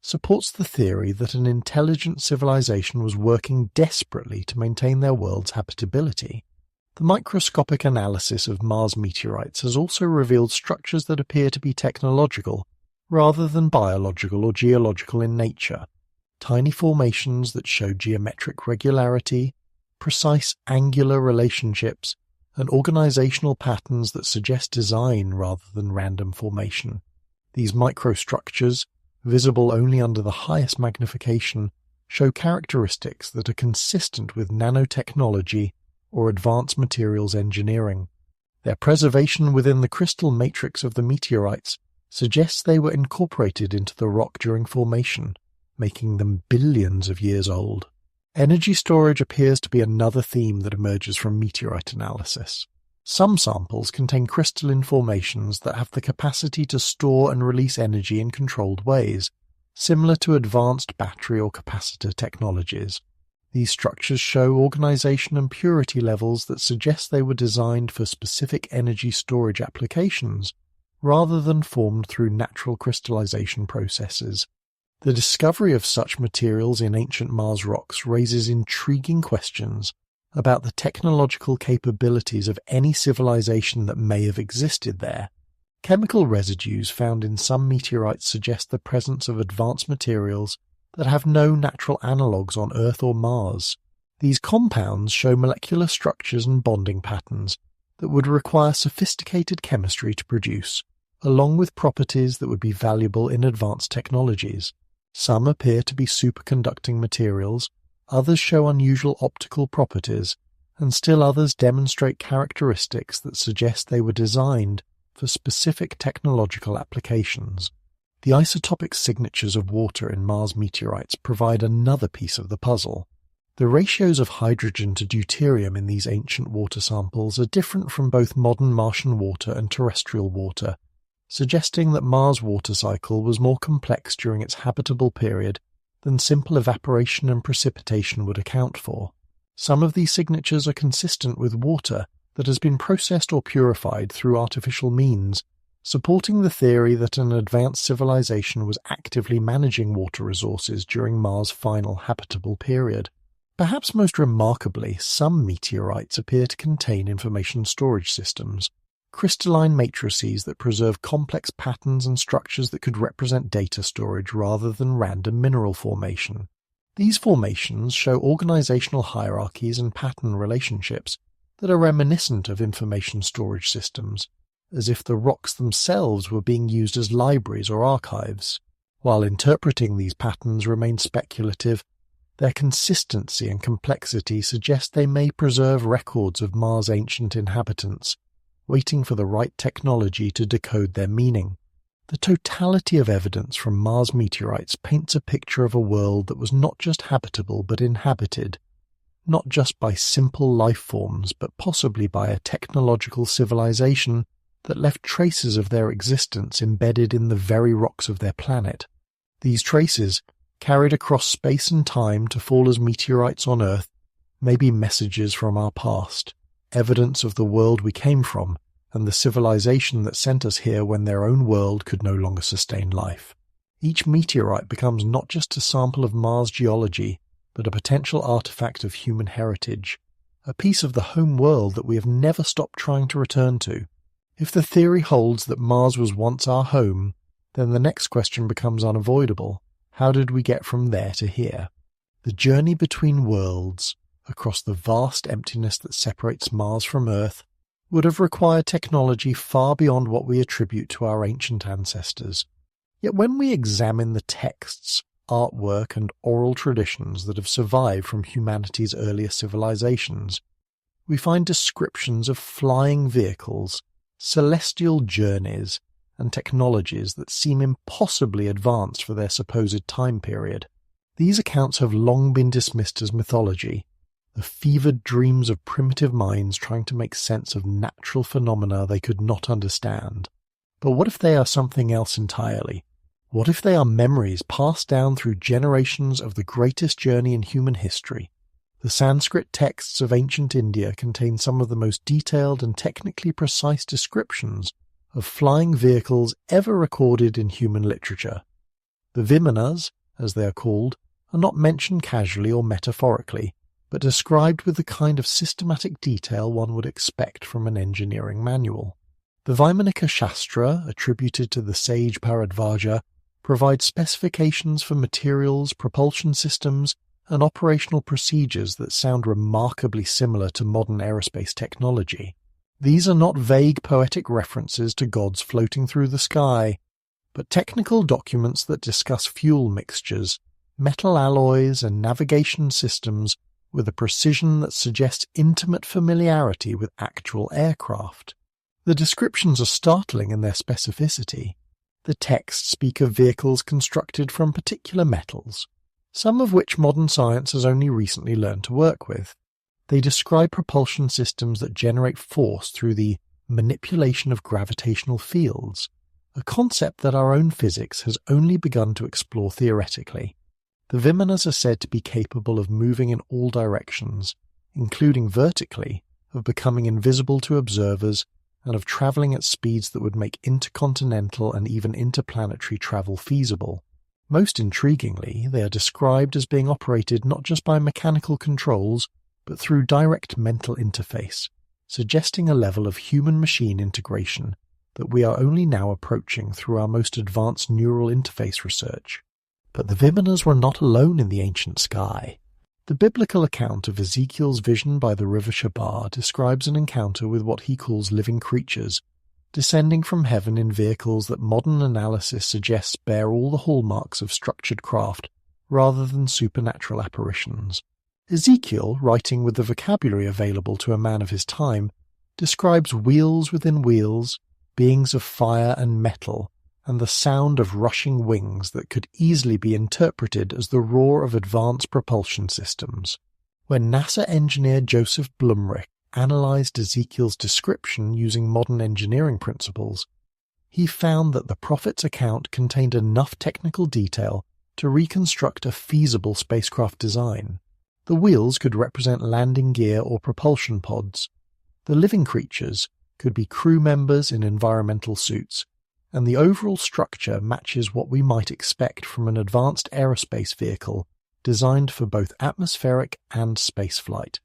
supports the theory that an intelligent civilization was working desperately to maintain their world's habitability. The microscopic analysis of Mars meteorites has also revealed structures that appear to be technological, rather than biological or geological in nature. Tiny formations that show geometric regularity, precise angular relationships, and organizational patterns that suggest design rather than random formation. These microstructures, visible only under the highest magnification, show characteristics that are consistent with nanotechnology or advanced materials engineering. Their preservation within the crystal matrix of the meteorites suggests they were incorporated into the rock during formation, making them billions of years old. Energy storage appears to be another theme that emerges from meteorite analysis. Some samples contain crystalline formations that have the capacity to store and release energy in controlled ways, similar to advanced battery or capacitor technologies. These structures show organization and purity levels that suggest they were designed for specific energy storage applications, rather than formed through natural crystallization processes. The discovery of such materials in ancient Mars rocks raises intriguing questions about the technological capabilities of any civilization that may have existed there. Chemical residues found in some meteorites suggest the presence of advanced materials that have no natural analogues on Earth or Mars. These compounds show molecular structures and bonding patterns that would require sophisticated chemistry to produce, along with properties that would be valuable in advanced technologies. Some appear to be superconducting materials, others show unusual optical properties, and still others demonstrate characteristics that suggest they were designed for specific technological applications. The isotopic signatures of water in Mars meteorites provide another piece of the puzzle. The ratios of hydrogen to deuterium in these ancient water samples are different from both modern Martian water and terrestrial water, suggesting that Mars' water cycle was more complex during its habitable period than simple evaporation and precipitation would account for. Some of these signatures are consistent with water that has been processed or purified through artificial means, supporting the theory that an advanced civilization was actively managing water resources during Mars' final habitable period. Perhaps most remarkably, some meteorites appear to contain information storage systems, crystalline matrices that preserve complex patterns and structures that could represent data storage rather than random mineral formation. These formations show organizational hierarchies and pattern relationships that are reminiscent of information storage systems, as if the rocks themselves were being used as libraries or archives. While interpreting these patterns remains speculative, their consistency and complexity suggest they may preserve records of Mars' ancient inhabitants, waiting for the right technology to decode their meaning. The totality of evidence from Mars meteorites paints a picture of a world that was not just habitable but inhabited, not just by simple life forms but possibly by a technological civilization that left traces of their existence embedded in the very rocks of their planet. These traces, carried across space and time to fall as meteorites on Earth, may be messages from our past, evidence of the world we came from and the civilization that sent us here when their own world could no longer sustain life. Each meteorite becomes not just a sample of Mars geology, but a potential artifact of human heritage, a piece of the home world that we have never stopped trying to return to. If the theory holds that Mars was once our home, then the next question becomes unavoidable. How did we get from there to here? The journey between worlds, across the vast emptiness that separates Mars from Earth, would have required technology far beyond what we attribute to our ancient ancestors. Yet when we examine the texts, artwork and oral traditions that have survived from humanity's earlier civilizations, we find descriptions of flying vehicles, celestial journeys, and technologies that seem impossibly advanced for their supposed time period. These accounts have long been dismissed as mythology, the fevered dreams of primitive minds trying to make sense of natural phenomena they could not understand. But what if they are something else entirely? What if they are memories passed down through generations of the greatest journey in human history? The Sanskrit texts of ancient India contain some of the most detailed and technically precise descriptions of flying vehicles ever recorded in human literature. The Vimanas, as they are called, are not mentioned casually or metaphorically, but described with the kind of systematic detail one would expect from an engineering manual. The Vaimanika Shastra, attributed to the sage Bharadvaja, provides specifications for materials, propulsion systems, and operational procedures that sound remarkably similar to modern aerospace technology. These are not vague poetic references to gods floating through the sky, but technical documents that discuss fuel mixtures, metal alloys, and navigation systems with a precision that suggests intimate familiarity with actual aircraft. The descriptions are startling in their specificity. The texts speak of vehicles constructed from particular metals, some of which modern science has only recently learned to work with. They describe propulsion systems that generate force through the manipulation of gravitational fields, a concept that our own physics has only begun to explore theoretically. The Vimanas are said to be capable of moving in all directions, including vertically, of becoming invisible to observers, and of travelling at speeds that would make intercontinental and even interplanetary travel feasible. Most intriguingly, they are described as being operated not just by mechanical controls, but through direct mental interface, suggesting a level of human-machine integration that we are only now approaching through our most advanced neural interface research. But the Vimanas were not alone in the ancient sky. The biblical account of Ezekiel's vision by the river Shabar describes an encounter with what he calls living creatures, descending from heaven in vehicles that modern analysis suggests bear all the hallmarks of structured craft rather than supernatural apparitions. Ezekiel, writing with the vocabulary available to a man of his time, describes wheels within wheels, beings of fire and metal, and the sound of rushing wings that could easily be interpreted as the roar of advanced propulsion systems. When NASA engineer Joseph Blumrich analyzed Ezekiel's description using modern engineering principles, he found that the prophet's account contained enough technical detail to reconstruct a feasible spacecraft design. The wheels could represent landing gear or propulsion pods. The living creatures could be crew members in environmental suits, and the overall structure matches what we might expect from an advanced aerospace vehicle designed for both atmospheric and spaceflight.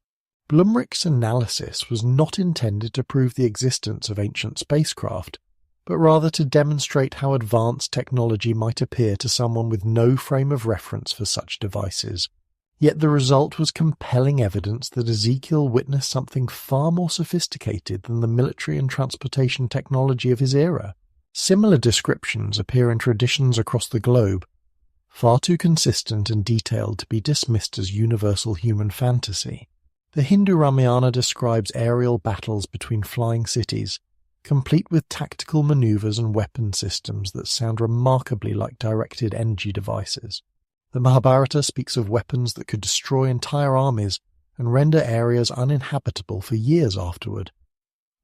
Blumrich's analysis was not intended to prove the existence of ancient spacecraft, but rather to demonstrate how advanced technology might appear to someone with no frame of reference for such devices. Yet the result was compelling evidence that Ezekiel witnessed something far more sophisticated than the military and transportation technology of his era. Similar descriptions appear in traditions across the globe, far too consistent and detailed to be dismissed as universal human fantasy. The Hindu Ramayana describes aerial battles between flying cities, complete with tactical maneuvers and weapon systems that sound remarkably like directed energy devices. The Mahabharata speaks of weapons that could destroy entire armies and render areas uninhabitable for years afterward.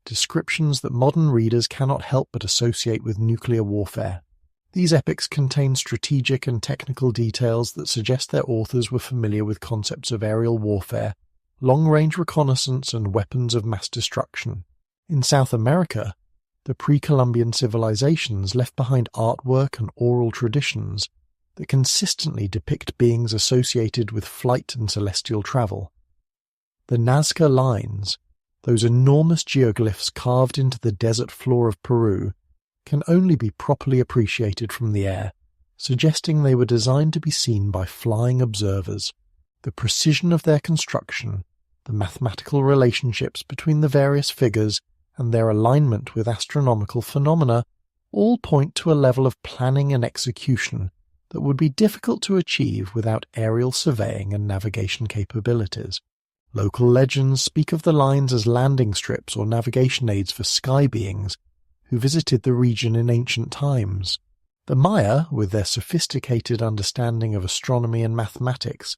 Descriptions that modern readers cannot help but associate with nuclear warfare. These epics contain strategic and technical details that suggest their authors were familiar with concepts of aerial warfare, long-range reconnaissance, and weapons of mass destruction. In South America, the pre-Columbian civilizations left behind artwork and oral traditions that consistently depict beings associated with flight and celestial travel. The Nazca lines, those enormous geoglyphs carved into the desert floor of Peru, can only be properly appreciated from the air, suggesting they were designed to be seen by flying observers. The precision of their construction, the mathematical relationships between the various figures, and their alignment with astronomical phenomena all point to a level of planning and execution that would be difficult to achieve without aerial surveying and navigation capabilities. Local legends speak of the lines as landing strips or navigation aids for sky beings who visited the region in ancient times. The Maya, with their sophisticated understanding of astronomy and mathematics,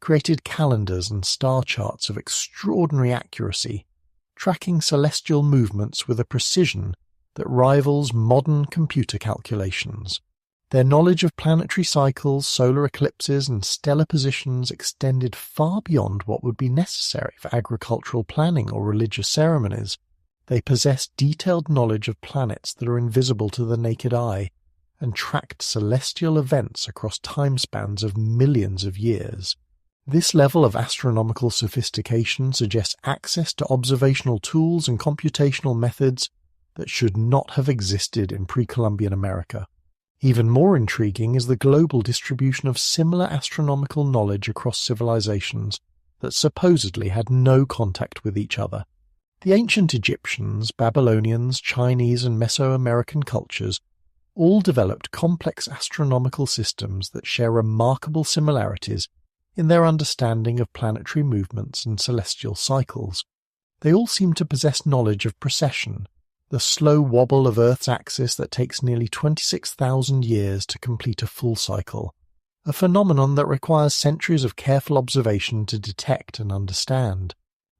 created calendars and star charts of extraordinary accuracy, tracking celestial movements with a precision that rivals modern computer calculations. Their knowledge of planetary cycles, solar eclipses, and stellar positions extended far beyond what would be necessary for agricultural planning or religious ceremonies. They possessed detailed knowledge of planets that are invisible to the naked eye, and tracked celestial events across time spans of millions of years. This level of astronomical sophistication suggests access to observational tools and computational methods that should not have existed in pre-Columbian America. Even more intriguing is the global distribution of similar astronomical knowledge across civilizations that supposedly had no contact with each other. The ancient Egyptians, Babylonians, Chinese, and Mesoamerican cultures all developed complex astronomical systems that share remarkable similarities in their understanding of planetary movements and celestial cycles. They all seem to possess knowledge of precession, the slow wobble of Earth's axis that takes nearly 26,000 years to complete a full cycle, a phenomenon that requires centuries of careful observation to detect and understand.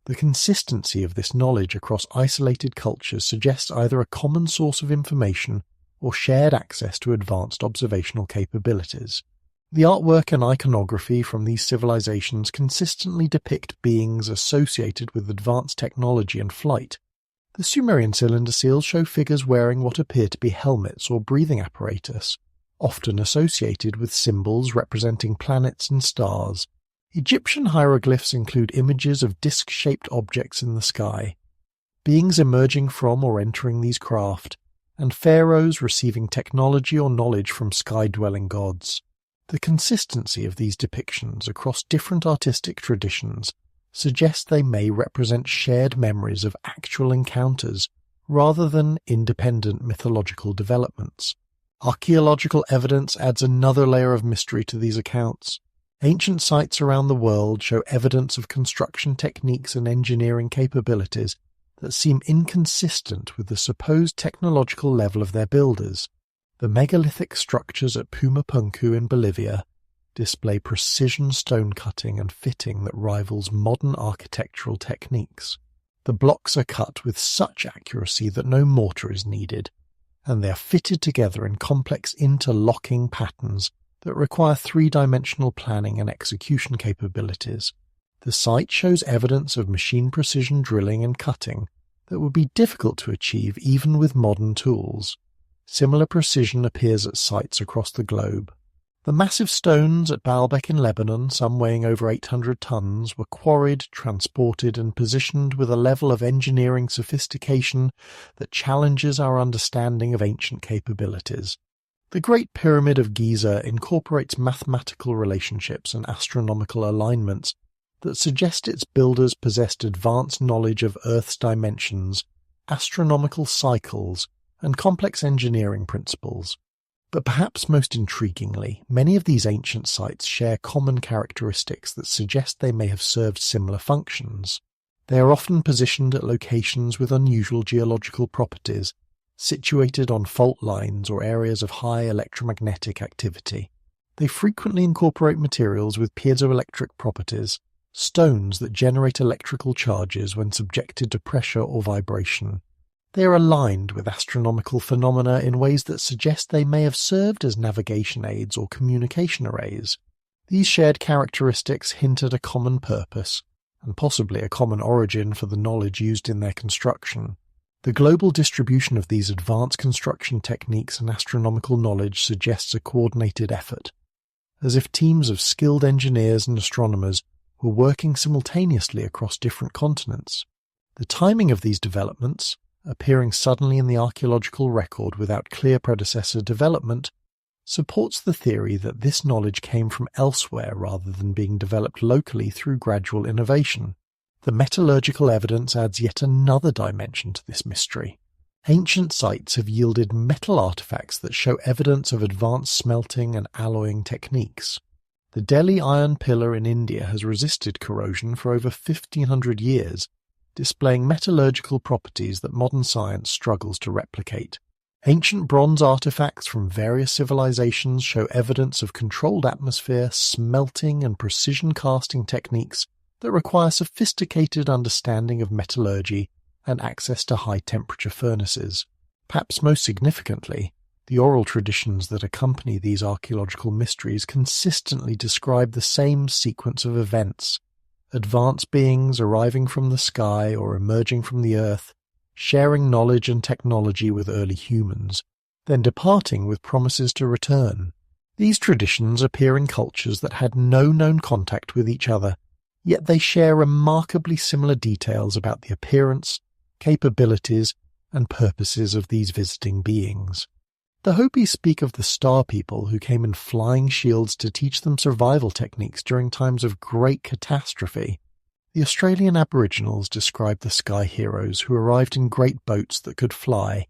The consistency of this knowledge across isolated cultures suggests either a common source of information or shared access to advanced observational capabilities. The artwork and iconography from these civilizations consistently depict beings associated with advanced technology and flight. The Sumerian cylinder seals show figures wearing what appear to be helmets or breathing apparatus, often associated with symbols representing planets and stars. Egyptian hieroglyphs include images of disc-shaped objects in the sky, beings emerging from or entering these craft, and pharaohs receiving technology or knowledge from sky-dwelling gods. The consistency of these depictions across different artistic traditions suggests they may represent shared memories of actual encounters rather than independent mythological developments. Archaeological evidence adds another layer of mystery to these accounts. Ancient sites around the world show evidence of construction techniques and engineering capabilities that seem inconsistent with the supposed technological level of their builders. The megalithic structures at Pumapunku in Bolivia display precision stone cutting and fitting that rivals modern architectural techniques. The blocks are cut with such accuracy that no mortar is needed, and they are fitted together in complex interlocking patterns that require three-dimensional planning and execution capabilities. The site shows evidence of machine precision drilling and cutting that would be difficult to achieve even with modern tools. Similar precision appears at sites across the globe. The massive stones at Baalbek in Lebanon, some weighing over 800 tons, were quarried, transported, and positioned with a level of engineering sophistication that challenges our understanding of ancient capabilities. The Great Pyramid of Giza incorporates mathematical relationships and astronomical alignments that suggest its builders possessed advanced knowledge of Earth's dimensions, astronomical cycles, and complex engineering principles. But perhaps most intriguingly, many of these ancient sites share common characteristics that suggest they may have served similar functions. They are often positioned at locations with unusual geological properties, situated on fault lines or areas of high electromagnetic activity. They frequently incorporate materials with piezoelectric properties, stones that generate electrical charges when subjected to pressure or vibration. They are aligned with astronomical phenomena in ways that suggest they may have served as navigation aids or communication arrays. These shared characteristics hint at a common purpose, and possibly a common origin for the knowledge used in their construction. The global distribution of these advanced construction techniques and astronomical knowledge suggests a coordinated effort, as if teams of skilled engineers and astronomers were working simultaneously across different continents. The timing of these developments, appearing suddenly in the archaeological record without clear predecessor development, supports the theory that this knowledge came from elsewhere rather than being developed locally through gradual innovation. The metallurgical evidence adds yet another dimension to this mystery. Ancient sites have yielded metal artifacts that show evidence of advanced smelting and alloying techniques. The Delhi iron pillar in India has resisted corrosion for over 1,500 years, displaying metallurgical properties that modern science struggles to replicate. Ancient bronze artifacts from various civilizations show evidence of controlled atmosphere, smelting, and precision casting techniques that require sophisticated understanding of metallurgy and access to high-temperature furnaces. Perhaps most significantly, the oral traditions that accompany these archaeological mysteries consistently describe the same sequence of events: advanced beings arriving from the sky or emerging from the earth, sharing knowledge and technology with early humans, then departing with promises to return. These traditions appear in cultures that had no known contact with each other, yet they share remarkably similar details about the appearance, capabilities, and purposes of these visiting beings. The Hopi speak of the Star People who came in flying shields to teach them survival techniques during times of great catastrophe. The Australian Aboriginals describe the Sky Heroes who arrived in great boats that could fly,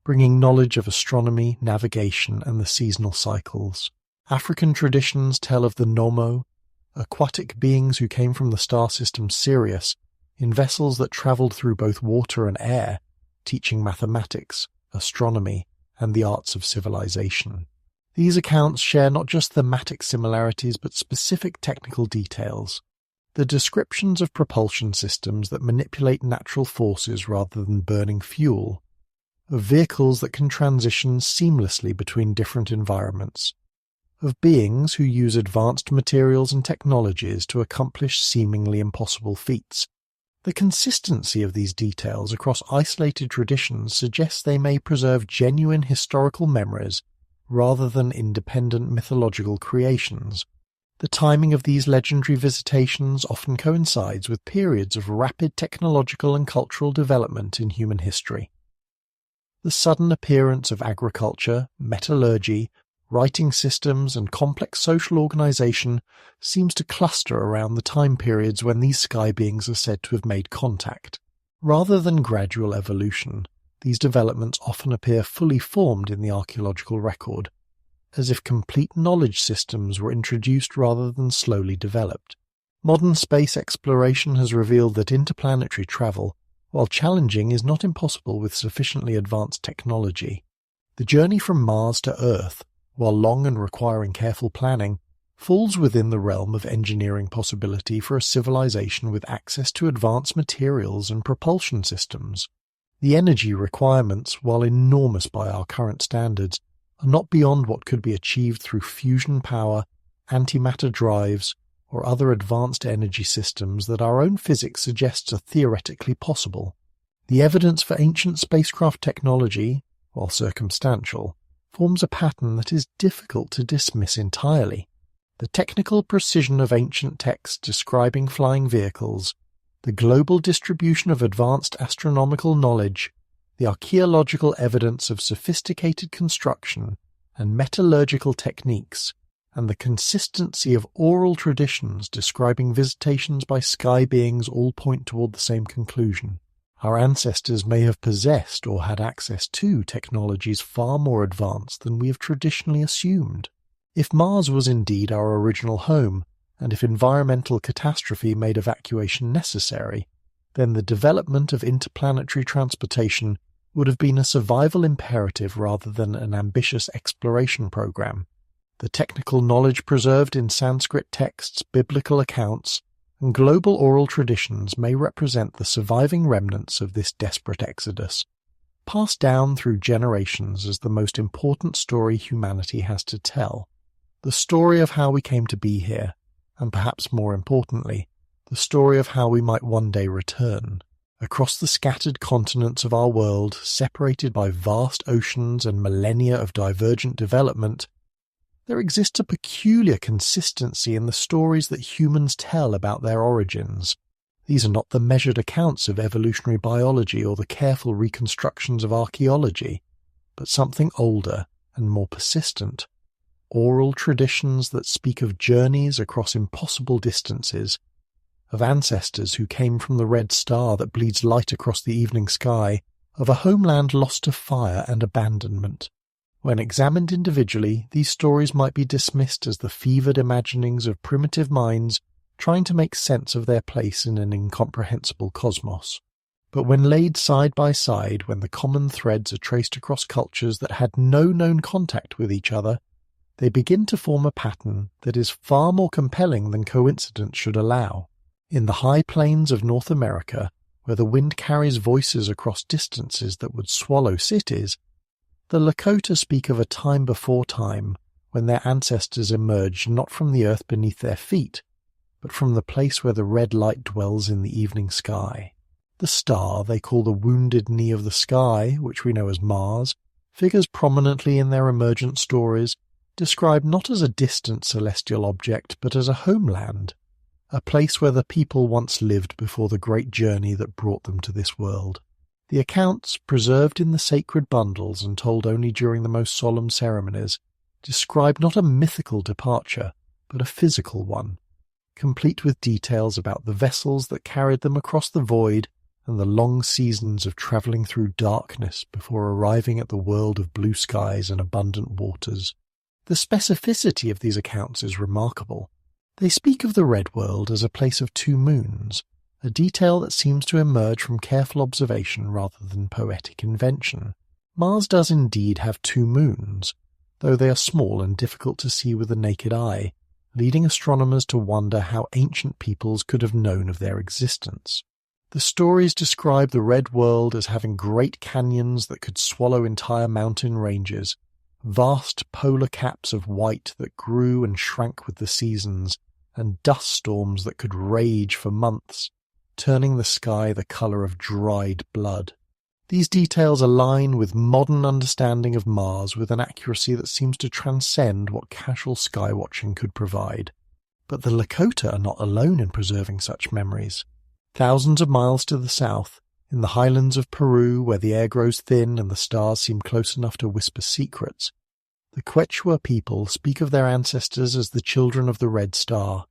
bringing knowledge of astronomy, navigation, and the seasonal cycles. African traditions tell of the Nomo, aquatic beings who came from the star system Sirius in vessels that travelled through both water and air, teaching mathematics, astronomy, and the arts of civilization. These accounts share not just thematic similarities but specific technical details. The descriptions of propulsion systems that manipulate natural forces rather than burning fuel, of vehicles that can transition seamlessly between different environments, of beings who use advanced materials and technologies to accomplish seemingly impossible feats. The consistency of these details across isolated traditions suggests they may preserve genuine historical memories rather than independent mythological creations. The timing of these legendary visitations often coincides with periods of rapid technological and cultural development in human history. The sudden appearance of agriculture, metallurgy, writing systems, and complex social organization seems to cluster around the time periods when these sky beings are said to have made contact. Rather than gradual evolution, these developments often appear fully formed in the archaeological record, as if complete knowledge systems were introduced rather than slowly developed. Modern space exploration has revealed that interplanetary travel, while challenging, is not impossible with sufficiently advanced technology. The journey from Mars to Earth, while long and requiring careful planning, falls within the realm of engineering possibility for a civilization with access to advanced materials and propulsion systems. The energy requirements, while enormous by our current standards, are not beyond what could be achieved through fusion power, antimatter drives, or other advanced energy systems that our own physics suggests are theoretically possible. The evidence for ancient spacecraft technology, while circumstantial, forms a pattern that is difficult to dismiss entirely. The technical precision of ancient texts describing flying vehicles, the global distribution of advanced astronomical knowledge, the archaeological evidence of sophisticated construction and metallurgical techniques, and the consistency of oral traditions describing visitations by sky beings all point toward the same conclusion. Our ancestors may have possessed or had access to technologies far more advanced than we have traditionally assumed. If Mars was indeed our original home, and if environmental catastrophe made evacuation necessary, then the development of interplanetary transportation would have been a survival imperative rather than an ambitious exploration program. The technical knowledge preserved in Sanskrit texts, biblical accounts, and global oral traditions may represent the surviving remnants of this desperate exodus, passed down through generations as the most important story humanity has to tell. The story of how we came to be here, and perhaps more importantly, the story of how we might one day return. Across the scattered continents of our world, separated by vast oceans and millennia of divergent development, there exists a peculiar consistency in the stories that humans tell about their origins. These are not the measured accounts of evolutionary biology or the careful reconstructions of archaeology, but something older and more persistent. Oral traditions that speak of journeys across impossible distances, of ancestors who came from the red star that bleeds light across the evening sky, of a homeland lost to fire and abandonment. When examined individually, these stories might be dismissed as the fevered imaginings of primitive minds trying to make sense of their place in an incomprehensible cosmos. But when laid side by side, when the common threads are traced across cultures that had no known contact with each other, they begin to form a pattern that is far more compelling than coincidence should allow. In the high plains of North America, where the wind carries voices across distances that would swallow cities, the Lakota speak of a time before time when their ancestors emerged not from the earth beneath their feet, but from the place where the red light dwells in the evening sky. The star they call the wounded knee of the sky, which we know as Mars, figures prominently in their emergent stories, described not as a distant celestial object, but as a homeland, a place where the people once lived before the great journey that brought them to this world. The accounts, preserved in the sacred bundles and told only during the most solemn ceremonies, describe not a mythical departure, but a physical one, complete with details about the vessels that carried them across the void and the long seasons of travelling through darkness before arriving at the world of blue skies and abundant waters. The specificity of these accounts is remarkable. They speak of the Red World as a place of two moons, a detail that seems to emerge from careful observation rather than poetic invention. Mars does indeed have two moons, though they are small and difficult to see with the naked eye, leading astronomers to wonder how ancient peoples could have known of their existence. The stories describe the Red World as having great canyons that could swallow entire mountain ranges, vast polar caps of white that grew and shrank with the seasons, and dust storms that could rage for months, turning the sky the colour of dried blood. These details align with modern understanding of Mars with an accuracy that seems to transcend what casual skywatching could provide. But the Lakota are not alone in preserving such memories. Thousands of miles to the south, in the highlands of Peru where the air grows thin and the stars seem close enough to whisper secrets, the Quechua people speak of their ancestors as the children of the Red Star,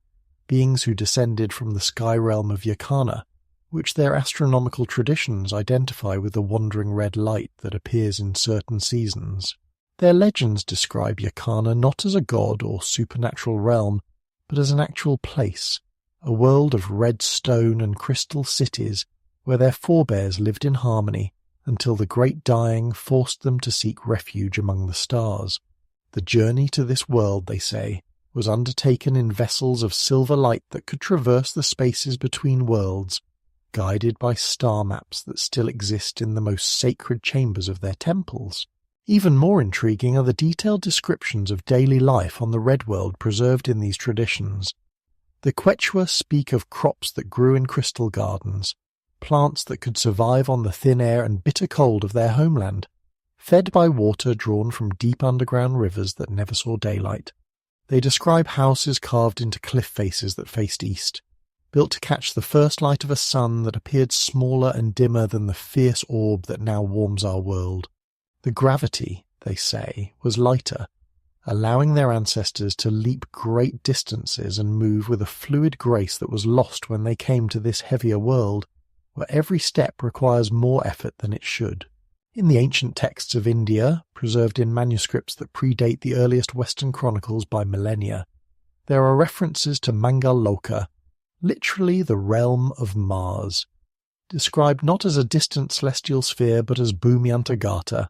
beings who descended from the sky realm of Yakana, which their astronomical traditions identify with the wandering red light that appears in certain seasons. Their legends describe Yakana not as a god or supernatural realm, but as an actual place, a world of red stone and crystal cities where their forebears lived in harmony until the great dying forced them to seek refuge among the stars. The journey to this world, they say, was undertaken in vessels of silver light that could traverse the spaces between worlds, guided by star maps that still exist in the most sacred chambers of their temples. Even more intriguing are the detailed descriptions of daily life on the Red World preserved in these traditions. The Quechua speak of crops that grew in crystal gardens, plants that could survive on the thin air and bitter cold of their homeland, fed by water drawn from deep underground rivers that never saw daylight. They describe houses carved into cliff faces that faced east, built to catch the first light of a sun that appeared smaller and dimmer than the fierce orb that now warms our world. The gravity, they say, was lighter, allowing their ancestors to leap great distances and move with a fluid grace that was lost when they came to this heavier world, where every step requires more effort than it should. In the ancient texts of India, preserved in manuscripts that predate the earliest Western chronicles by millennia, there are references to Mangaloka, literally the realm of Mars, described not as a distant celestial sphere but as Bhumyantagata,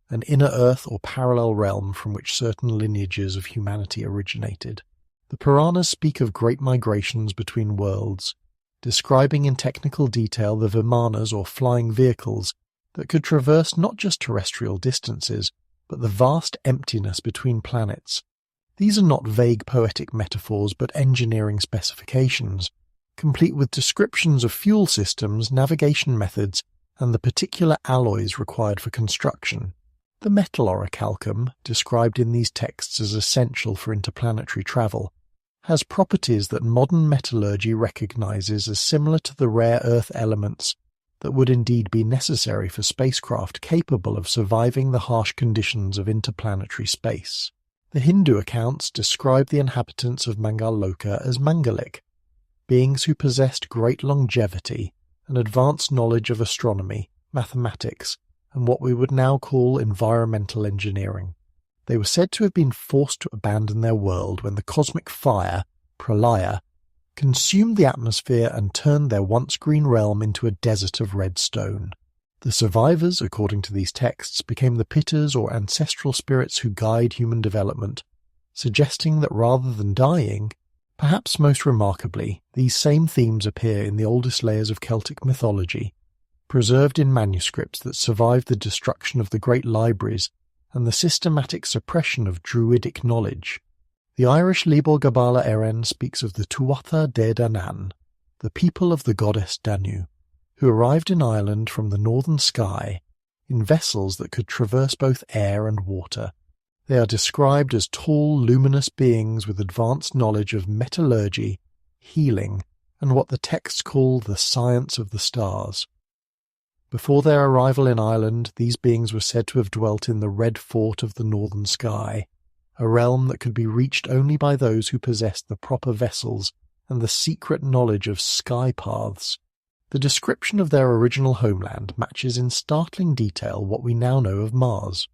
an inner earth or parallel realm from which certain lineages of humanity originated. The Puranas speak of great migrations between worlds, describing in technical detail the vimanas or flying vehicles that could traverse not just terrestrial distances, but the vast emptiness between planets. These are not vague poetic metaphors but engineering specifications, complete with descriptions of fuel systems, navigation methods, and the particular alloys required for construction. The metal orichalcum, described in these texts as essential for interplanetary travel, has properties that modern metallurgy recognizes as similar to the rare earth elements that would indeed be necessary for spacecraft capable of surviving the harsh conditions of interplanetary space. The Hindu accounts describe the inhabitants of Mangaloka as Mangalik, beings who possessed great longevity and advanced knowledge of astronomy, mathematics, and what we would now call environmental engineering. They were said to have been forced to abandon their world when the cosmic fire, pralaya, consumed the atmosphere and turned their once green realm into a desert of red stone. The survivors, according to these texts, became the Pittas or ancestral spirits who guide human development, suggesting that rather than dying, perhaps most remarkably, these same themes appear in the oldest layers of Celtic mythology, preserved in manuscripts that survived the destruction of the great libraries and the systematic suppression of druidic knowledge. The Irish Libor Gabala Eren speaks of the Tuatha De Danann, the people of the goddess Danu, who arrived in Ireland from the northern sky in vessels that could traverse both air and water. They are described as tall, luminous beings with advanced knowledge of metallurgy, healing, and what the texts call the science of the stars. Before their arrival in Ireland, these beings were said to have dwelt in the Red Fort of the northern sky, a realm that could be reached only by those who possessed the proper vessels and the secret knowledge of sky paths. The description of their original homeland matches in startling detail what we now know of Mars.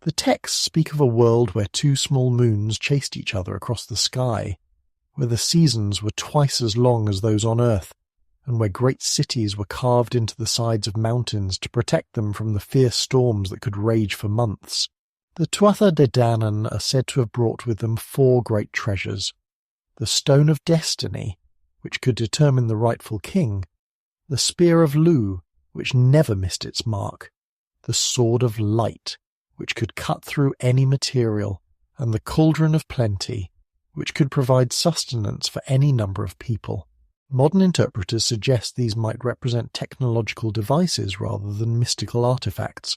The texts speak of a world where two small moons chased each other across the sky, where the seasons were twice as long as those on Earth, and where great cities were carved into the sides of mountains to protect them from the fierce storms that could rage for months. The Tuatha De Danann are said to have brought with them 4 great treasures: the Stone of Destiny, which could determine the rightful king, the Spear of Lu, which never missed its mark, the Sword of Light, which could cut through any material, and the Cauldron of Plenty, which could provide sustenance for any number of people. Modern interpreters suggest these might represent technological devices rather than mystical artifacts,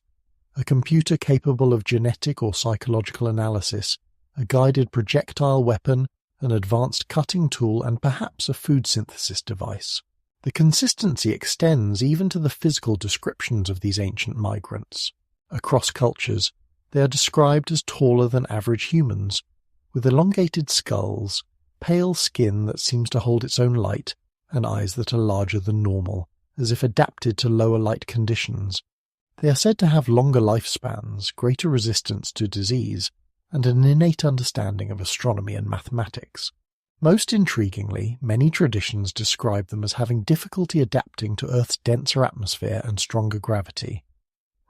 a computer capable of genetic or psychological analysis, a guided projectile weapon, an advanced cutting tool, and perhaps a food synthesis device. The consistency extends even to the physical descriptions of these ancient migrants. Across cultures, they are described as taller than average humans, with elongated skulls, pale skin that seems to hold its own light, and eyes that are larger than normal, as if adapted to lower light conditions. They are said to have longer lifespans, greater resistance to disease, and an innate understanding of astronomy and mathematics. Most intriguingly, many traditions describe them as having difficulty adapting to Earth's denser atmosphere and stronger gravity,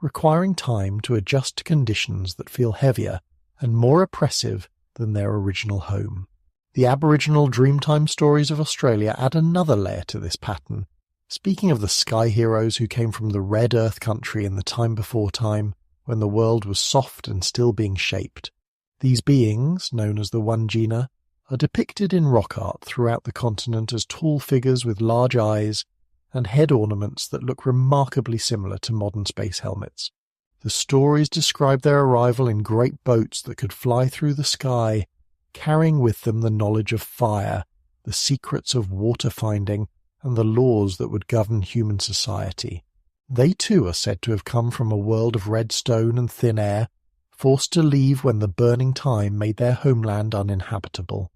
requiring time to adjust to conditions that feel heavier and more oppressive than their original home. The Aboriginal Dreamtime stories of Australia add another layer to this pattern, speaking of the sky heroes who came from the red Earth country in the time before time, when the world was soft and still being shaped. These beings, known as the Wandjina, are depicted in rock art throughout the continent as tall figures with large eyes and head ornaments that look remarkably similar to modern space helmets. The stories describe their arrival in great boats that could fly through the sky, carrying with them the knowledge of fire, the secrets of water finding, and the laws that would govern human society. They too are said to have come from a world of red stone and thin air, forced to leave when the burning time made their homeland uninhabitable.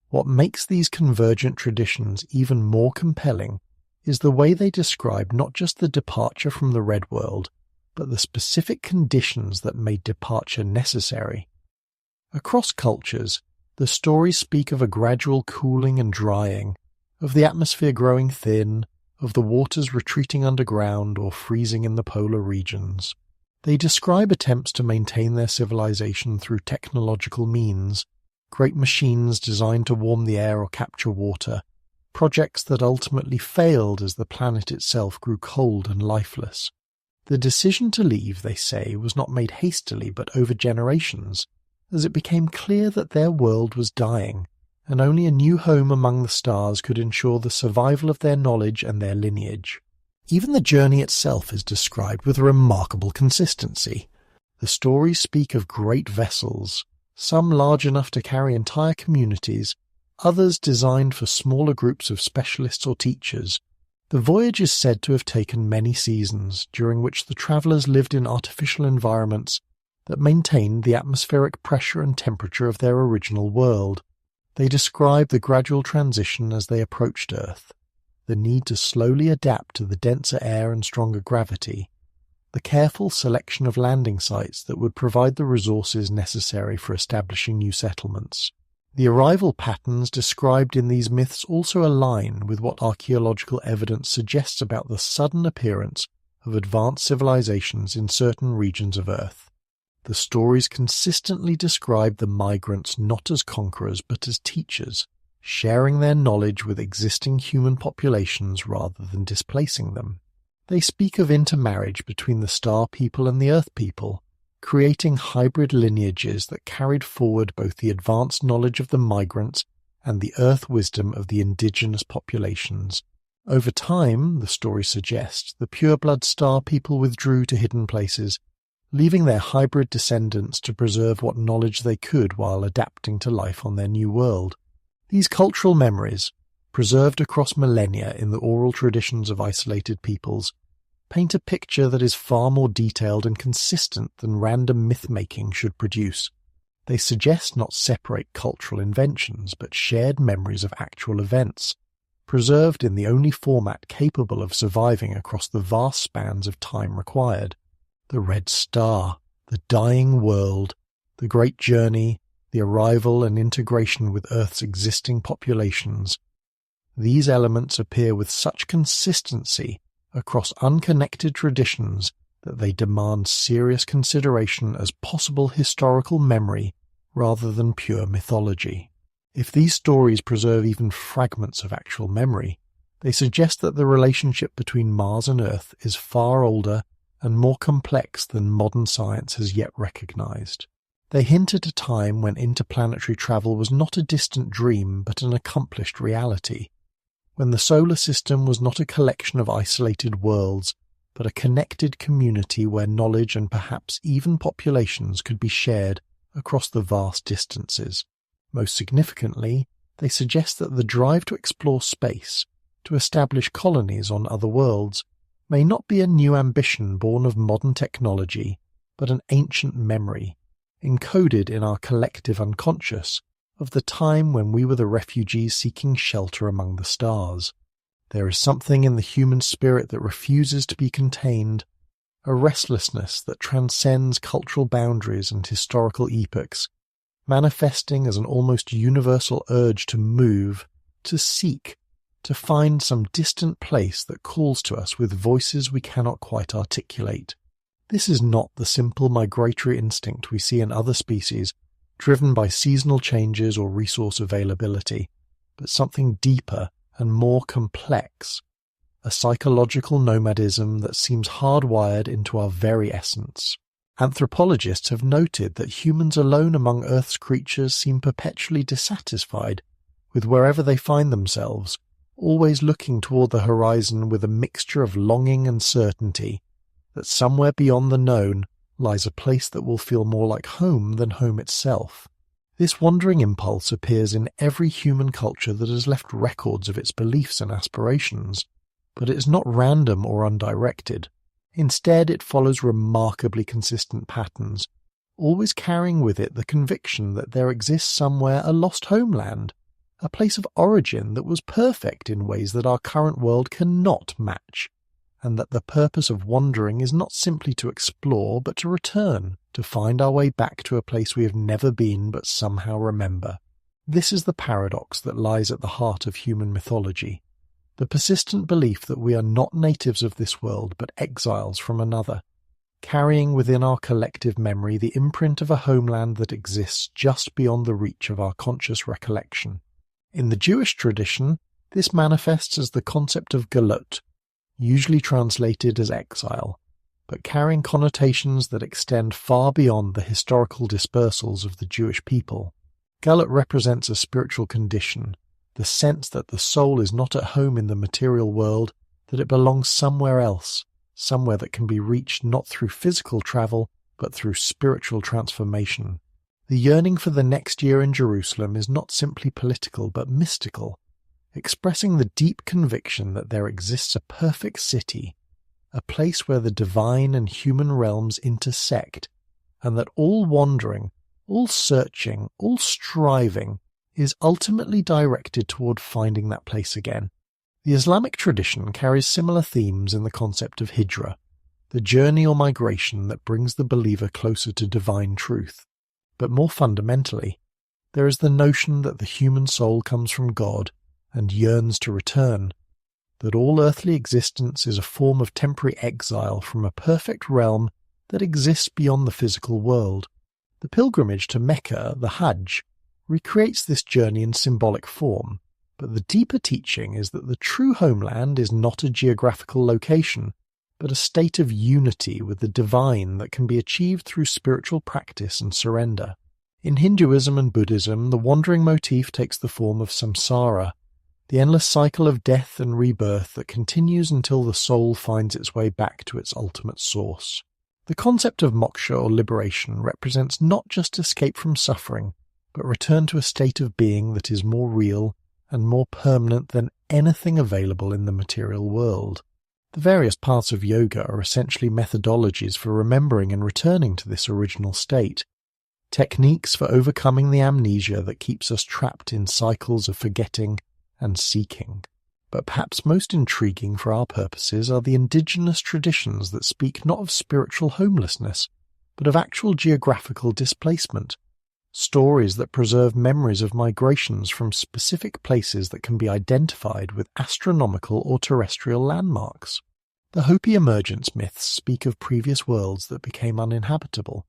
What makes these convergent traditions even more compelling is the way they describe not just the departure from the red world, but the specific conditions that made departure necessary. Across cultures, the stories speak of a gradual cooling and drying, of the atmosphere growing thin, of the waters retreating underground or freezing in the polar regions. They describe attempts to maintain their civilization through technological means, great machines designed to warm the air or capture water, projects that ultimately failed as the planet itself grew cold and lifeless. The decision to leave, they say, was not made hastily but over generations, as it became clear that their world was dying, and only a new home among the stars could ensure the survival of their knowledge and their lineage. Even the journey itself is described with remarkable consistency. The stories speak of great vessels, some large enough to carry entire communities, others designed for smaller groups of specialists or teachers. The voyage is said to have taken many seasons, during which the travellers lived in artificial environments that maintained the atmospheric pressure and temperature of their original world. They describe the gradual transition as they approached Earth, the need to slowly adapt to the denser air and stronger gravity, the careful selection of landing sites that would provide the resources necessary for establishing new settlements. The arrival patterns described in these myths also align with what archaeological evidence suggests about the sudden appearance of advanced civilizations in certain regions of Earth. The stories consistently describe the migrants not as conquerors but as teachers, sharing their knowledge with existing human populations rather than displacing them. They speak of intermarriage between the star people and the earth people, creating hybrid lineages that carried forward both the advanced knowledge of the migrants and the earth wisdom of the indigenous populations. Over time, the story suggests, the pureblood star people withdrew to hidden places, leaving their hybrid descendants to preserve what knowledge they could while adapting to life on their new world. These cultural memories, preserved across millennia in the oral traditions of isolated peoples, paint a picture that is far more detailed and consistent than random myth-making should produce. They suggest not separate cultural inventions, but shared memories of actual events, preserved in the only format capable of surviving across the vast spans of time required. The red star, the dying world, the great journey, the arrival and integration with Earth's existing populations. These elements appear with such consistency across unconnected traditions that they demand serious consideration as possible historical memory rather than pure mythology. If these stories preserve even fragments of actual memory, they suggest that the relationship between Mars and Earth is far older and more complex than modern science has yet recognized. They hint at a time when interplanetary travel was not a distant dream but an accomplished reality, when the solar system was not a collection of isolated worlds, but a connected community where knowledge and perhaps even populations could be shared across the vast distances. Most significantly, they suggest that the drive to explore space, to establish colonies on other worlds, may not be a new ambition born of modern technology, but an ancient memory, encoded in our collective unconscious, of the time when we were the refugees seeking shelter among the stars. There is something in the human spirit that refuses to be contained, a restlessness that transcends cultural boundaries and historical epochs, manifesting as an almost universal urge to move, to seek, to find some distant place that calls to us with voices we cannot quite articulate. This is not the simple migratory instinct we see in other species, driven by seasonal changes or resource availability, but something deeper and more complex, a psychological nomadism that seems hardwired into our very essence. Anthropologists have noted that humans alone among Earth's creatures seem perpetually dissatisfied with wherever they find themselves, always looking toward the horizon with a mixture of longing and certainty that somewhere beyond the known lies a place that will feel more like home than home itself. This wandering impulse appears in every human culture that has left records of its beliefs and aspirations, but it is not random or undirected. Instead, it follows remarkably consistent patterns, always carrying with it the conviction that there exists somewhere a lost homeland, a place of origin that was perfect in ways that our current world cannot match, and that the purpose of wandering is not simply to explore, but to return, to find our way back to a place we have never been but somehow remember. This is the paradox that lies at the heart of human mythology, the persistent belief that we are not natives of this world but exiles from another, carrying within our collective memory the imprint of a homeland that exists just beyond the reach of our conscious recollection. In the Jewish tradition, this manifests as the concept of galut, usually translated as exile, but carrying connotations that extend far beyond the historical dispersals of the Jewish people. Galut represents a spiritual condition, the sense that the soul is not at home in the material world, that it belongs somewhere else, somewhere that can be reached not through physical travel, but through spiritual transformation. The yearning for the next year in Jerusalem is not simply political but mystical, expressing the deep conviction that there exists a perfect city, a place where the divine and human realms intersect, and that all wandering, all searching, all striving is ultimately directed toward finding that place again. The Islamic tradition carries similar themes in the concept of hijra, the journey or migration that brings the believer closer to divine truth. But more fundamentally, there is the notion that the human soul comes from God and yearns to return, that all earthly existence is a form of temporary exile from a perfect realm that exists beyond the physical world. The pilgrimage to Mecca, the Hajj, recreates this journey in symbolic form, but the deeper teaching is that the true homeland is not a geographical location, but a state of unity with the divine that can be achieved through spiritual practice and surrender. In Hinduism and Buddhism, the wandering motif takes the form of samsara, the endless cycle of death and rebirth that continues until the soul finds its way back to its ultimate source. The concept of moksha or liberation represents not just escape from suffering, but return to a state of being that is more real and more permanent than anything available in the material world. The various paths of yoga are essentially methodologies for remembering and returning to this original state, techniques for overcoming the amnesia that keeps us trapped in cycles of forgetting and seeking. But perhaps most intriguing for our purposes are the indigenous traditions that speak not of spiritual homelessness, but of actual geographical displacement, stories that preserve memories of migrations from specific places that can be identified with astronomical or terrestrial landmarks. The Hopi emergence myths speak of previous worlds that became uninhabitable,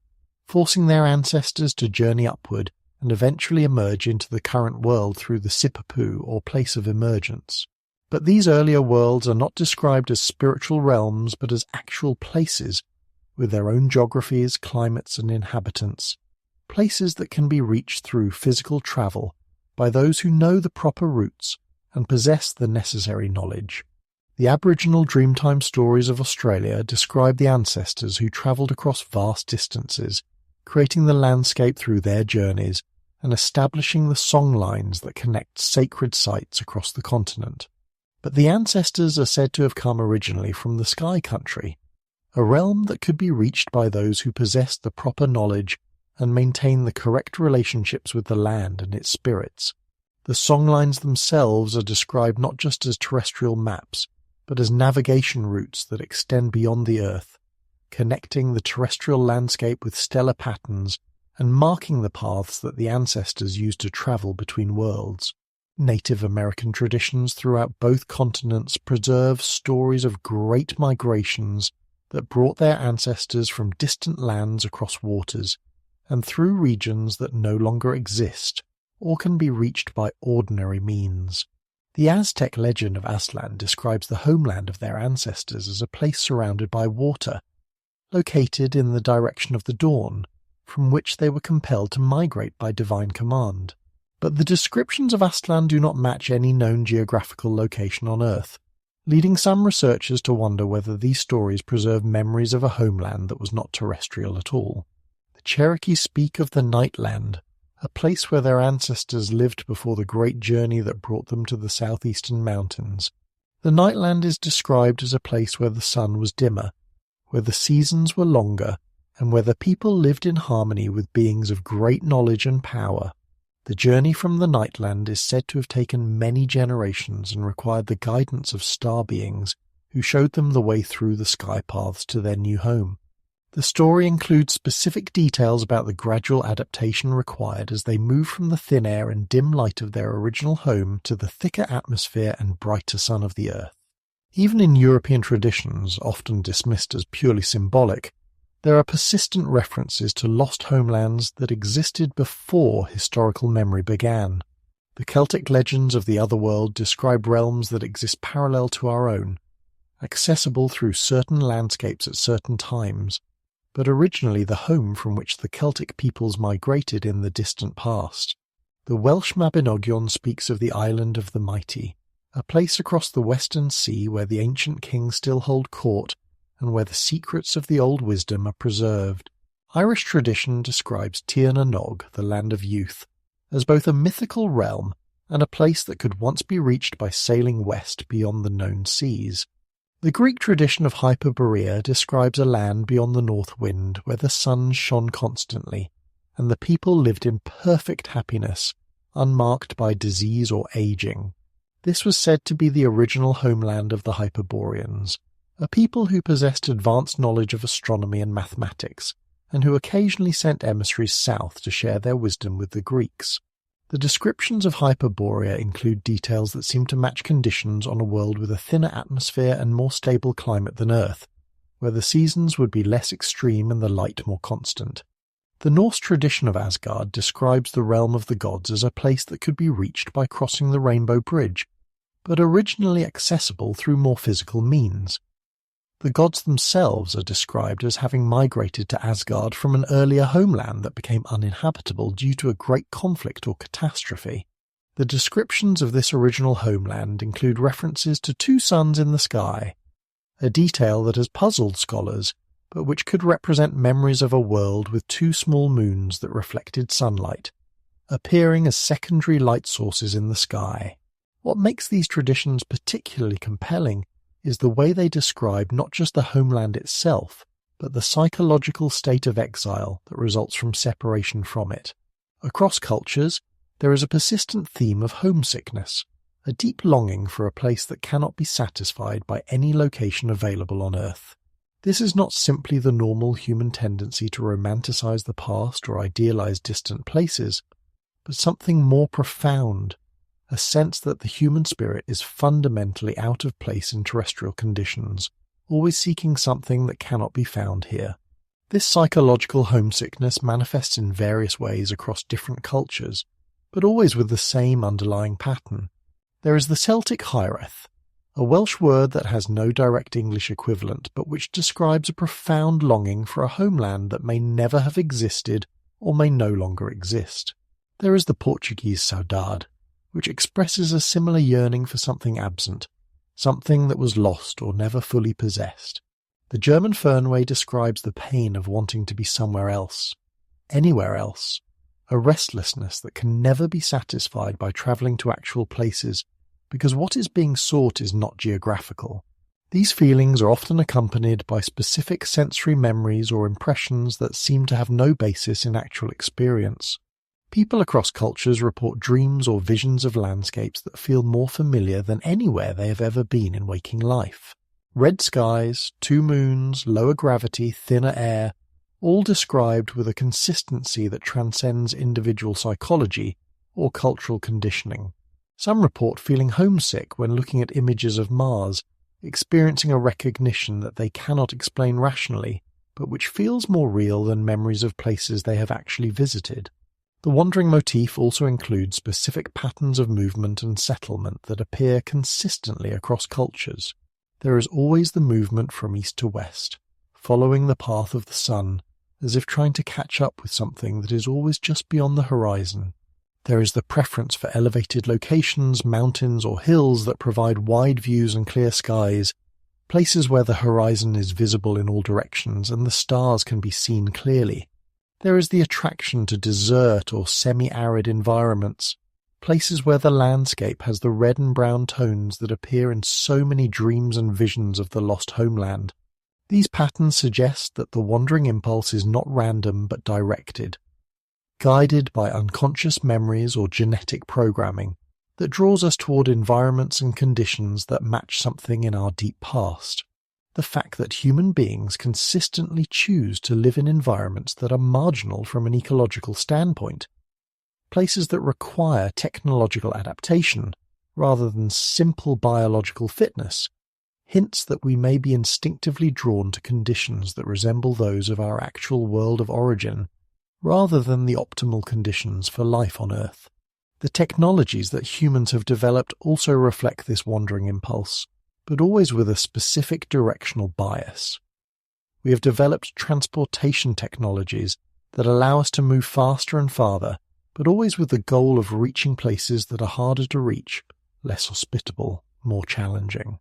forcing their ancestors to journey upward and eventually emerge into the current world through the Sipapu or place of emergence. But these earlier worlds are not described as spiritual realms but as actual places, with their own geographies, climates and inhabitants, places that can be reached through physical travel by those who know the proper routes and possess the necessary knowledge. The Aboriginal Dreamtime stories of Australia describe the ancestors who travelled across vast distances, creating the landscape through their journeys and establishing the songlines that connect sacred sites across the continent. But the ancestors are said to have come originally from the Sky Country, a realm that could be reached by those who possess the proper knowledge and maintain the correct relationships with the land and its spirits. The songlines themselves are described not just as terrestrial maps, but as navigation routes that extend beyond the Earth, connecting the terrestrial landscape with stellar patterns and marking the paths that the ancestors used to travel between worlds. Native American traditions throughout both continents preserve stories of great migrations that brought their ancestors from distant lands across waters and through regions that no longer exist or can be reached by ordinary means. The Aztec legend of Aztlan describes the homeland of their ancestors as a place surrounded by water, located in the direction of the dawn, from which they were compelled to migrate by divine command. But the descriptions of Aztlan do not match any known geographical location on Earth, leading some researchers to wonder whether these stories preserve memories of a homeland that was not terrestrial at all. The Cherokee speak of the Nightland, a place where their ancestors lived before the great journey that brought them to the southeastern mountains. The Nightland is described as a place where the sun was dimmer, where the seasons were longer, and where the people lived in harmony with beings of great knowledge and power. The journey from the Nightland is said to have taken many generations and required the guidance of star beings who showed them the way through the sky paths to their new home. The story includes specific details about the gradual adaptation required as they move from the thin air and dim light of their original home to the thicker atmosphere and brighter sun of the Earth. Even in European traditions, often dismissed as purely symbolic, there are persistent references to lost homelands that existed before historical memory began. The Celtic legends of the otherworld describe realms that exist parallel to our own, accessible through certain landscapes at certain times, but originally the home from which the Celtic peoples migrated in the distant past. The Welsh Mabinogion speaks of the Island of the Mighty, a place across the Western Sea where the ancient kings still hold court and where the secrets of the old wisdom are preserved. Irish tradition describes Tir na Nog, the land of youth, as both a mythical realm and a place that could once be reached by sailing west beyond the known seas. The Greek tradition of Hyperborea describes a land beyond the north wind where the sun shone constantly, and the people lived in perfect happiness, unmarked by disease or aging. This was said to be the original homeland of the Hyperboreans, a people who possessed advanced knowledge of astronomy and mathematics, and who occasionally sent emissaries south to share their wisdom with the Greeks. The descriptions of Hyperborea include details that seem to match conditions on a world with a thinner atmosphere and more stable climate than Earth, where the seasons would be less extreme and the light more constant. The Norse tradition of Asgard describes the realm of the gods as a place that could be reached by crossing the Rainbow Bridge, but originally accessible through more physical means. The gods themselves are described as having migrated to Asgard from an earlier homeland that became uninhabitable due to a great conflict or catastrophe. The descriptions of this original homeland include references to two suns in the sky, a detail that has puzzled scholars, but which could represent memories of a world with two small moons that reflected sunlight, appearing as secondary light sources in the sky. What makes these traditions particularly compelling is the way they describe not just the homeland itself, but the psychological state of exile that results from separation from it. Across cultures, there is a persistent theme of homesickness, a deep longing for a place that cannot be satisfied by any location available on Earth. This is not simply the normal human tendency to romanticize the past or idealize distant places, but something more profound, a sense that the human spirit is fundamentally out of place in terrestrial conditions, always seeking something that cannot be found here. This psychological homesickness manifests in various ways across different cultures, but always with the same underlying pattern. There is the Celtic hiraeth, a Welsh word that has no direct English equivalent, but which describes a profound longing for a homeland that may never have existed or may no longer exist. There is the Portuguese saudade, which expresses a similar yearning for something absent, something that was lost or never fully possessed. The German Fernweh describes the pain of wanting to be somewhere else, anywhere else, a restlessness that can never be satisfied by travelling to actual places, because what is being sought is not geographical. These feelings are often accompanied by specific sensory memories or impressions that seem to have no basis in actual experience. People across cultures report dreams or visions of landscapes that feel more familiar than anywhere they have ever been in waking life. Red skies, 2 moons, lower gravity, thinner air, all described with a consistency that transcends individual psychology or cultural conditioning. Some report feeling homesick when looking at images of Mars, experiencing a recognition that they cannot explain rationally, but which feels more real than memories of places they have actually visited. The wandering motif also includes specific patterns of movement and settlement that appear consistently across cultures. There is always the movement from east to west, following the path of the sun, as if trying to catch up with something that is always just beyond the horizon. There is the preference for elevated locations, mountains or hills that provide wide views and clear skies, places where the horizon is visible in all directions and the stars can be seen clearly. There is the attraction to desert or semi-arid environments, places where the landscape has the red and brown tones that appear in so many dreams and visions of the lost homeland. These patterns suggest that the wandering impulse is not random but directed, guided by unconscious memories or genetic programming that draws us toward environments and conditions that match something in our deep past. The fact that human beings consistently choose to live in environments that are marginal from an ecological standpoint, places that require technological adaptation rather than simple biological fitness, hints that we may be instinctively drawn to conditions that resemble those of our actual world of origin, rather than the optimal conditions for life on Earth. The technologies that humans have developed also reflect this wandering impulse, but always with a specific directional bias. We have developed transportation technologies that allow us to move faster and farther, but always with the goal of reaching places that are harder to reach, less hospitable, more challenging.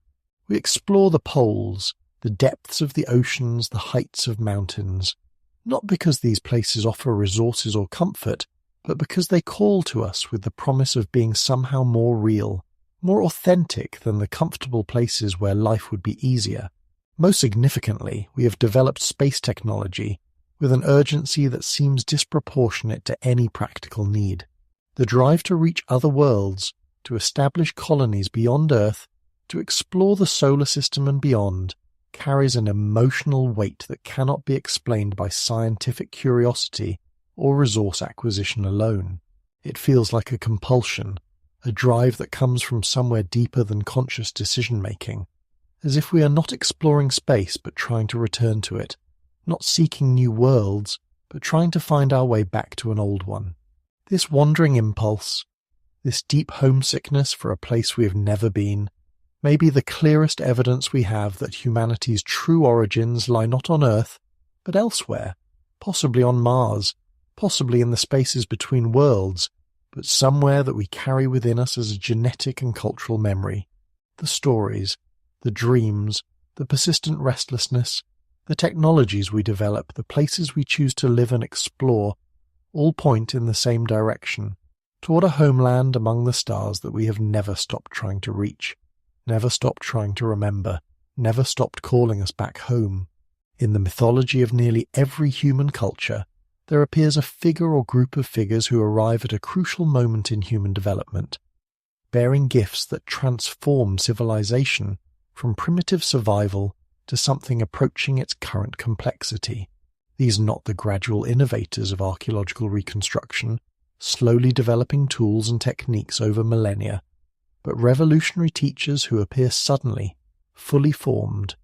We explore the poles, the depths of the oceans, the heights of mountains, not because these places offer resources or comfort, but because they call to us with the promise of being somehow more real, more authentic than the comfortable places where life would be easier. Most significantly, we have developed space technology with an urgency that seems disproportionate to any practical need. The drive to reach other worlds, to establish colonies beyond Earth, to explore the solar system and beyond, carries an emotional weight that cannot be explained by scientific curiosity or resource acquisition alone. It feels like a compulsion, a drive that comes from somewhere deeper than conscious decision-making, as if we are not exploring space but trying to return to it, not seeking new worlds but trying to find our way back to an old one. This wandering impulse, this deep homesickness for a place we have never been, may be the clearest evidence we have that humanity's true origins lie not on Earth, but elsewhere, possibly on Mars, possibly in the spaces between worlds, but somewhere that we carry within us as a genetic and cultural memory. The stories, the dreams, the persistent restlessness, the technologies we develop, the places we choose to live and explore, all point in the same direction, toward a homeland among the stars that we have never stopped trying to reach, never stopped trying to remember, never stopped calling us back home. In the mythology of nearly every human culture, there appears a figure or group of figures who arrive at a crucial moment in human development, bearing gifts that transform civilization from primitive survival to something approaching its current complexity. These are not the gradual innovators of archaeological reconstruction, slowly developing tools and techniques over millennia, but revolutionary teachers who appear suddenly, fully formed,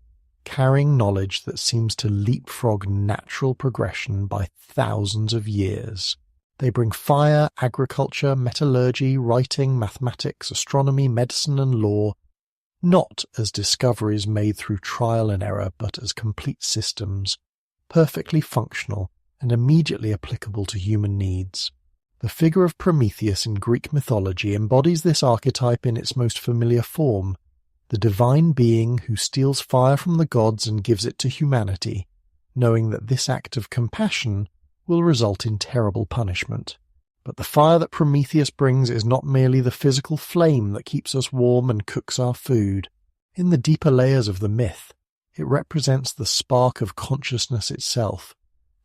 carrying knowledge that seems to leapfrog natural progression by thousands of years. They bring fire, agriculture, metallurgy, writing, mathematics, astronomy, medicine, and law, not as discoveries made through trial and error, but as complete systems, perfectly functional and immediately applicable to human needs. The figure of Prometheus in Greek mythology embodies this archetype in its most familiar form, the divine being who steals fire from the gods and gives it to humanity, knowing that this act of compassion will result in terrible punishment. But the fire that Prometheus brings is not merely the physical flame that keeps us warm and cooks our food. In the deeper layers of the myth, it represents the spark of consciousness itself,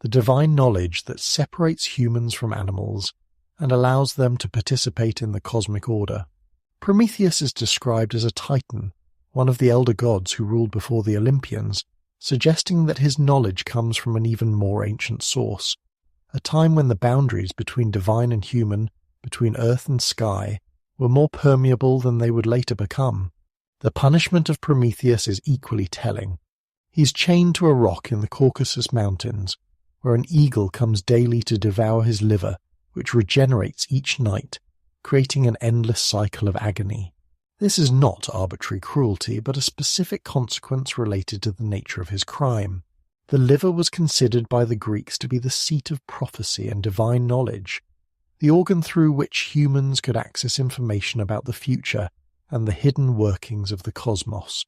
the divine knowledge that separates humans from animals and allows them to participate in the cosmic order. Prometheus is described as a Titan, one of the elder gods who ruled before the Olympians, suggesting that his knowledge comes from an even more ancient source, a time when the boundaries between divine and human, between earth and sky, were more permeable than they would later become. The punishment of Prometheus is equally telling. He's chained to a rock in the Caucasus Mountains, where an eagle comes daily to devour his liver, which regenerates each night, creating an endless cycle of agony. This is not arbitrary cruelty, but a specific consequence related to the nature of his crime. The liver was considered by the Greeks to be the seat of prophecy and divine knowledge, the organ through which humans could access information about the future and the hidden workings of the cosmos.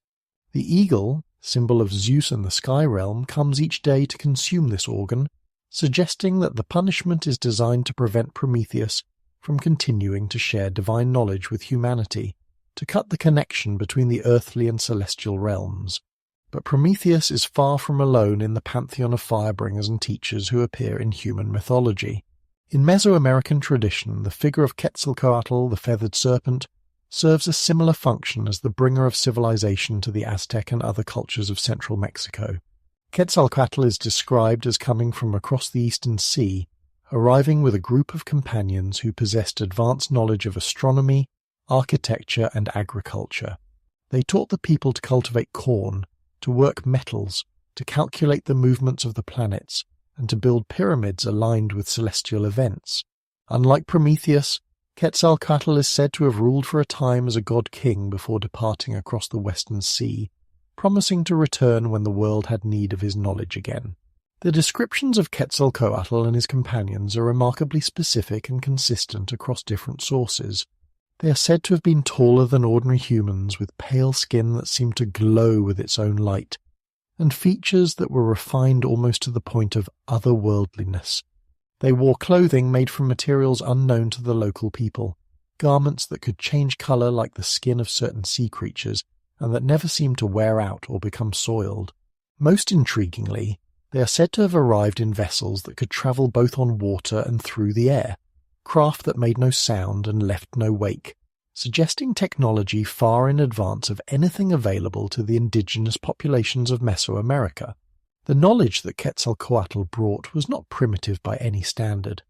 The eagle, symbol of Zeus and the sky realm, comes each day to consume this organ, suggesting that the punishment is designed to prevent Prometheus from continuing to share divine knowledge with humanity, to cut the connection between the earthly and celestial realms. But Prometheus is far from alone in the pantheon of firebringers and teachers who appear in human mythology. In Mesoamerican tradition, the figure of Quetzalcoatl, the feathered serpent, serves a similar function as the bringer of civilization to the Aztec and other cultures of central Mexico. Quetzalcoatl is described as coming from across the Eastern Sea, arriving with a group of companions who possessed advanced knowledge of astronomy, architecture, and agriculture. They taught the people to cultivate corn, to work metals, to calculate the movements of the planets, and to build pyramids aligned with celestial events. Unlike Prometheus, Quetzalcoatl is said to have ruled for a time as a god-king before departing across the Western Sea, promising to return when the world had need of his knowledge again. The descriptions of Quetzalcoatl and his companions are remarkably specific and consistent across different sources. They are said to have been taller than ordinary humans, with pale skin that seemed to glow with its own light, and features that were refined almost to the point of otherworldliness. They wore clothing made from materials unknown to the local people, garments that could change colour like the skin of certain sea creatures, and that never seemed to wear out or become soiled. Most intriguingly, they are said to have arrived in vessels that could travel both on water and through the air, craft that made no sound and left no wake, suggesting technology far in advance of anything available to the indigenous populations of Mesoamerica. The knowledge that Quetzalcoatl brought was not primitive by any standard,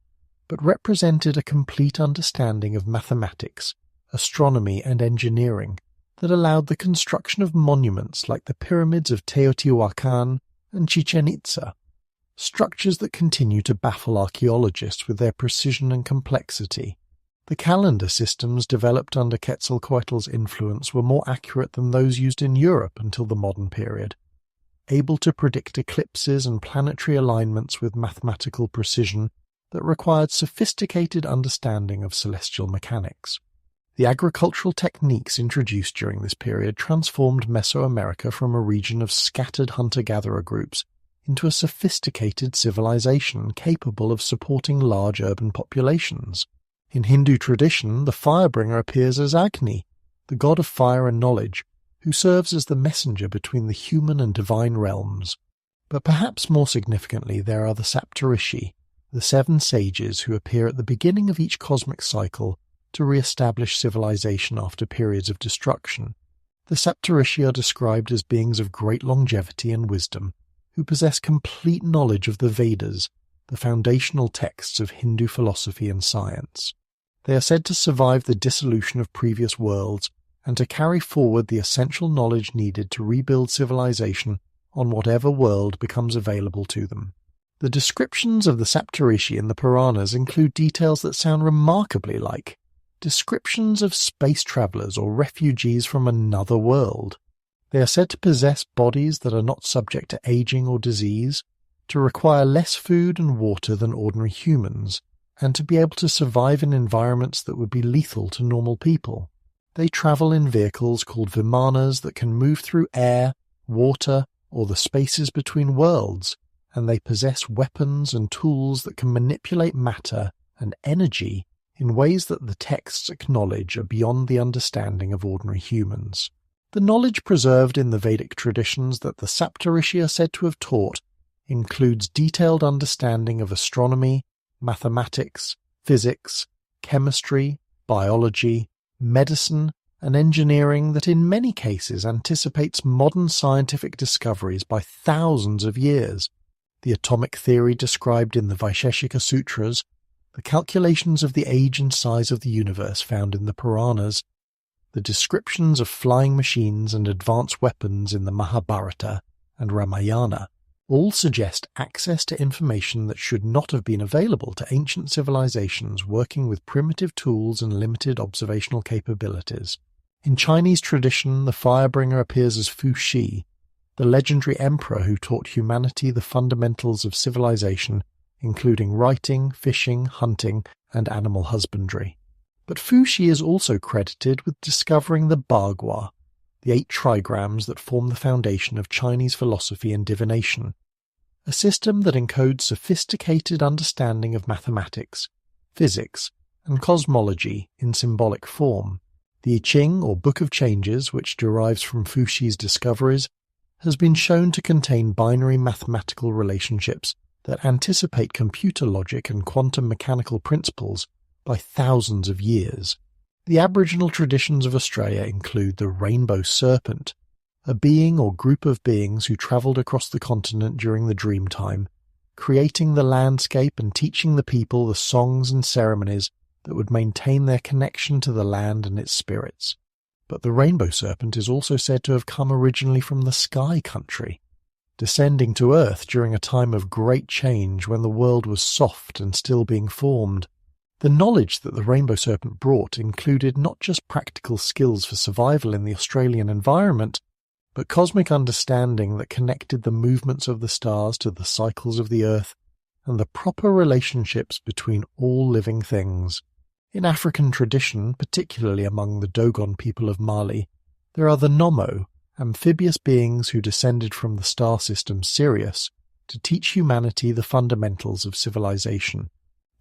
but represented a complete understanding of mathematics, astronomy, and engineering that allowed the construction of monuments like the pyramids of Teotihuacan and Chichen Itza, structures that continue to baffle archaeologists with their precision and complexity. The calendar systems developed under Quetzalcoatl's influence were more accurate than those used in Europe until the modern period, able to predict eclipses and planetary alignments with mathematical precision that required sophisticated understanding of celestial mechanics. The agricultural techniques introduced during this period transformed Mesoamerica from a region of scattered hunter-gatherer groups into a sophisticated civilization capable of supporting large urban populations. In Hindu tradition, the firebringer appears as Agni, the god of fire and knowledge, who serves as the messenger between the human and divine realms. But perhaps more significantly, there are the Saptarishi, the seven sages who appear at the beginning of each cosmic cycle to re-establish civilization after periods of destruction. The Saptarishi are described as beings of great longevity and wisdom, who possess complete knowledge of the Vedas, the foundational texts of Hindu philosophy and science. They are said to survive the dissolution of previous worlds and to carry forward the essential knowledge needed to rebuild civilization on whatever world becomes available to them. The descriptions of the Saptarishi in the Puranas include details that sound remarkably like descriptions of space travelers or refugees from another world. They are said to possess bodies that are not subject to aging or disease, to require less food and water than ordinary humans, and to be able to survive in environments that would be lethal to normal people. They travel in vehicles called vimanas that can move through air, water, or the spaces between worlds, and they possess weapons and tools that can manipulate matter and energy in ways that the texts acknowledge are beyond the understanding of ordinary humans. The knowledge preserved in the Vedic traditions that the Saptarishi are said to have taught includes detailed understanding of astronomy, mathematics, physics, chemistry, biology, medicine, and engineering that in many cases anticipates modern scientific discoveries by thousands of years. The atomic theory described in the Vaisheshika Sutras, the calculations of the age and size of the universe found in the Puranas, the descriptions of flying machines and advanced weapons in the Mahabharata and Ramayana, all suggest access to information that should not have been available to ancient civilizations working with primitive tools and limited observational capabilities. In Chinese tradition, the firebringer appears as Fu Xi, the legendary emperor who taught humanity the fundamentals of civilization, including writing, fishing, hunting, and animal husbandry. But Fu Xi is also credited with discovering the Bagua, the 8 trigrams that form the foundation of Chinese philosophy and divination, a system that encodes sophisticated understanding of mathematics, physics, and cosmology in symbolic form. The I Ching, or Book of Changes, which derives from Fu Xi's discoveries, has been shown to contain binary mathematical relationships that anticipate computer logic and quantum mechanical principles by thousands of years. The Aboriginal traditions of Australia include the rainbow serpent, a being or group of beings who travelled across the continent during the dream time, creating the landscape and teaching the people the songs and ceremonies that would maintain their connection to the land and its spirits. But the rainbow serpent is also said to have come originally from the sky country, descending to earth during a time of great change when the world was soft and still being formed. The knowledge that the rainbow serpent brought included not just practical skills for survival in the Australian environment, but cosmic understanding that connected the movements of the stars to the cycles of the earth and the proper relationships between all living things. In African tradition, particularly among the Dogon people of Mali, there are the Nommo, amphibious beings who descended from the star system Sirius to teach humanity the fundamentals of civilization.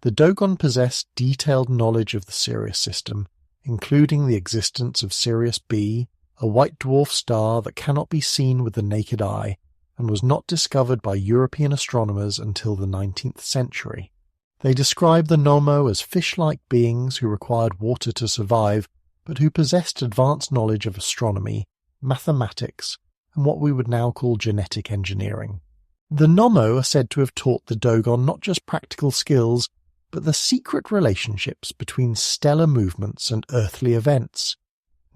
The Dogon possess detailed knowledge of the Sirius system, including the existence of Sirius B, a white dwarf star that cannot be seen with the naked eye and was not discovered by European astronomers until the 19th century. They describe the Nommo as fish-like beings who required water to survive, but who possessed advanced knowledge of astronomy, mathematics, and what we would now call genetic engineering. The Nommo are said to have taught the Dogon not just practical skills, but the secret relationships between stellar movements and earthly events,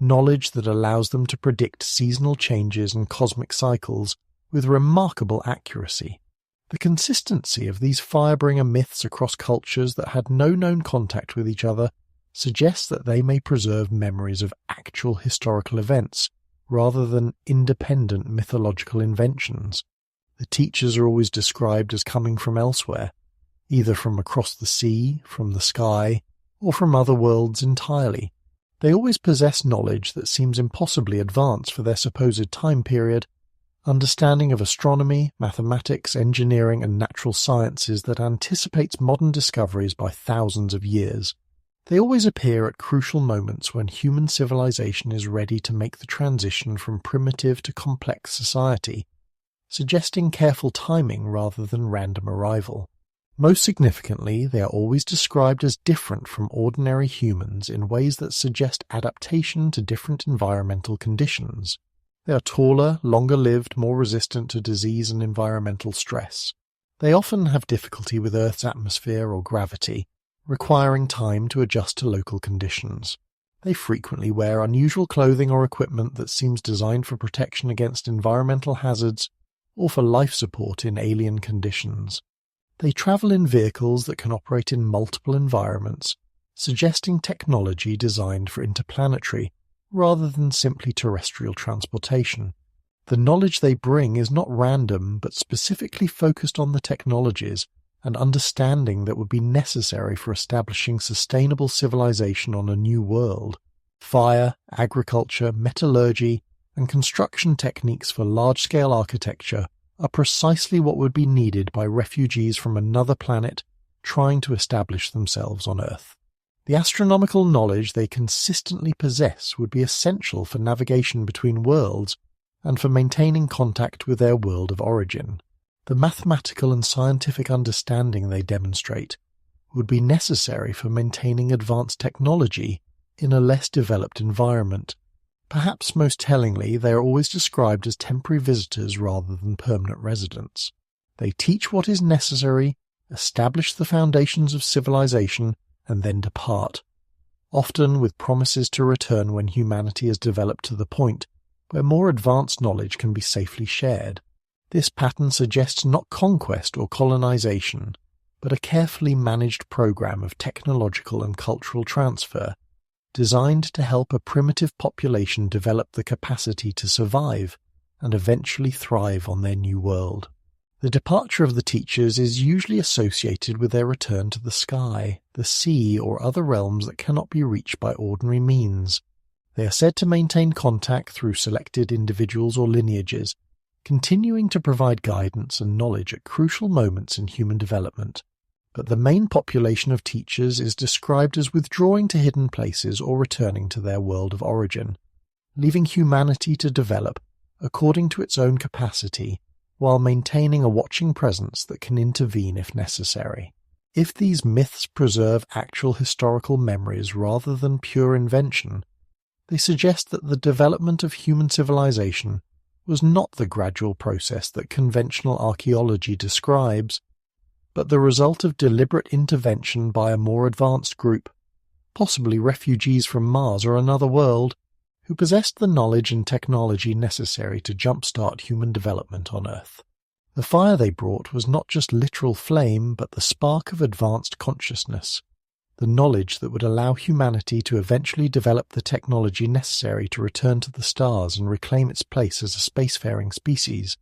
knowledge that allows them to predict seasonal changes and cosmic cycles with remarkable accuracy. The consistency of these firebringer myths across cultures that had no known contact with each other suggests that they may preserve memories of actual historical events rather than independent mythological inventions. The teachers are always described as coming from elsewhere, either from across the sea, from the sky, or from other worlds entirely. They always possess knowledge that seems impossibly advanced for their supposed time period, understanding of astronomy, mathematics, engineering, and natural sciences that anticipates modern discoveries by thousands of years. They always appear at crucial moments when human civilization is ready to make the transition from primitive to complex society, suggesting careful timing rather than random arrival. Most significantly, they are always described as different from ordinary humans in ways that suggest adaptation to different environmental conditions. They are taller, longer-lived, more resistant to disease and environmental stress. They often have difficulty with Earth's atmosphere or gravity, requiring time to adjust to local conditions. They frequently wear unusual clothing or equipment that seems designed for protection against environmental hazards or for life support in alien conditions. They travel in vehicles that can operate in multiple environments, suggesting technology designed for interplanetary rather than simply terrestrial transportation. The knowledge they bring is not random but specifically focused on the technologies and understanding that would be necessary for establishing sustainable civilization on a new world. Fire, agriculture, metallurgy, and construction techniques for large-scale architecture are precisely what would be needed by refugees from another planet trying to establish themselves on Earth. The astronomical knowledge they consistently possess would be essential for navigation between worlds and for maintaining contact with their world of origin. The mathematical and scientific understanding they demonstrate would be necessary for maintaining advanced technology in a less developed environment. Perhaps most tellingly, they are always described as temporary visitors rather than permanent residents. They teach what is necessary, establish the foundations of civilization, and then depart, often with promises to return when humanity has developed to the point where more advanced knowledge can be safely shared. This pattern suggests not conquest or colonization, but a carefully managed program of technological and cultural transfer designed to help a primitive population develop the capacity to survive and eventually thrive on their new world. The departure of the teachers is usually associated with their return to the sky, the sea, or other realms that cannot be reached by ordinary means. They are said to maintain contact through selected individuals or lineages, continuing to provide guidance and knowledge at crucial moments in human development. But the main population of teachers is described as withdrawing to hidden places or returning to their world of origin, leaving humanity to develop according to its own capacity, while maintaining a watching presence that can intervene if necessary. If these myths preserve actual historical memories rather than pure invention, they suggest that the development of human civilization was not the gradual process that conventional archaeology describes, but the result of deliberate intervention by a more advanced group, possibly refugees from Mars or another world, who possessed the knowledge and technology necessary to jumpstart human development on Earth. The fire they brought was not just literal flame, but the spark of advanced consciousness, the knowledge that would allow humanity to eventually develop the technology necessary to return to the stars and reclaim its place as a spacefaring species.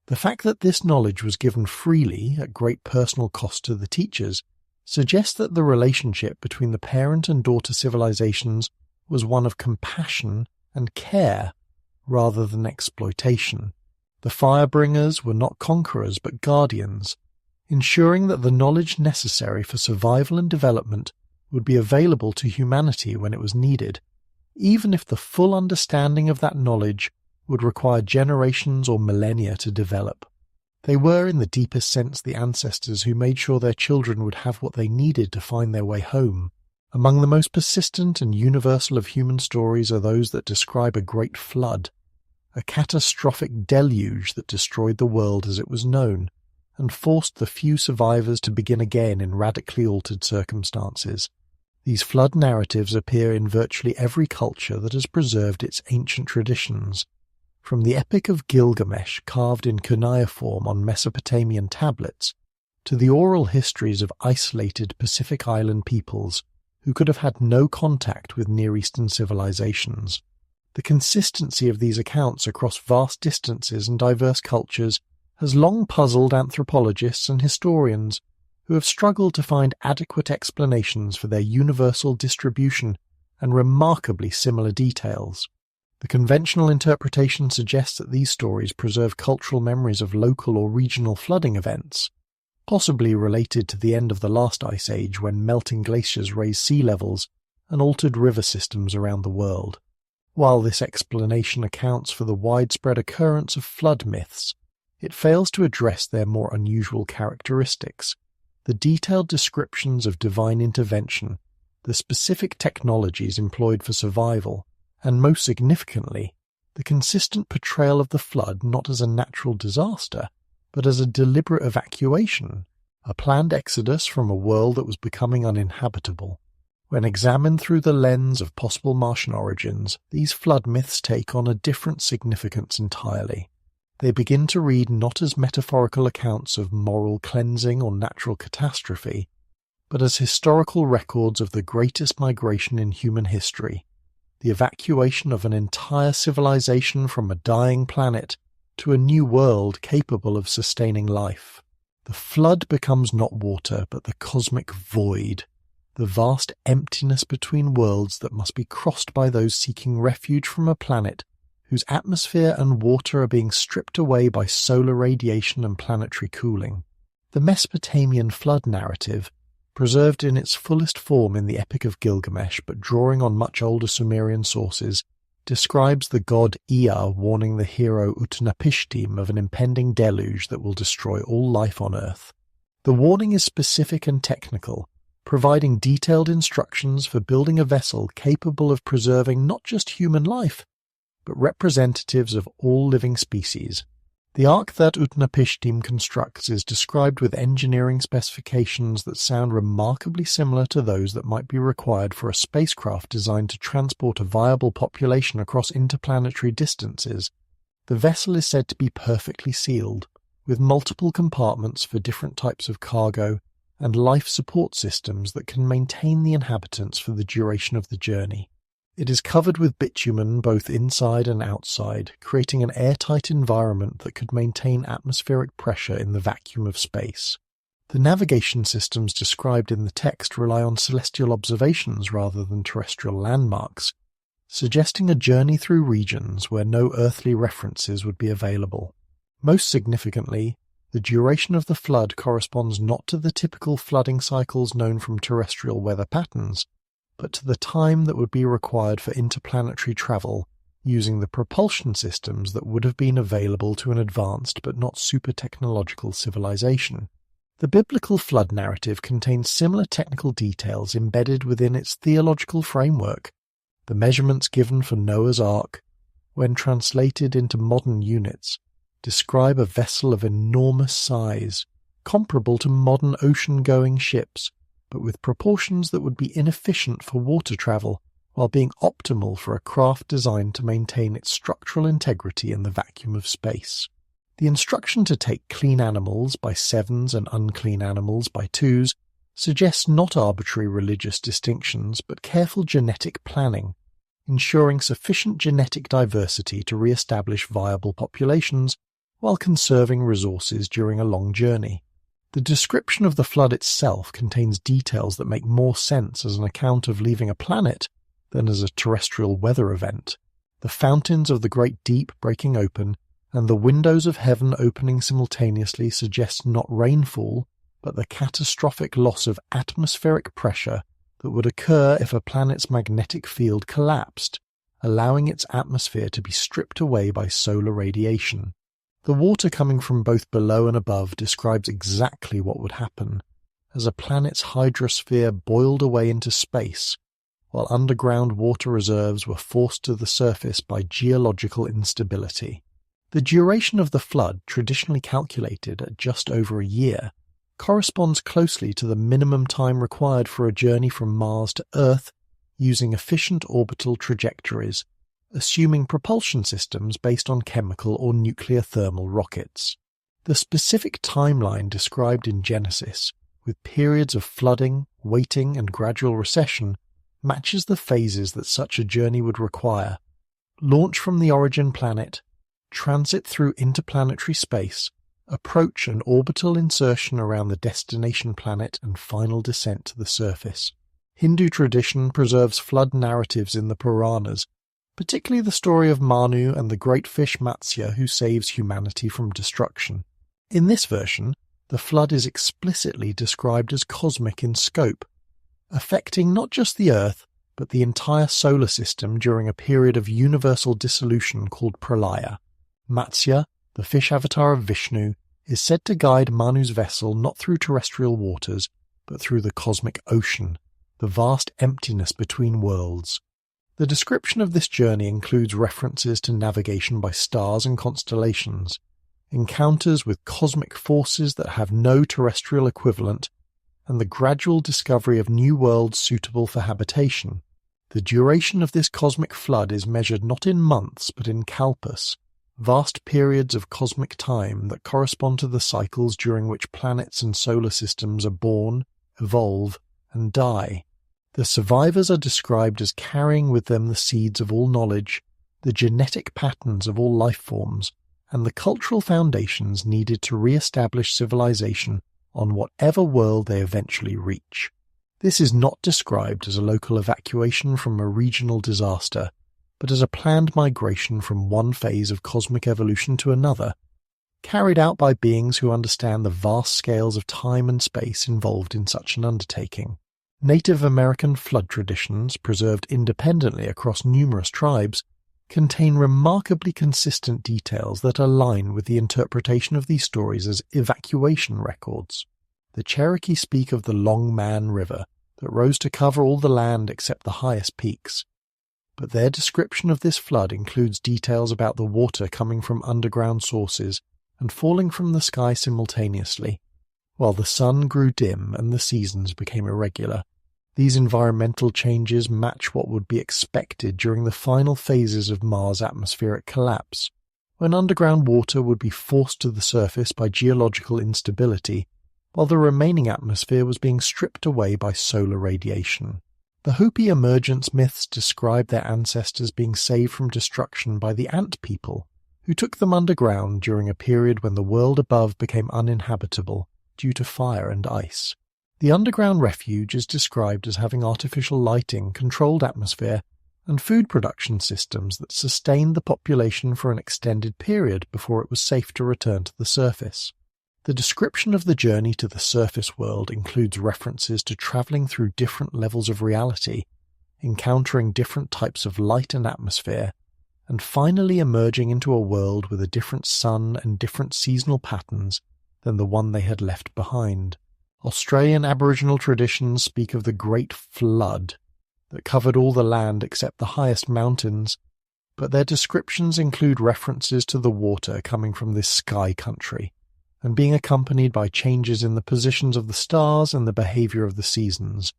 The fact that this knowledge was given freely, at great personal cost to the teachers, suggests that the relationship between the parent and daughter civilizations was one of compassion and care, rather than exploitation. The Firebringers were not conquerors but guardians, ensuring that the knowledge necessary for survival and development would be available to humanity when it was needed, even if the full understanding of that knowledge would require generations or millennia to develop. They were, in the deepest sense, the ancestors who made sure their children would have what they needed to find their way home. Among the most persistent and universal of human stories are those that describe a great flood, a catastrophic deluge that destroyed the world as it was known, and forced the few survivors to begin again in radically altered circumstances. These flood narratives appear in virtually every culture that has preserved its ancient traditions, from the Epic of Gilgamesh carved in cuneiform on Mesopotamian tablets, to the oral histories of isolated Pacific Island peoples who could have had no contact with Near Eastern civilizations. The consistency of these accounts across vast distances and diverse cultures has long puzzled anthropologists and historians who have struggled to find adequate explanations for their universal distribution and remarkably similar details. The conventional interpretation suggests that these stories preserve cultural memories of local or regional flooding events, possibly related to the end of the last ice age when melting glaciers raised sea levels and altered river systems around the world. While this explanation accounts for the widespread occurrence of flood myths, it fails to address their more unusual characteristics, the detailed descriptions of divine intervention, the specific technologies employed for survival, and most significantly, the consistent portrayal of the flood not as a natural disaster, but as a deliberate evacuation, a planned exodus from a world that was becoming uninhabitable. When examined through the lens of possible Martian origins, these flood myths take on a different significance entirely. They begin to read not as metaphorical accounts of moral cleansing or natural catastrophe, but as historical records of the greatest migration in human history, the evacuation of an entire civilization from a dying planet to a new world capable of sustaining life. The flood becomes not water, but the cosmic void, the vast emptiness between worlds that must be crossed by those seeking refuge from a planet whose atmosphere and water are being stripped away by solar radiation and planetary cooling. The Mesopotamian flood narrative, preserved in its fullest form in the Epic of Gilgamesh but drawing on much older Sumerian sources, describes the god Ea warning the hero Utnapishtim of an impending deluge that will destroy all life on Earth. The warning is specific and technical, providing detailed instructions for building a vessel capable of preserving not just human life, but representatives of all living species. The ark that Utnapishtim constructs is described with engineering specifications that sound remarkably similar to those that might be required for a spacecraft designed to transport a viable population across interplanetary distances. The vessel is said to be perfectly sealed, with multiple compartments for different types of cargo and life support systems that can maintain the inhabitants for the duration of the journey. It is covered with bitumen both inside and outside, creating an airtight environment that could maintain atmospheric pressure in the vacuum of space. The navigation systems described in the text rely on celestial observations rather than terrestrial landmarks, suggesting a journey through regions where no earthly references would be available. Most significantly, the duration of the flood corresponds not to the typical flooding cycles known from terrestrial weather patterns, but to the time that would be required for interplanetary travel using the propulsion systems that would have been available to an advanced but not super-technological civilization. The biblical flood narrative contains similar technical details embedded within its theological framework. The measurements given for Noah's Ark, when translated into modern units, describe a vessel of enormous size, comparable to modern ocean-going ships, but with proportions that would be inefficient for water travel while being optimal for a craft designed to maintain its structural integrity in the vacuum of space. The instruction to take clean animals by sevens and unclean animals by twos suggests not arbitrary religious distinctions but careful genetic planning, ensuring sufficient genetic diversity to re-establish viable populations while conserving resources during a long journey. The description of the flood itself contains details that make more sense as an account of leaving a planet than as a terrestrial weather event. The fountains of the great deep breaking open and the windows of heaven opening simultaneously suggest not rainfall, but the catastrophic loss of atmospheric pressure that would occur if a planet's magnetic field collapsed, allowing its atmosphere to be stripped away by solar radiation. The water coming from both below and above describes exactly what would happen, as a planet's hydrosphere boiled away into space, while underground water reserves were forced to the surface by geological instability. The duration of the flood, traditionally calculated at just over a year, corresponds closely to the minimum time required for a journey from Mars to Earth using efficient orbital trajectories, assuming propulsion systems based on chemical or nuclear thermal rockets. The specific timeline described in Genesis, with periods of flooding, waiting, and gradual recession, matches the phases that such a journey would require: launch from the origin planet, transit through interplanetary space, approach and orbital insertion around the destination planet, and final descent to the surface. Hindu tradition preserves flood narratives in the Puranas, particularly the story of Manu and the great fish Matsya who saves humanity from destruction. In this version, the flood is explicitly described as cosmic in scope, affecting not just the Earth, but the entire solar system during a period of universal dissolution called Pralaya. Matsya, the fish avatar of Vishnu, is said to guide Manu's vessel not through terrestrial waters, but through the cosmic ocean, the vast emptiness between worlds. The description of this journey includes references to navigation by stars and constellations, encounters with cosmic forces that have no terrestrial equivalent, and the gradual discovery of new worlds suitable for habitation. The duration of this cosmic flood is measured not in months but in kalpas, vast periods of cosmic time that correspond to the cycles during which planets and solar systems are born, evolve, and die. The survivors are described as carrying with them the seeds of all knowledge, the genetic patterns of all life forms, and the cultural foundations needed to re-establish civilization on whatever world they eventually reach. This is not described as a local evacuation from a regional disaster, but as a planned migration from one phase of cosmic evolution to another, carried out by beings who understand the vast scales of time and space involved in such an undertaking. Native American flood traditions, preserved independently across numerous tribes, contain remarkably consistent details that align with the interpretation of these stories as evacuation records. The Cherokee speak of the Long Man River that rose to cover all the land except the highest peaks, but their description of this flood includes details about the water coming from underground sources and falling from the sky simultaneously, while the sun grew dim and the seasons became irregular. These environmental changes match what would be expected during the final phases of Mars' atmospheric collapse, when underground water would be forced to the surface by geological instability, while the remaining atmosphere was being stripped away by solar radiation. The Hopi emergence myths describe their ancestors being saved from destruction by the Ant People, who took them underground during a period when the world above became uninhabitable due to fire and ice. The underground refuge is described as having artificial lighting, controlled atmosphere, and food production systems that sustained the population for an extended period before it was safe to return to the surface. The description of the journey to the surface world includes references to traveling through different levels of reality, encountering different types of light and atmosphere, and finally emerging into a world with a different sun and different seasonal patterns than the one they had left behind. Australian Aboriginal traditions speak of the Great Flood that covered all the land except the highest mountains, but their descriptions include references to the water coming from this sky country and being accompanied by changes in the positions of the stars and the behavior of the seasons.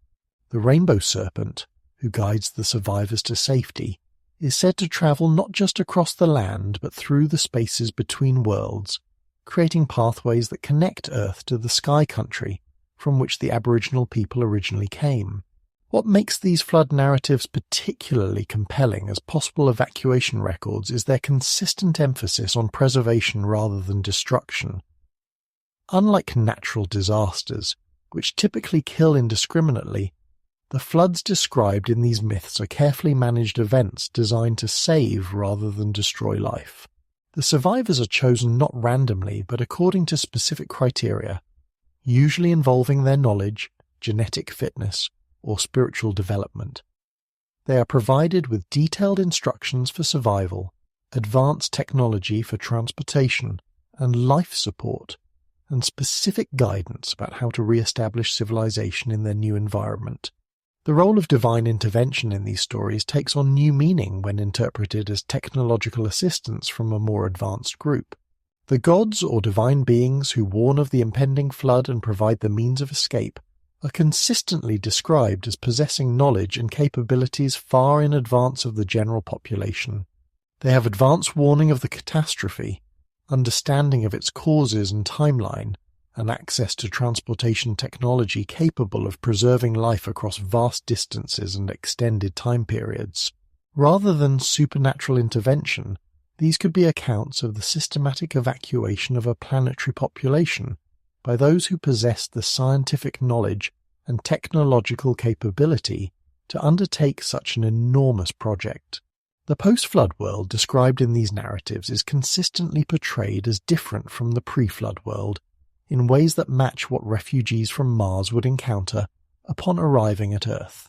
The rainbow serpent, who guides the survivors to safety, is said to travel not just across the land but through the spaces between worlds, creating pathways that connect Earth to the sky country from which the Aboriginal people originally came. What makes these flood narratives particularly compelling as possible evacuation records is their consistent emphasis on preservation rather than destruction. Unlike natural disasters, which typically kill indiscriminately, the floods described in these myths are carefully managed events designed to save rather than destroy life. The survivors are chosen not randomly but according to specific criteria, usually involving their knowledge, genetic fitness, or spiritual development. They are provided with detailed instructions for survival, advanced technology for transportation and life support, and specific guidance about how to re-establish civilization in their new environment. The role of divine intervention in these stories takes on new meaning when interpreted as technological assistance from a more advanced group. The gods or divine beings who warn of the impending flood and provide the means of escape are consistently described as possessing knowledge and capabilities far in advance of the general population. They have advance warning of the catastrophe, understanding of its causes and timeline, and access to transportation technology capable of preserving life across vast distances and extended time periods. Rather than supernatural intervention, these could be accounts of the systematic evacuation of a planetary population by those who possess the scientific knowledge and technological capability to undertake such an enormous project. The post-flood world described in these narratives is consistently portrayed as different from the pre-flood world in ways that match what refugees from Mars would encounter upon arriving at Earth.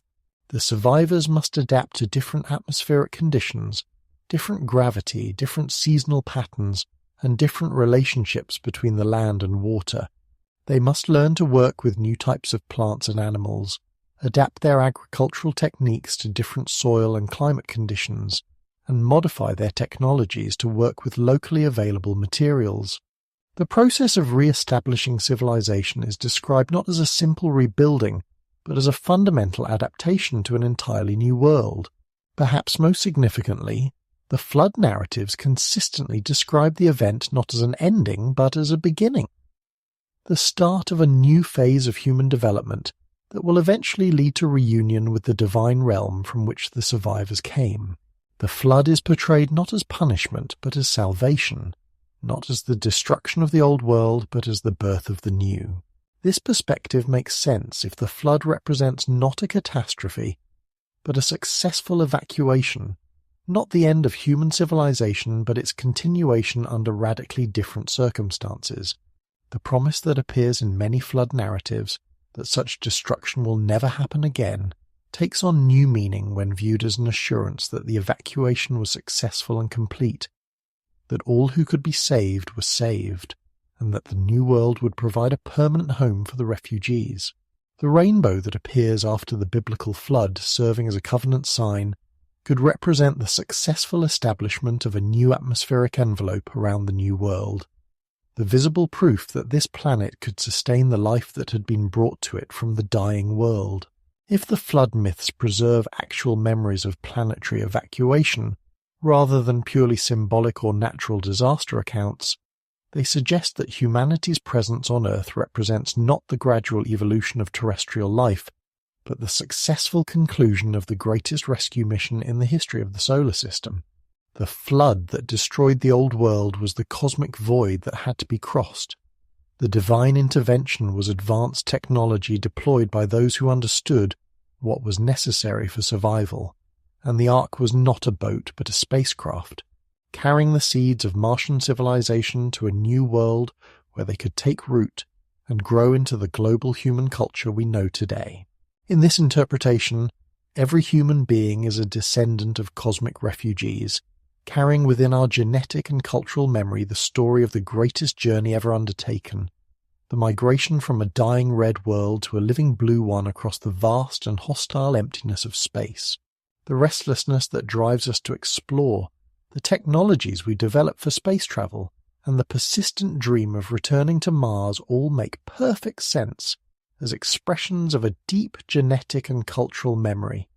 The survivors must adapt to different atmospheric conditions, different gravity, different seasonal patterns, and different relationships between the land and water. They must learn to work with new types of plants and animals, adapt their agricultural techniques to different soil and climate conditions, and modify their technologies to work with locally available materials. The process of re-establishing civilization is described not as a simple rebuilding, but as a fundamental adaptation to an entirely new world. Perhaps most significantly, the flood narratives consistently describe the event not as an ending, but as a beginning. The start of a new phase of human development that will eventually lead to reunion with the divine realm from which the survivors came. The flood is portrayed not as punishment, but as salvation, not as the destruction of the old world, but as the birth of the new. This perspective makes sense if the flood represents not a catastrophe, but a successful evacuation, not the end of human civilization, but its continuation under radically different circumstances. The promise that appears in many flood narratives, that such destruction will never happen again, takes on new meaning when viewed as an assurance that the evacuation was successful and complete, that all who could be saved were saved, and that the new world would provide a permanent home for the refugees. The rainbow that appears after the biblical flood, serving as a covenant sign, could represent the successful establishment of a new atmospheric envelope around the new world, the visible proof that this planet could sustain the life that had been brought to it from the dying world. If the flood myths preserve actual memories of planetary evacuation, rather than purely symbolic or natural disaster accounts, they suggest that humanity's presence on Earth represents not the gradual evolution of terrestrial life, but the successful conclusion of the greatest rescue mission in the history of the solar system. The flood that destroyed the old world was the cosmic void that had to be crossed. The divine intervention was advanced technology deployed by those who understood what was necessary for survival, and the Ark was not a boat but a spacecraft, carrying the seeds of Martian civilization to a new world where they could take root and grow into the global human culture we know today. In this interpretation, every human being is a descendant of cosmic refugees, carrying within our genetic and cultural memory the story of the greatest journey ever undertaken, the migration from a dying red world to a living blue one across the vast and hostile emptiness of space, the restlessness that drives us to explore, the technologies we develop for space travel, and the persistent dream of returning to Mars all make perfect sense as expressions of a deep genetic and cultural memory.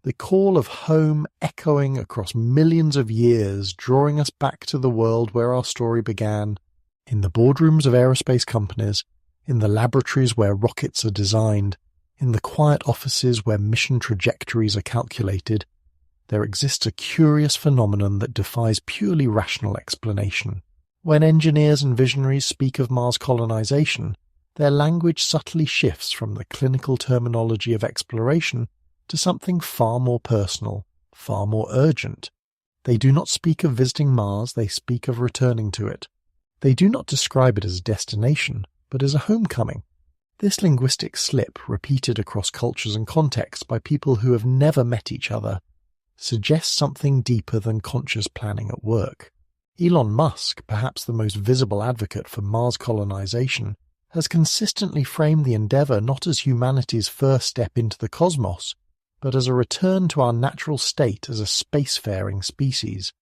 The call of home echoing across millions of years, drawing us back to the world where our story began, in the boardrooms of aerospace companies, in the laboratories where rockets are designed, in the quiet offices where mission trajectories are calculated. There exists a curious phenomenon that defies purely rational explanation. When engineers and visionaries speak of Mars colonization, their language subtly shifts from the clinical terminology of exploration to something far more personal, far more urgent. They do not speak of visiting Mars, they speak of returning to it. They do not describe it as a destination, but as a homecoming. This linguistic slip, repeated across cultures and contexts by people who have never met each other, suggests something deeper than conscious planning at work. Elon Musk, perhaps the most visible advocate for Mars colonization, has consistently framed the endeavor not as humanity's first step into the cosmos, but as a return to our natural state as a spacefaring species.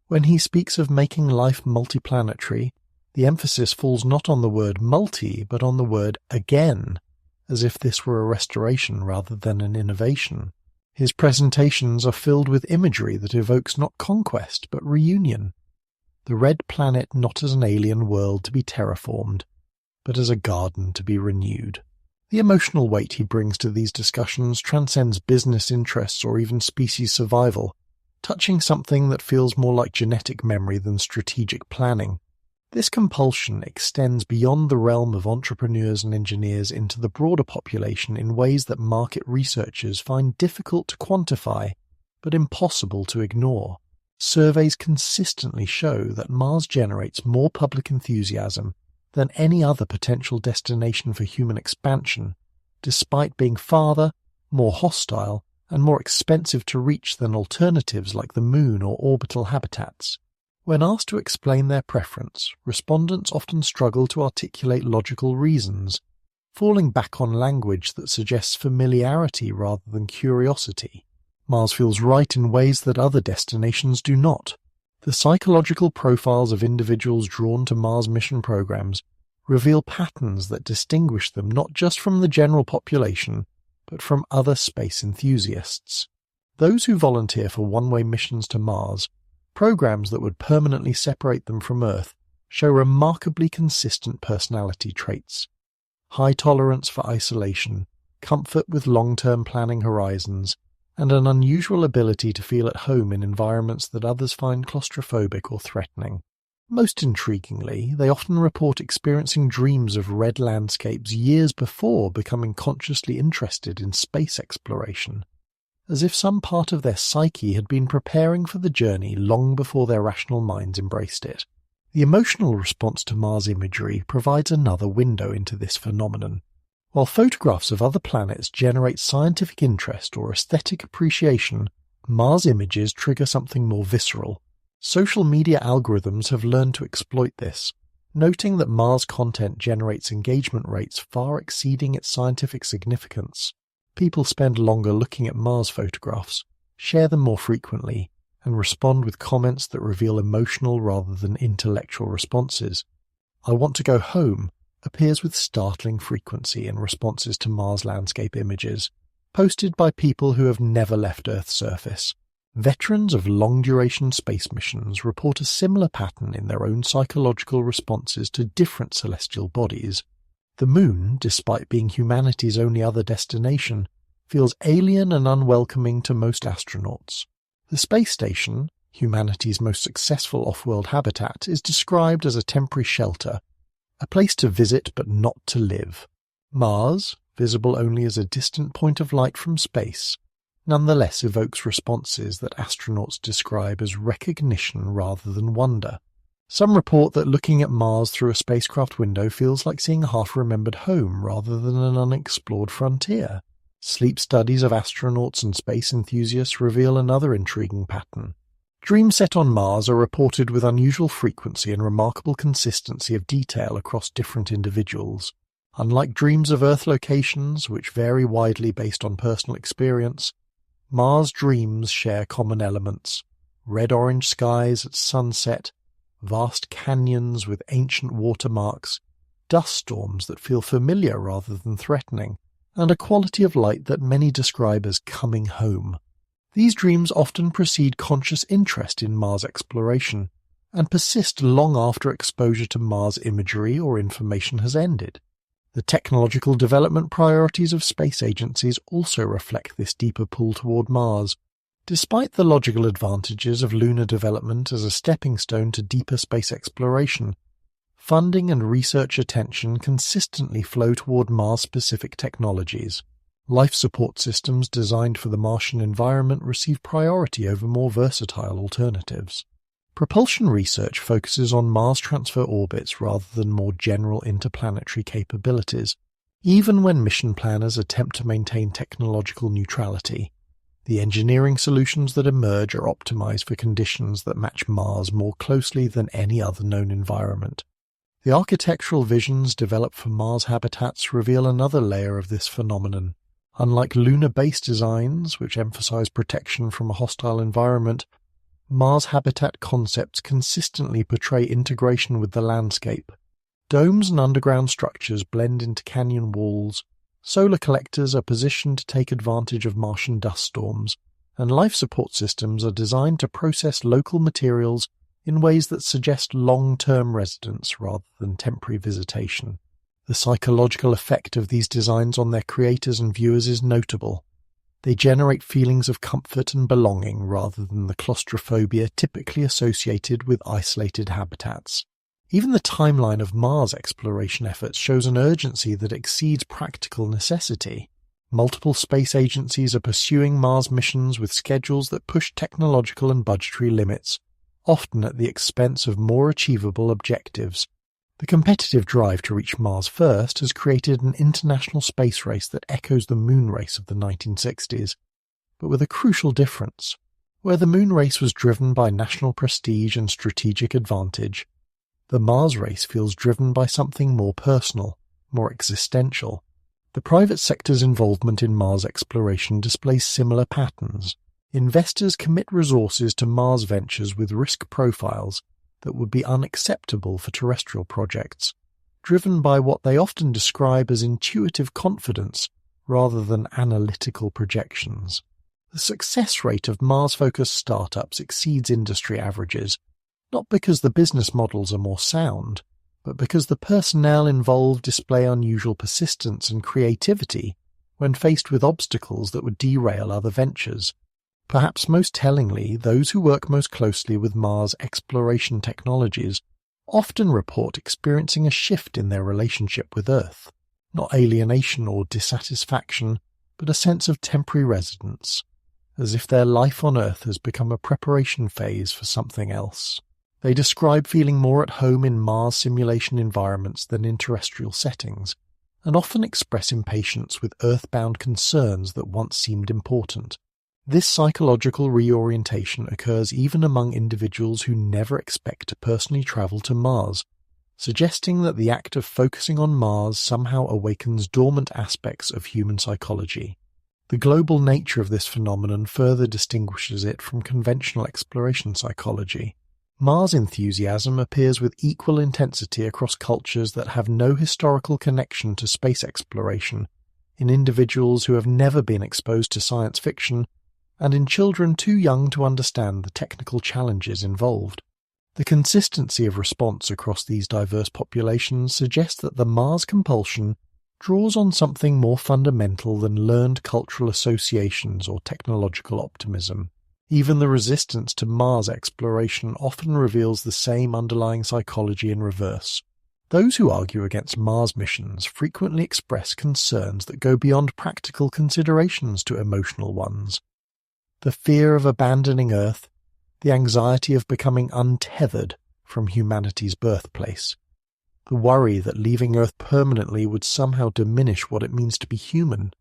When he speaks of making life multiplanetary, the emphasis falls not on the word multi, but on the word again, as if this were a restoration rather than an innovation. His presentations are filled with imagery that evokes not conquest, but reunion. The red planet not as an alien world to be terraformed, but as a garden to be renewed. The emotional weight he brings to these discussions transcends business interests or even species survival, touching something that feels more like genetic memory than strategic planning. This compulsion extends beyond the realm of entrepreneurs and engineers into the broader population in ways that market researchers find difficult to quantify, but impossible to ignore. Surveys consistently show that Mars generates more public enthusiasm than any other potential destination for human expansion, despite being farther, more hostile, and more expensive to reach than alternatives like the Moon or orbital habitats. When asked to explain their preference, respondents often struggle to articulate logical reasons, falling back on language that suggests familiarity rather than curiosity. Mars feels right in ways that other destinations do not. The psychological profiles of individuals drawn to Mars mission programs reveal patterns that distinguish them not just from the general population, but from other space enthusiasts. Those who volunteer for one-way missions to Mars, programs that would permanently separate them from Earth, show remarkably consistent personality traits. High tolerance for isolation, comfort with long-term planning horizons, and an unusual ability to feel at home in environments that others find claustrophobic or threatening. Most intriguingly, they often report experiencing dreams of red landscapes years before becoming consciously interested in space exploration, as if some part of their psyche had been preparing for the journey long before their rational minds embraced it. The emotional response to Mars imagery provides another window into this phenomenon. While photographs of other planets generate scientific interest or aesthetic appreciation, Mars images trigger something more visceral. Social media algorithms have learned to exploit this, noting that Mars content generates engagement rates far exceeding its scientific significance. People spend longer looking at Mars photographs, share them more frequently, and respond with comments that reveal emotional rather than intellectual responses. "I want to go home" appears with startling frequency in responses to Mars landscape images, posted by people who have never left Earth's surface. Veterans of long-duration space missions report a similar pattern in their own psychological responses to different celestial bodies. The Moon, despite being humanity's only other destination, feels alien and unwelcoming to most astronauts. The space station, humanity's most successful off-world habitat, is described as a temporary shelter, a place to visit but not to live. Mars, visible only as a distant point of light from space, nonetheless evokes responses that astronauts describe as recognition rather than wonder. Some report that looking at Mars through a spacecraft window feels like seeing a half-remembered home rather than an unexplored frontier. Sleep studies of astronauts and space enthusiasts reveal another intriguing pattern. Dreams set on Mars are reported with unusual frequency and remarkable consistency of detail across different individuals. Unlike dreams of Earth locations, which vary widely based on personal experience, Mars dreams share common elements: red-orange skies at sunset, vast canyons with ancient watermarks, dust storms that feel familiar rather than threatening, and a quality of light that many describe as coming home. These dreams often precede conscious interest in Mars exploration, and persist long after exposure to Mars imagery or information has ended. The technological development priorities of space agencies also reflect this deeper pull toward Mars. Despite the logical advantages of lunar development as a stepping stone to deeper space exploration, funding and research attention consistently flow toward Mars-specific technologies. Life support systems designed for the Martian environment receive priority over more versatile alternatives. Propulsion research focuses on Mars transfer orbits rather than more general interplanetary capabilities, even when mission planners attempt to maintain technological neutrality. The engineering solutions that emerge are optimized for conditions that match Mars more closely than any other known environment. The architectural visions developed for Mars habitats reveal another layer of this phenomenon. Unlike lunar base designs, which emphasize protection from a hostile environment, Mars habitat concepts consistently portray integration with the landscape. Domes and underground structures blend into canyon walls, solar collectors are positioned to take advantage of Martian dust storms, and life support systems are designed to process local materials in ways that suggest long-term residence rather than temporary visitation. The psychological effect of these designs on their creators and viewers is notable. They generate feelings of comfort and belonging rather than the claustrophobia typically associated with isolated habitats. Even the timeline of Mars exploration efforts shows an urgency that exceeds practical necessity. Multiple space agencies are pursuing Mars missions with schedules that push technological and budgetary limits, often at the expense of more achievable objectives. The competitive drive to reach Mars first has created an international space race that echoes the moon race of the 1960s, but with a crucial difference. Where the moon race was driven by national prestige and strategic advantage, the Mars race feels driven by something more personal, more existential. The private sector's involvement in Mars exploration displays similar patterns. Investors commit resources to Mars ventures with risk profiles that would be unacceptable for terrestrial projects, driven by what they often describe as intuitive confidence rather than analytical projections. The success rate of Mars-focused startups exceeds industry averages, not because the business models are more sound, but because the personnel involved display unusual persistence and creativity when faced with obstacles that would derail other ventures. Perhaps most tellingly, those who work most closely with Mars exploration technologies often report experiencing a shift in their relationship with Earth, not alienation or dissatisfaction, but a sense of temporary residence, as if their life on Earth has become a preparation phase for something else. They describe feeling more at home in Mars simulation environments than in terrestrial settings, and often express impatience with earthbound concerns that once seemed important. This psychological reorientation occurs even among individuals who never expect to personally travel to Mars, suggesting that the act of focusing on Mars somehow awakens dormant aspects of human psychology. The global nature of this phenomenon further distinguishes it from conventional exploration psychology. Mars enthusiasm appears with equal intensity across cultures that have no historical connection to space exploration, in individuals who have never been exposed to science fiction, and in children too young to understand the technical challenges involved. The consistency of response across these diverse populations suggests that the Mars compulsion draws on something more fundamental than learned cultural associations or technological optimism. Even the resistance to Mars exploration often reveals the same underlying psychology in reverse. Those who argue against Mars missions frequently express concerns that go beyond practical considerations to emotional ones. The fear of abandoning Earth, the anxiety of becoming untethered from humanity's birthplace, the worry that leaving Earth permanently would somehow diminish what it means to be human.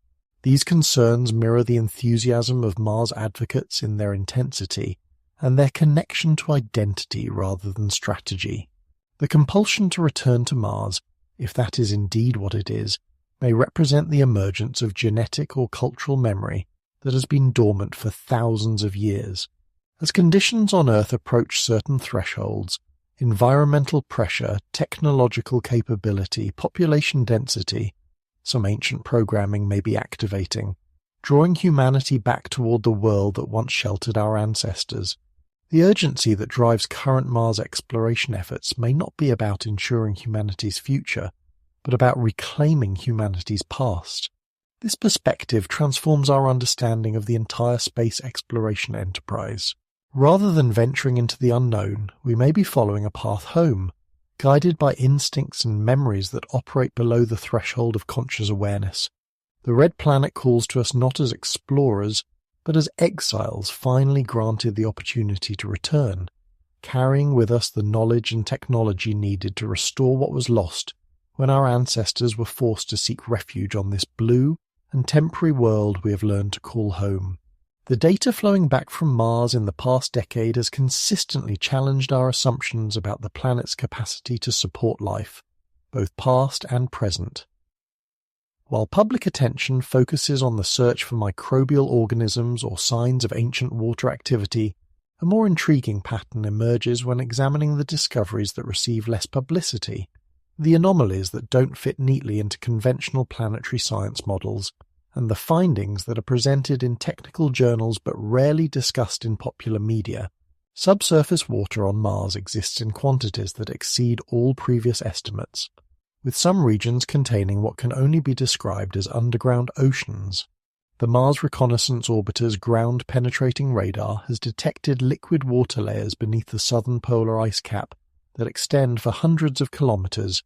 These concerns mirror the enthusiasm of Mars advocates in their intensity and their connection to identity rather than strategy. The compulsion to return to Mars, if that is indeed what it is, may represent the emergence of genetic or cultural memory that has been dormant for thousands of years. As conditions on Earth approach certain thresholds, environmental pressure, technological capability, population density, some ancient programming may be activating, drawing humanity back toward the world that once sheltered our ancestors. The urgency that drives current Mars exploration efforts may not be about ensuring humanity's future, but about reclaiming humanity's past. This perspective transforms our understanding of the entire space exploration enterprise. Rather than venturing into the unknown, we may be following a path home, guided by instincts and memories that operate below the threshold of conscious awareness. The Red Planet calls to us not as explorers, but as exiles finally granted the opportunity to return, carrying with us the knowledge and technology needed to restore what was lost when our ancestors were forced to seek refuge on this blue and temporary world we have learned to call home. The data flowing back from Mars in the past decade has consistently challenged our assumptions about the planet's capacity to support life, both past and present. While public attention focuses on the search for microbial organisms or signs of ancient water activity, a more intriguing pattern emerges when examining the discoveries that receive less publicity, the anomalies that don't fit neatly into conventional planetary science models, and the findings that are presented in technical journals but rarely discussed in popular media. Subsurface water on Mars exists in quantities that exceed all previous estimates, with some regions containing what can only be described as underground oceans. The Mars Reconnaissance Orbiter's ground-penetrating radar has detected liquid water layers beneath the southern polar ice cap that extend for hundreds of kilometers,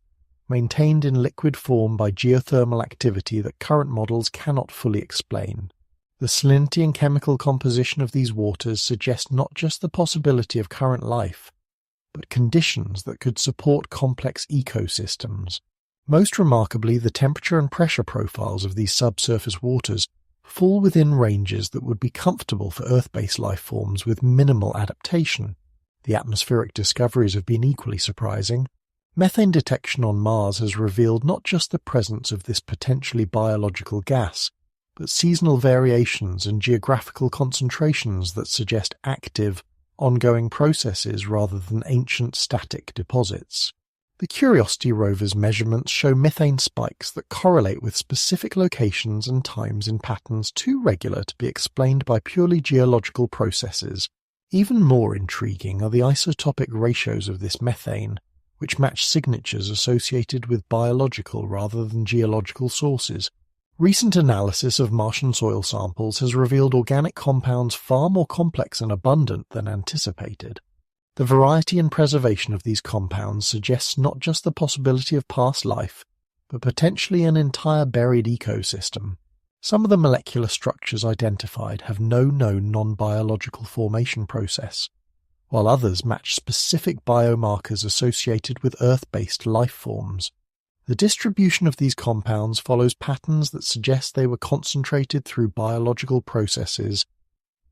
maintained in liquid form by geothermal activity that current models cannot fully explain. The salinity and chemical composition of these waters suggest not just the possibility of current life, but conditions that could support complex ecosystems. Most remarkably, the temperature and pressure profiles of these subsurface waters fall within ranges that would be comfortable for Earth-based life forms with minimal adaptation. The atmospheric discoveries have been equally surprising. Methane detection on Mars has revealed not just the presence of this potentially biological gas, but seasonal variations and geographical concentrations that suggest active, ongoing processes rather than ancient static deposits. The Curiosity rover's measurements show methane spikes that correlate with specific locations and times in patterns too regular to be explained by purely geological processes. Even more intriguing are the isotopic ratios of this methane, which match signatures associated with biological rather than geological sources. Recent analysis of Martian soil samples has revealed organic compounds far more complex and abundant than anticipated. The variety and preservation of these compounds suggests not just the possibility of past life, but potentially an entire buried ecosystem. Some of the molecular structures identified have no known non-biological formation process, while others match specific biomarkers associated with Earth-based life forms. The distribution of these compounds follows patterns that suggest they were concentrated through biological processes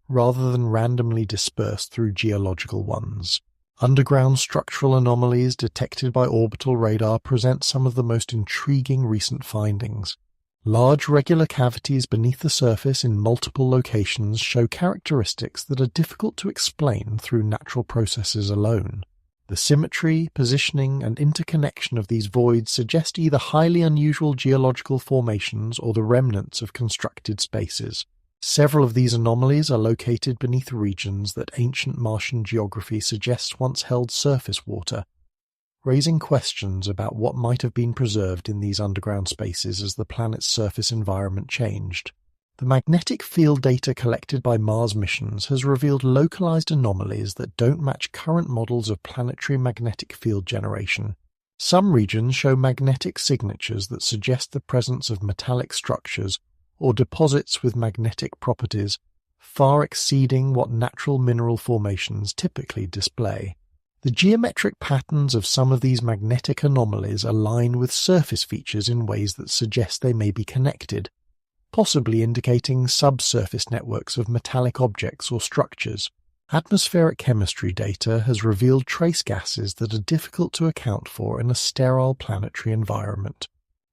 rather than randomly dispersed through geological ones. Underground structural anomalies detected by orbital radar present some of the most intriguing recent findings. Large regular cavities beneath the surface in multiple locations show characteristics that are difficult to explain through natural processes alone. The symmetry, positioning, and interconnection of these voids suggest either highly unusual geological formations or the remnants of constructed spaces. Several of these anomalies are located beneath regions that ancient Martian geography suggests once held surface water, raising questions about what might have been preserved in these underground spaces as the planet's surface environment changed. The magnetic field data collected by Mars missions has revealed localized anomalies that don't match current models of planetary magnetic field generation. Some regions show magnetic signatures that suggest the presence of metallic structures or deposits with magnetic properties far exceeding what natural mineral formations typically display. The geometric patterns of some of these magnetic anomalies align with surface features in ways that suggest they may be connected, possibly indicating subsurface networks of metallic objects or structures. Atmospheric chemistry data has revealed trace gases that are difficult to account for in a sterile planetary environment.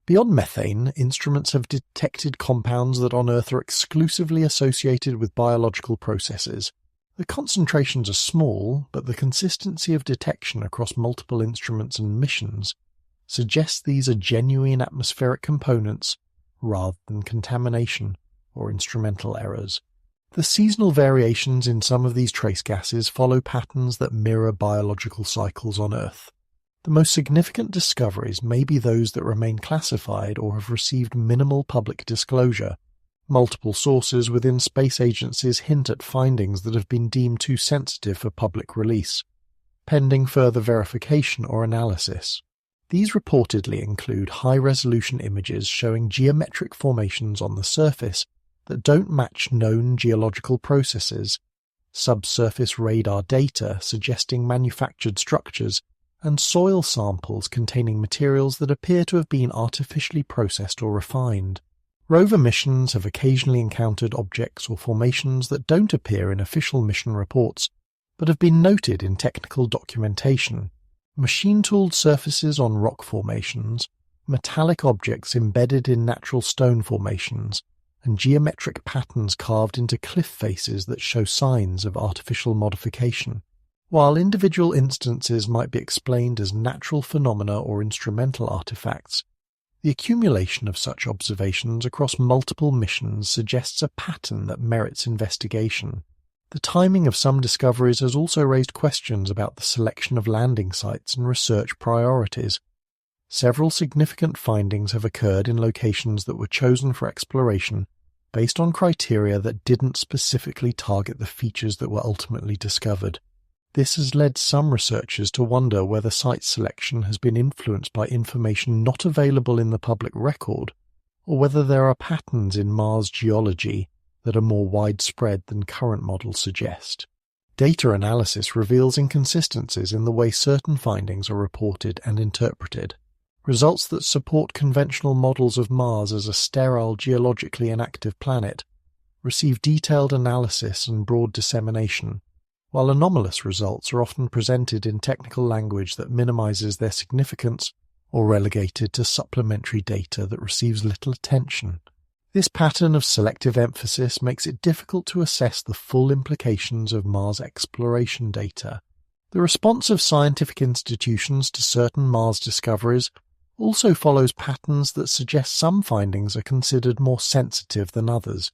Beyond methane, instruments have detected compounds that on Earth are exclusively associated with biological processes. The concentrations are small, but the consistency of detection across multiple instruments and missions suggests these are genuine atmospheric components rather than contamination or instrumental errors. The seasonal variations in some of these trace gases follow patterns that mirror biological cycles on Earth. The most significant discoveries may be those that remain classified or have received minimal public disclosure. Multiple sources within space agencies hint at findings that have been deemed too sensitive for public release, pending further verification or analysis. These reportedly include high-resolution images showing geometric formations on the surface that don't match known geological processes, subsurface radar data suggesting manufactured structures, and soil samples containing materials that appear to have been artificially processed or refined. Rover missions have occasionally encountered objects or formations that don't appear in official mission reports, but have been noted in technical documentation. Machine-tooled surfaces on rock formations, metallic objects embedded in natural stone formations, and geometric patterns carved into cliff faces that show signs of artificial modification. While individual instances might be explained as natural phenomena or instrumental artifacts, the accumulation of such observations across multiple missions suggests a pattern that merits investigation. The timing of some discoveries has also raised questions about the selection of landing sites and research priorities. Several significant findings have occurred in locations that were chosen for exploration based on criteria that didn't specifically target the features that were ultimately discovered. This has led some researchers to wonder whether site selection has been influenced by information not available in the public record, or whether there are patterns in Mars geology that are more widespread than current models suggest. Data analysis reveals inconsistencies in the way certain findings are reported and interpreted. Results that support conventional models of Mars as a sterile, geologically inactive planet receive detailed analysis and broad dissemination, while anomalous results are often presented in technical language that minimizes their significance or relegated to supplementary data that receives little attention. This pattern of selective emphasis makes it difficult to assess the full implications of Mars exploration data. The response of scientific institutions to certain Mars discoveries also follows patterns that suggest some findings are considered more sensitive than others.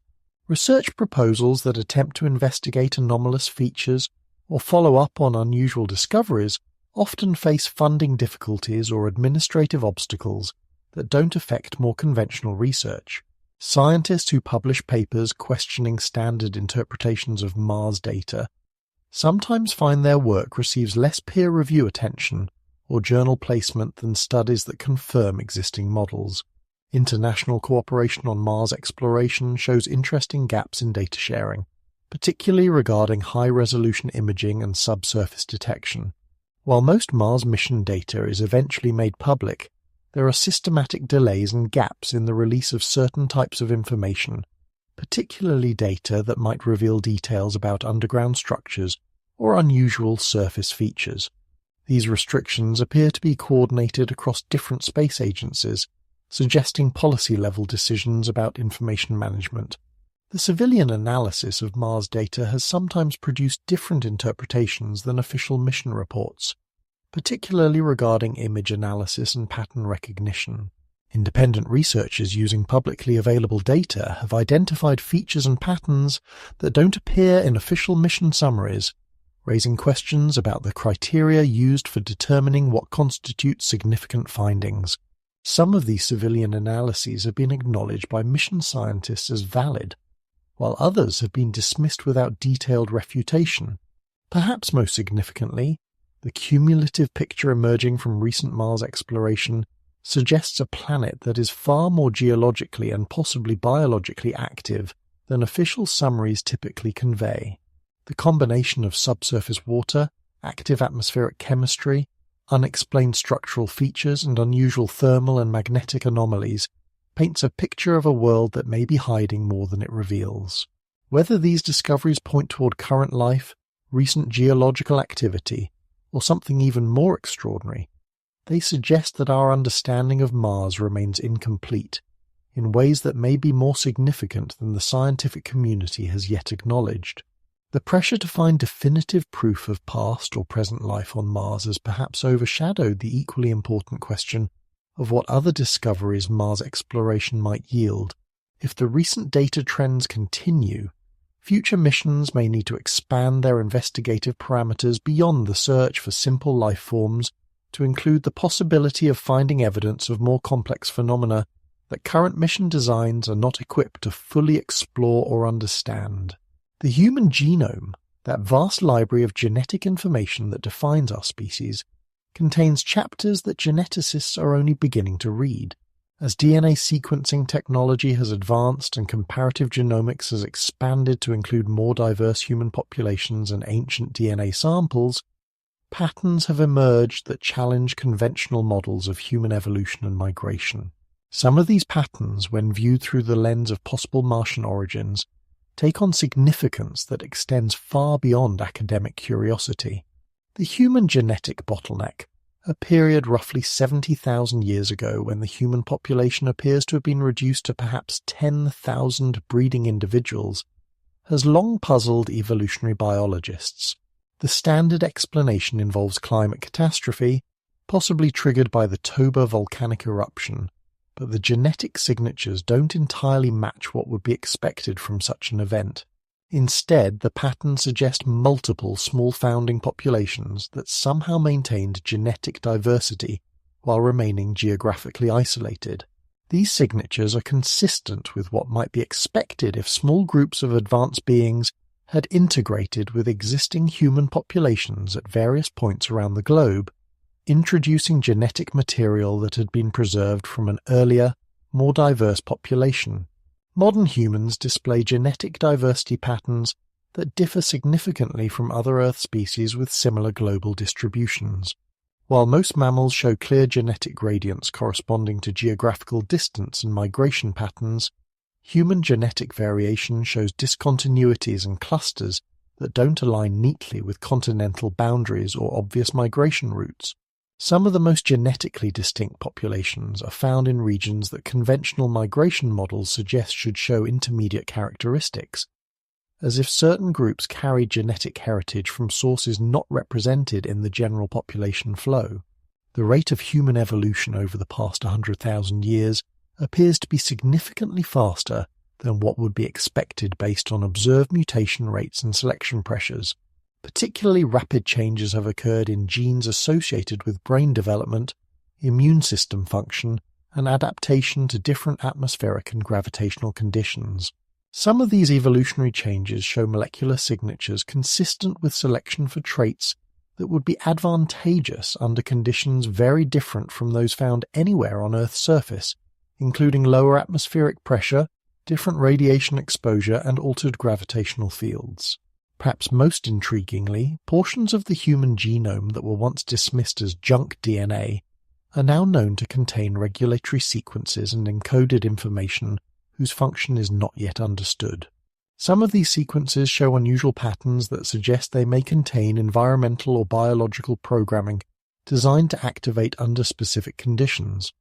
Research proposals that attempt to investigate anomalous features or follow up on unusual discoveries often face funding difficulties or administrative obstacles that don't affect more conventional research. Scientists who publish papers questioning standard interpretations of Mars data sometimes find their work receives less peer review attention or journal placement than studies that confirm existing models. International cooperation on Mars exploration shows interesting gaps in data sharing, particularly regarding high-resolution imaging and subsurface detection. While most Mars mission data is eventually made public, there are systematic delays and gaps in the release of certain types of information, particularly data that might reveal details about underground structures or unusual surface features. These restrictions appear to be coordinated across different space agencies, suggesting policy-level decisions about information management. The civilian analysis of Mars data has sometimes produced different interpretations than official mission reports, particularly regarding image analysis and pattern recognition. Independent researchers using publicly available data have identified features and patterns that don't appear in official mission summaries, raising questions about the criteria used for determining what constitutes significant findings. Some of these civilian analyses have been acknowledged by mission scientists as valid, while others have been dismissed without detailed refutation. Perhaps most significantly, the cumulative picture emerging from recent Mars exploration suggests a planet that is far more geologically and possibly biologically active than official summaries typically convey. The combination of subsurface water, active atmospheric chemistry, unexplained structural features, and unusual thermal and magnetic anomalies paints a picture of a world that may be hiding more than it reveals. Whether these discoveries point toward current life, recent geological activity, or something even more extraordinary, they suggest that our understanding of Mars remains incomplete, in ways that may be more significant than the scientific community has yet acknowledged. The pressure to find definitive proof of past or present life on Mars has perhaps overshadowed the equally important question of what other discoveries Mars exploration might yield. If the recent data trends continue, future missions may need to expand their investigative parameters beyond the search for simple life forms to include the possibility of finding evidence of more complex phenomena that current mission designs are not equipped to fully explore or understand. The human genome, that vast library of genetic information that defines our species, contains chapters that geneticists are only beginning to read. As DNA sequencing technology has advanced and comparative genomics has expanded to include more diverse human populations and ancient DNA samples, patterns have emerged that challenge conventional models of human evolution and migration. Some of these patterns, when viewed through the lens of possible Martian origins, take on significance that extends far beyond academic curiosity. The human genetic bottleneck, a period roughly 70,000 years ago when the human population appears to have been reduced to perhaps 10,000 breeding individuals, has long puzzled evolutionary biologists. The standard explanation involves climate catastrophe, possibly triggered by the Toba volcanic eruption, but the genetic signatures don't entirely match what would be expected from such an event. Instead, the patterns suggest multiple small founding populations that somehow maintained genetic diversity while remaining geographically isolated. These signatures are consistent with what might be expected if small groups of advanced beings had integrated with existing human populations at various points around the globe, introducing genetic material that had been preserved from an earlier, more diverse population. Modern humans display genetic diversity patterns that differ significantly from other Earth species with similar global distributions. While most mammals show clear genetic gradients corresponding to geographical distance and migration patterns, human genetic variation shows discontinuities and clusters that don't align neatly with continental boundaries or obvious migration routes. Some of the most genetically distinct populations are found in regions that conventional migration models suggest should show intermediate characteristics, as if certain groups carry genetic heritage from sources not represented in the general population flow. The rate of human evolution over the past 100,000 years appears to be significantly faster than what would be expected based on observed mutation rates and selection pressures. Particularly rapid changes have occurred in genes associated with brain development, immune system function, and adaptation to different atmospheric and gravitational conditions. Some of these evolutionary changes show molecular signatures consistent with selection for traits that would be advantageous under conditions very different from those found anywhere on Earth's surface, including lower atmospheric pressure, different radiation exposure, and altered gravitational fields. Perhaps most intriguingly, portions of the human genome that were once dismissed as junk DNA are now known to contain regulatory sequences and encoded information whose function is not yet understood. Some of these sequences show unusual patterns that suggest they may contain environmental or biological programming designed to activate under specific conditions.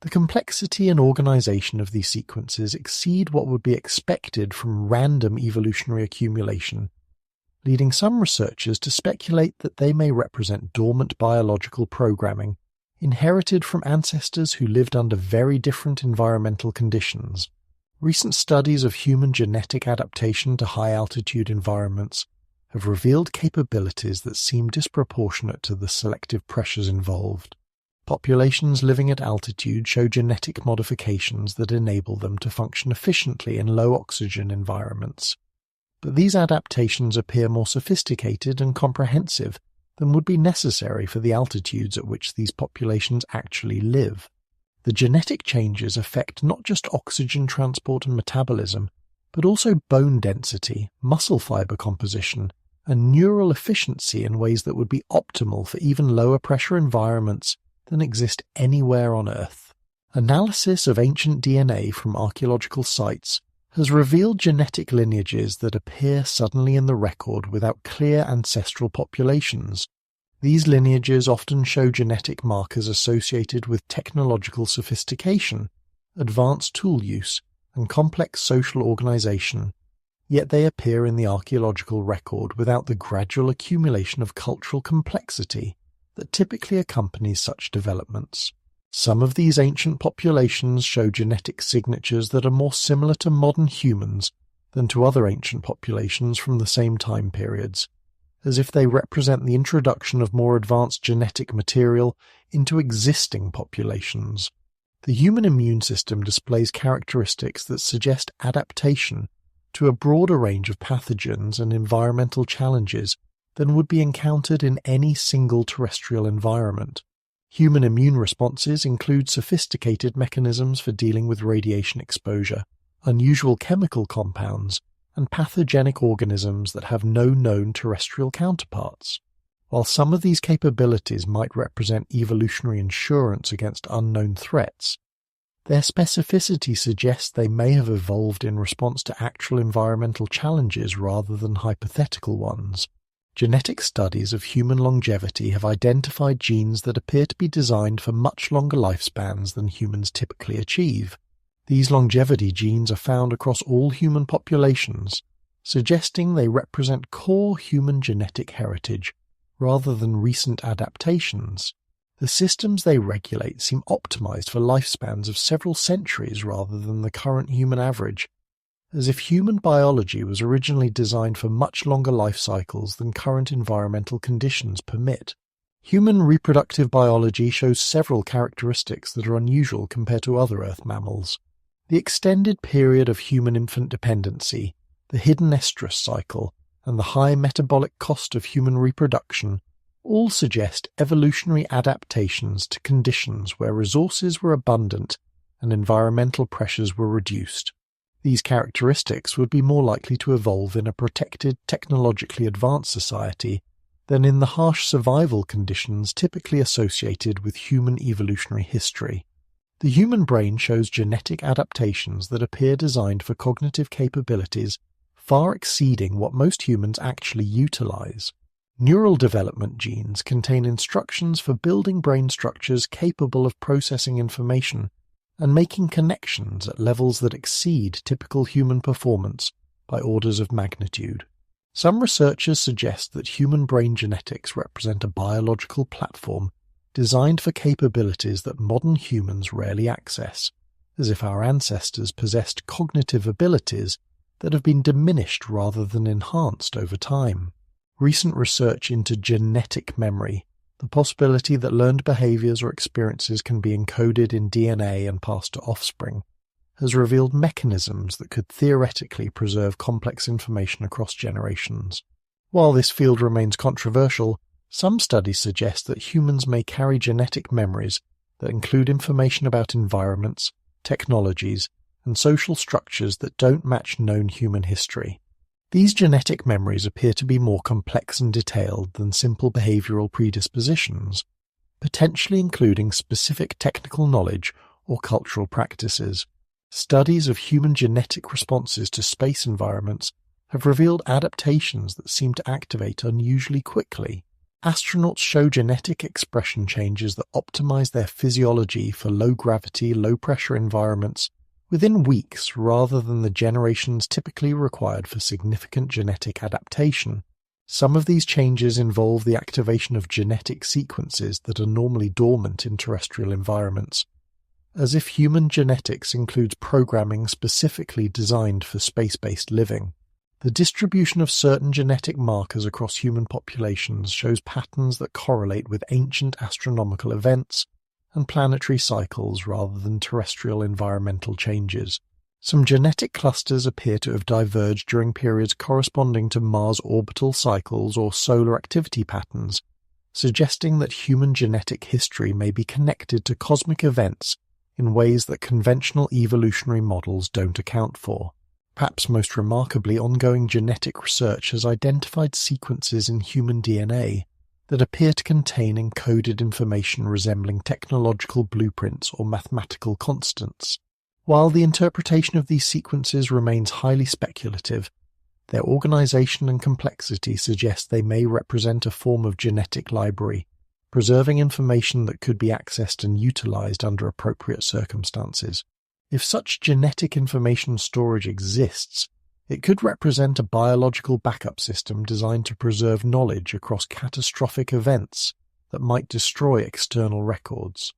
The complexity and organization of these sequences exceed what would be expected from random evolutionary accumulation, leading some researchers to speculate that they may represent dormant biological programming inherited from ancestors who lived under very different environmental conditions. Recent studies of human genetic adaptation to high-altitude environments have revealed capabilities that seem disproportionate to the selective pressures involved. Populations living at altitude show genetic modifications that enable them to function efficiently in low-oxygen environments. But these adaptations appear more sophisticated and comprehensive than would be necessary for the altitudes at which these populations actually live. The genetic changes affect not just oxygen transport and metabolism, but also bone density, muscle fiber composition, and neural efficiency in ways that would be optimal for even lower pressure environments than exist anywhere on Earth. Analysis of ancient DNA from archaeological sites has revealed genetic lineages that appear suddenly in the record without clear ancestral populations. These lineages often show genetic markers associated with technological sophistication, advanced tool use, and complex social organization, yet they appear in the archaeological record without the gradual accumulation of cultural complexity that typically accompanies such developments. Some of these ancient populations show genetic signatures that are more similar to modern humans than to other ancient populations from the same time periods, as if they represent the introduction of more advanced genetic material into existing populations. The human immune system displays characteristics that suggest adaptation to a broader range of pathogens and environmental challenges than would be encountered in any single terrestrial environment. Human immune responses include sophisticated mechanisms for dealing with radiation exposure, unusual chemical compounds, and pathogenic organisms that have no known terrestrial counterparts. While some of these capabilities might represent evolutionary insurance against unknown threats, their specificity suggests they may have evolved in response to actual environmental challenges rather than hypothetical ones. Genetic studies of human longevity have identified genes that appear to be designed for much longer lifespans than humans typically achieve. These longevity genes are found across all human populations, suggesting they represent core human genetic heritage rather than recent adaptations. The systems they regulate seem optimized for lifespans of several centuries rather than the current human average, as if human biology was originally designed for much longer life cycles than current environmental conditions permit. Human reproductive biology shows several characteristics that are unusual compared to other Earth mammals. The extended period of human infant dependency, the hidden estrus cycle, and the high metabolic cost of human reproduction all suggest evolutionary adaptations to conditions where resources were abundant and environmental pressures were reduced. These characteristics would be more likely to evolve in a protected, technologically advanced society than in the harsh survival conditions typically associated with human evolutionary history. The human brain shows genetic adaptations that appear designed for cognitive capabilities far exceeding what most humans actually utilize. Neural development genes contain instructions for building brain structures capable of processing information and making connections at levels that exceed typical human performance by orders of magnitude. Some researchers suggest that human brain genetics represent a biological platform designed for capabilities that modern humans rarely access, as if our ancestors possessed cognitive abilities that have been diminished rather than enhanced over time. Recent research into genetic memory, the possibility that learned behaviors or experiences can be encoded in DNA and passed to offspring, has revealed mechanisms that could theoretically preserve complex information across generations. While this field remains controversial, some studies suggest that humans may carry genetic memories that include information about environments, technologies, and social structures that don't match known human history. These genetic memories appear to be more complex and detailed than simple behavioral predispositions, potentially including specific technical knowledge or cultural practices. Studies of human genetic responses to space environments have revealed adaptations that seem to activate unusually quickly. Astronauts show genetic expression changes that optimize their physiology for low-gravity, low-pressure environments within weeks rather than the generations typically required for significant genetic adaptation. Some of these changes involve the activation of genetic sequences that are normally dormant in terrestrial environments, as if human genetics includes programming specifically designed for space-based living. The distribution of certain genetic markers across human populations shows patterns that correlate with ancient astronomical events and planetary cycles rather than terrestrial environmental changes. Some genetic clusters appear to have diverged during periods corresponding to Mars orbital cycles or solar activity patterns, suggesting that human genetic history may be connected to cosmic events in ways that conventional evolutionary models don't account for. Perhaps most remarkably, ongoing genetic research has identified sequences in human DNA that appear to contain encoded information resembling technological blueprints or mathematical constants. While the interpretation of these sequences remains highly speculative, their organization and complexity suggest they may represent a form of genetic library, preserving information that could be accessed and utilized under appropriate circumstances. If such genetic information storage exists, it could represent a biological backup system designed to preserve knowledge across catastrophic events that might destroy external records.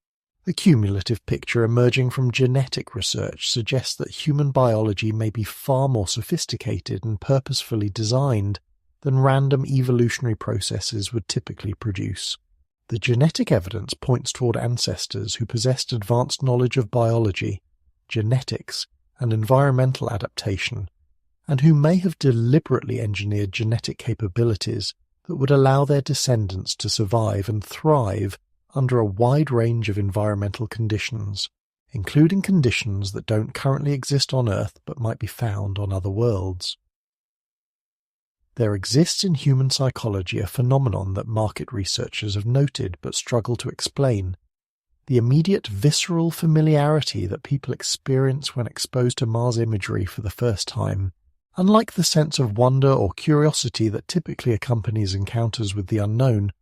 The cumulative picture emerging from genetic research suggests that human biology may be far more sophisticated and purposefully designed than random evolutionary processes would typically produce. The genetic evidence points toward ancestors who possessed advanced knowledge of biology, genetics, and environmental adaptation, and who may have deliberately engineered genetic capabilities that would allow their descendants to survive and thrive under a wide range of environmental conditions, including conditions that don't currently exist on Earth but might be found on other worlds. There exists in human psychology a phenomenon that market researchers have noted but struggle to explain: the immediate visceral familiarity that people experience when exposed to Mars imagery for the first time. Unlike the sense of wonder or curiosity that typically accompanies encounters with the unknown,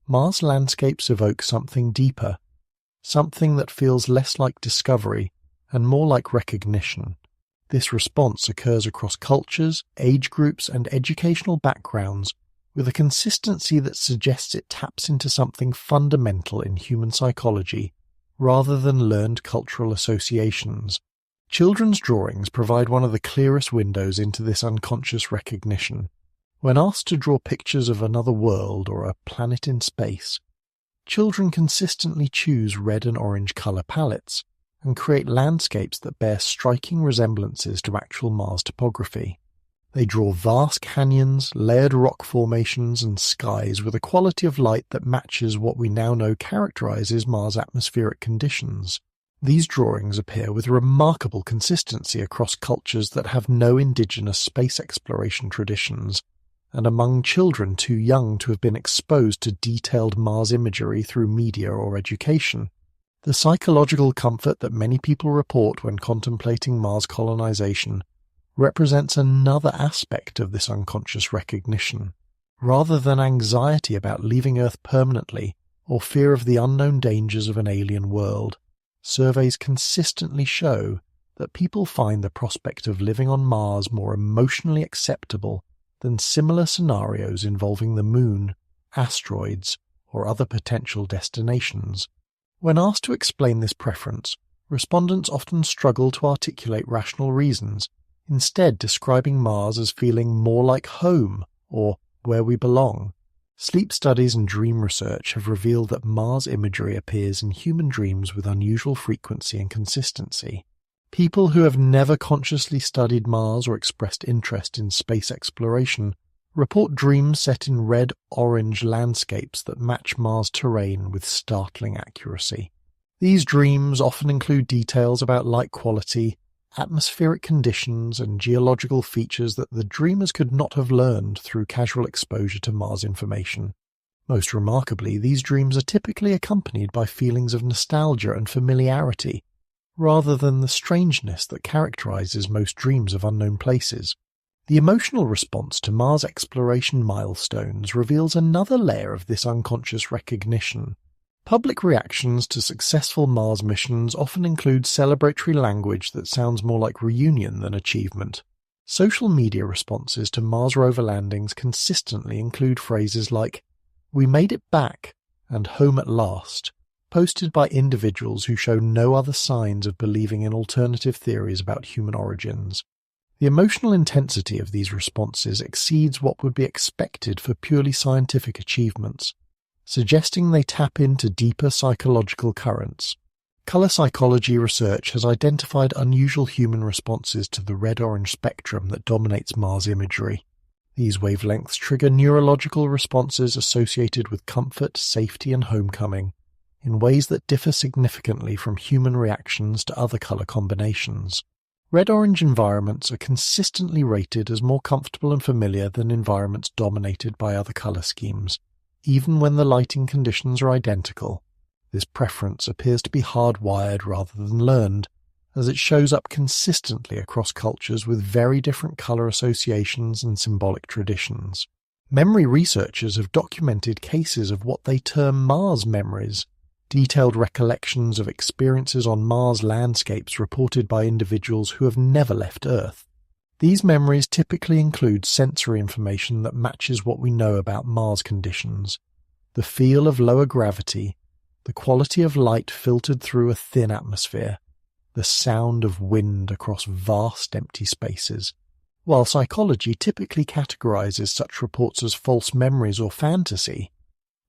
Mars landscapes evoke something deeper, something that feels less like discovery and more like recognition. This response occurs across cultures, age groups, and educational backgrounds with a consistency that suggests it taps into something fundamental in human psychology rather than learned cultural associations. Children's drawings provide one of the clearest windows into this unconscious recognition. When asked to draw pictures of another world or a planet in space, children consistently choose red and orange color palettes and create landscapes that bear striking resemblances to actual Mars topography. They draw vast canyons, layered rock formations, and skies with a quality of light that matches what we now know characterizes Mars' atmospheric conditions. These drawings appear with remarkable consistency across cultures that have no indigenous space exploration traditions, and among children too young to have been exposed to detailed Mars imagery through media or education. The psychological comfort that many people report when contemplating Mars colonization represents another aspect of this unconscious recognition. Rather than anxiety about leaving Earth permanently or fear of the unknown dangers of an alien world, surveys consistently show that people find the prospect of living on Mars more emotionally acceptable than similar scenarios involving the Moon, asteroids, or other potential destinations. When asked to explain this preference, respondents often struggle to articulate rational reasons, instead describing Mars as feeling more like home or where we belong. Sleep studies and dream research have revealed that Mars imagery appears in human dreams with unusual frequency and consistency. People who have never consciously studied Mars or expressed interest in space exploration report dreams set in red-orange landscapes that match Mars terrain with startling accuracy. These dreams often include details about light quality, atmospheric conditions, and geological features that the dreamers could not have learned through casual exposure to Mars information. Most remarkably, these dreams are typically accompanied by feelings of nostalgia and familiarity, rather than the strangeness that characterizes most dreams of unknown places. The emotional response to Mars exploration milestones reveals another layer of this unconscious recognition. Public reactions to successful Mars missions often include celebratory language that sounds more like reunion than achievement. Social media responses to Mars rover landings consistently include phrases like, "We made it back," and "home at last," posted by individuals who show no other signs of believing in alternative theories about human origins. The emotional intensity of these responses exceeds what would be expected for purely scientific achievements, suggesting they tap into deeper psychological currents. Color psychology research has identified unusual human responses to the red-orange spectrum that dominates Mars imagery. These wavelengths trigger neurological responses associated with comfort, safety, and homecoming, in ways that differ significantly from human reactions to other color combinations. Red-orange environments are consistently rated as more comfortable and familiar than environments dominated by other color schemes, even when the lighting conditions are identical. This preference appears to be hardwired rather than learned, as it shows up consistently across cultures with very different color associations and symbolic traditions. Memory researchers have documented cases of what they term Mars memories, detailed recollections of experiences on Mars landscapes reported by individuals who have never left Earth. These memories typically include sensory information that matches what we know about Mars conditions: the feel of lower gravity, the quality of light filtered through a thin atmosphere, the sound of wind across vast empty spaces. While psychology typically categorizes such reports as false memories or fantasy,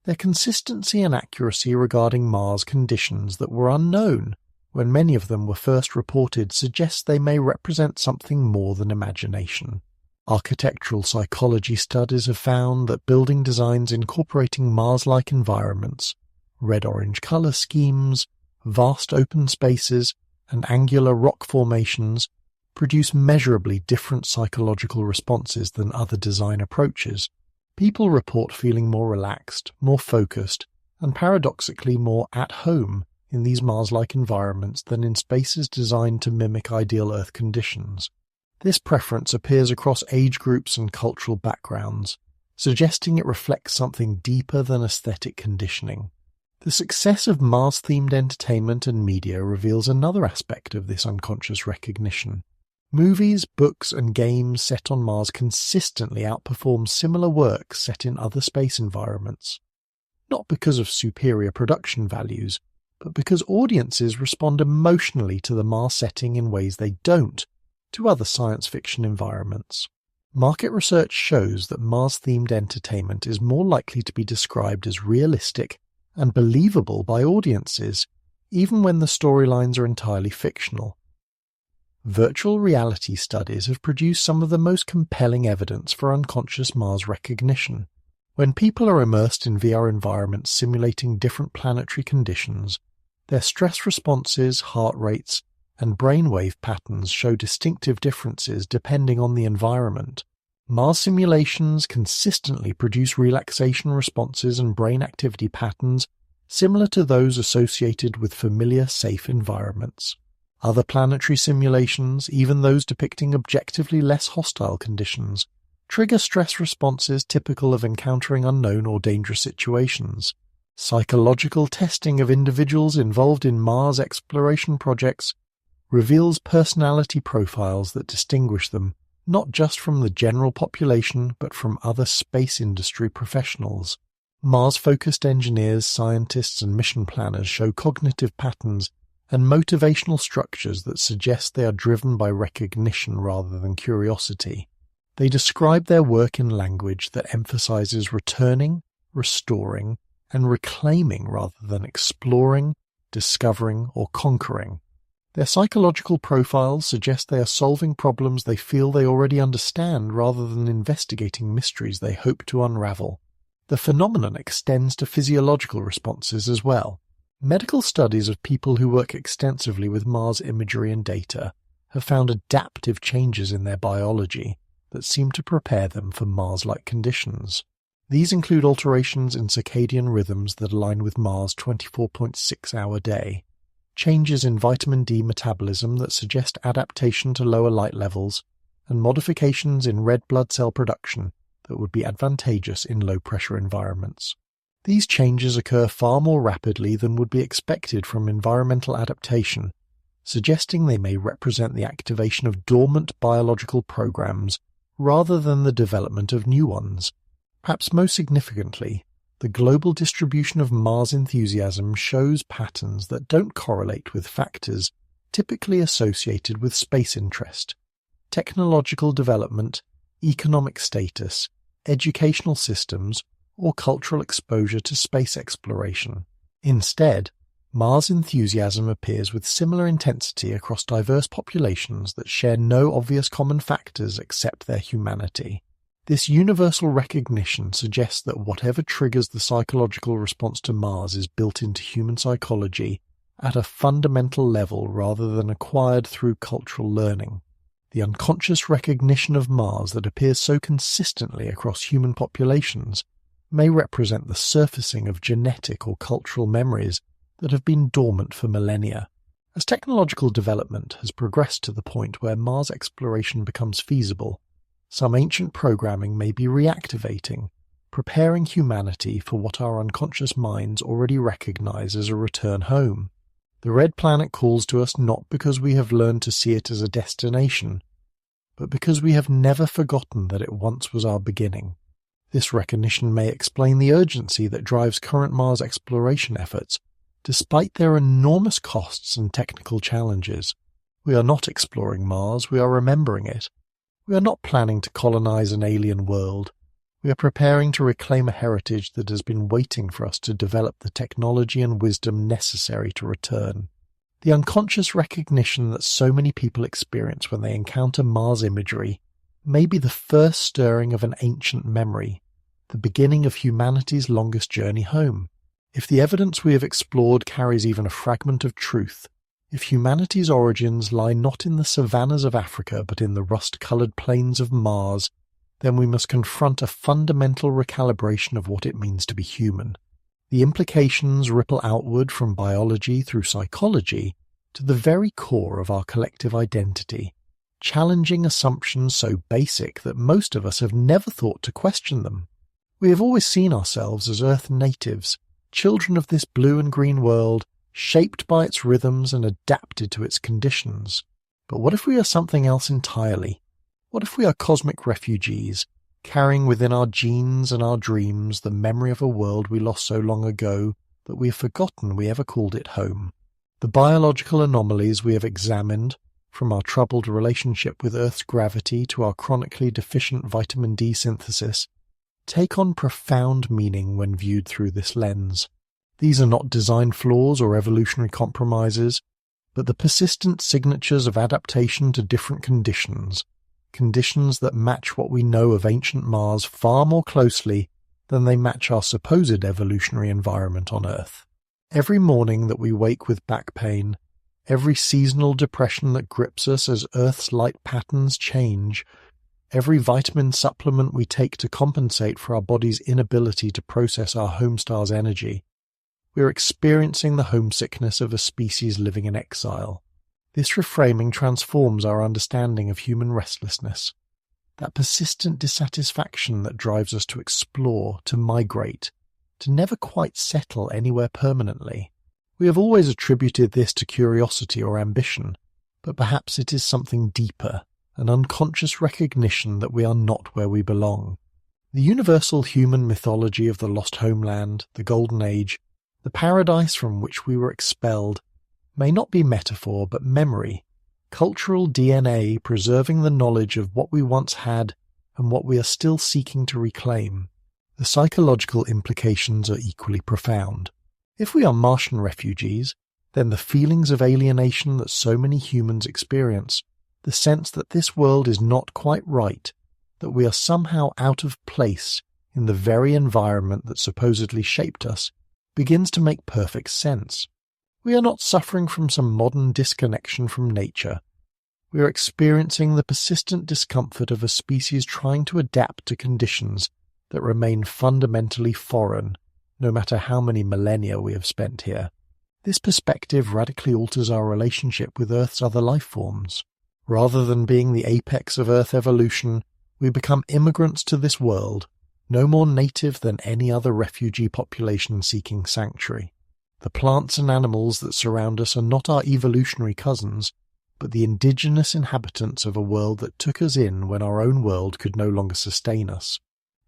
their consistency and accuracy regarding Mars conditions that were unknown when many of them were first reported suggests they may represent something more than imagination. Architectural psychology studies have found that building designs incorporating Mars-like environments, red-orange color schemes, vast open spaces, and angular rock formations produce measurably different psychological responses than other design approaches. People report feeling more relaxed, more focused, and paradoxically more at home in these Mars-like environments than in spaces designed to mimic ideal Earth conditions. This preference appears across age groups and cultural backgrounds, suggesting it reflects something deeper than aesthetic conditioning. The success of Mars-themed entertainment and media reveals another aspect of this unconscious recognition. Movies, books, and games set on Mars consistently outperform similar works set in other space environments, not because of superior production values, but because audiences respond emotionally to the Mars setting in ways they don't to other science fiction environments. Market research shows that Mars-themed entertainment is more likely to be described as realistic and believable by audiences, even when the storylines are entirely fictional. Virtual reality studies have produced some of the most compelling evidence for unconscious Mars recognition. When people are immersed in VR environments simulating different planetary conditions, their stress responses, heart rates, and brainwave patterns show distinctive differences depending on the environment. Mars simulations consistently produce relaxation responses and brain activity patterns similar to those associated with familiar, safe environments. Other planetary simulations, even those depicting objectively less hostile conditions, trigger stress responses typical of encountering unknown or dangerous situations. Psychological testing of individuals involved in Mars exploration projects reveals personality profiles that distinguish them not just from the general population but from other space industry professionals. Mars-focused engineers, scientists, and mission planners show cognitive patterns and motivational structures that suggest they are driven by recognition rather than curiosity. They describe their work in language that emphasizes returning, restoring, and reclaiming rather than exploring, discovering, or conquering. Their psychological profiles suggest they are solving problems they feel they already understand rather than investigating mysteries they hope to unravel. The phenomenon extends to physiological responses as well. Medical studies of people who work extensively with Mars imagery and data have found adaptive changes in their biology that seem to prepare them for Mars-like conditions. These include alterations in circadian rhythms that align with Mars' 24.6-hour day, changes in vitamin D metabolism that suggest adaptation to lower light levels, and modifications in red blood cell production that would be advantageous in low-pressure environments. These changes occur far more rapidly than would be expected from environmental adaptation, suggesting they may represent the activation of dormant biological programs rather than the development of new ones. Perhaps most significantly, the global distribution of Mars enthusiasm shows patterns that don't correlate with factors typically associated with space interest: technological development, economic status, educational systems, or cultural exposure to space exploration. Instead, Mars enthusiasm appears with similar intensity across diverse populations that share no obvious common factors except their humanity. This universal recognition suggests that whatever triggers the psychological response to Mars is built into human psychology at a fundamental level rather than acquired through cultural learning. The unconscious recognition of Mars that appears so consistently across human populations may represent the surfacing of genetic or cultural memories that have been dormant for millennia. As technological development has progressed to the point where Mars exploration becomes feasible, some ancient programming may be reactivating, preparing humanity for what our unconscious minds already recognize as a return home. The red planet calls to us not because we have learned to see it as a destination, but because we have never forgotten that it once was our beginning. This recognition may explain the urgency that drives current Mars exploration efforts, despite their enormous costs and technical challenges. We are not exploring Mars, we are remembering it. We are not planning to colonize an alien world. We are preparing to reclaim a heritage that has been waiting for us to develop the technology and wisdom necessary to return. The unconscious recognition that so many people experience when they encounter Mars imagery may be the first stirring of an ancient memory, the beginning of humanity's longest journey home. If the evidence we have explored carries even a fragment of truth, if humanity's origins lie not in the savannas of Africa but in the rust-coloured plains of Mars, then we must confront a fundamental recalibration of what it means to be human. The implications ripple outward from biology through psychology to the very core of our collective identity, challenging assumptions so basic that most of us have never thought to question them. We have always seen ourselves as Earth natives, children of this blue and green world, shaped by its rhythms and adapted to its conditions. But what if we are something else entirely? What if we are cosmic refugees, carrying within our genes and our dreams the memory of a world we lost so long ago that we have forgotten we ever called it home? The biological anomalies we have examined, from our troubled relationship with Earth's gravity to our chronically deficient vitamin D synthesis, take on profound meaning when viewed through this lens. These are not design flaws or evolutionary compromises, but the persistent signatures of adaptation to different conditions that match what we know of ancient Mars far more closely than they match our supposed evolutionary environment on Earth. Every morning that we wake with back pain, every seasonal depression that grips us as Earth's light patterns change, every vitamin supplement we take to compensate for our body's inability to process our home star's energy, we are experiencing the homesickness of a species living in exile. This reframing transforms our understanding of human restlessness, that persistent dissatisfaction that drives us to explore, to migrate, to never quite settle anywhere permanently. We have always attributed this to curiosity or ambition, but perhaps it is something deeper, an unconscious recognition that we are not where we belong. The universal human mythology of the lost homeland, the Golden Age, the paradise from which we were expelled, may not be metaphor but memory, cultural DNA preserving the knowledge of what we once had and what we are still seeking to reclaim. The psychological implications are equally profound. If we are Martian refugees, then the feelings of alienation that so many humans experience, the sense that this world is not quite right, that we are somehow out of place in the very environment that supposedly shaped us, begins to make perfect sense. We are not suffering from some modern disconnection from nature. We are experiencing the persistent discomfort of a species trying to adapt to conditions that remain fundamentally foreign, no matter how many millennia we have spent here. This perspective radically alters our relationship with Earth's other life forms. Rather than being the apex of Earth evolution, we become immigrants to this world, no more native than any other refugee population seeking sanctuary. The plants and animals that surround us are not our evolutionary cousins, but the indigenous inhabitants of a world that took us in when our own world could no longer sustain us.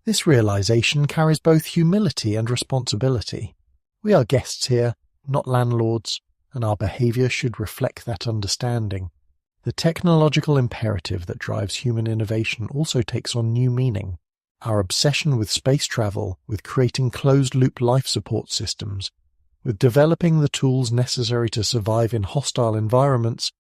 This realization carries both humility and responsibility. We are guests here, not landlords, and our behavior should reflect that understanding. The technological imperative that drives human innovation also takes on new meaning. Our obsession with space travel, with creating closed-loop life support systems, with developing the tools necessary to survive in hostile environments,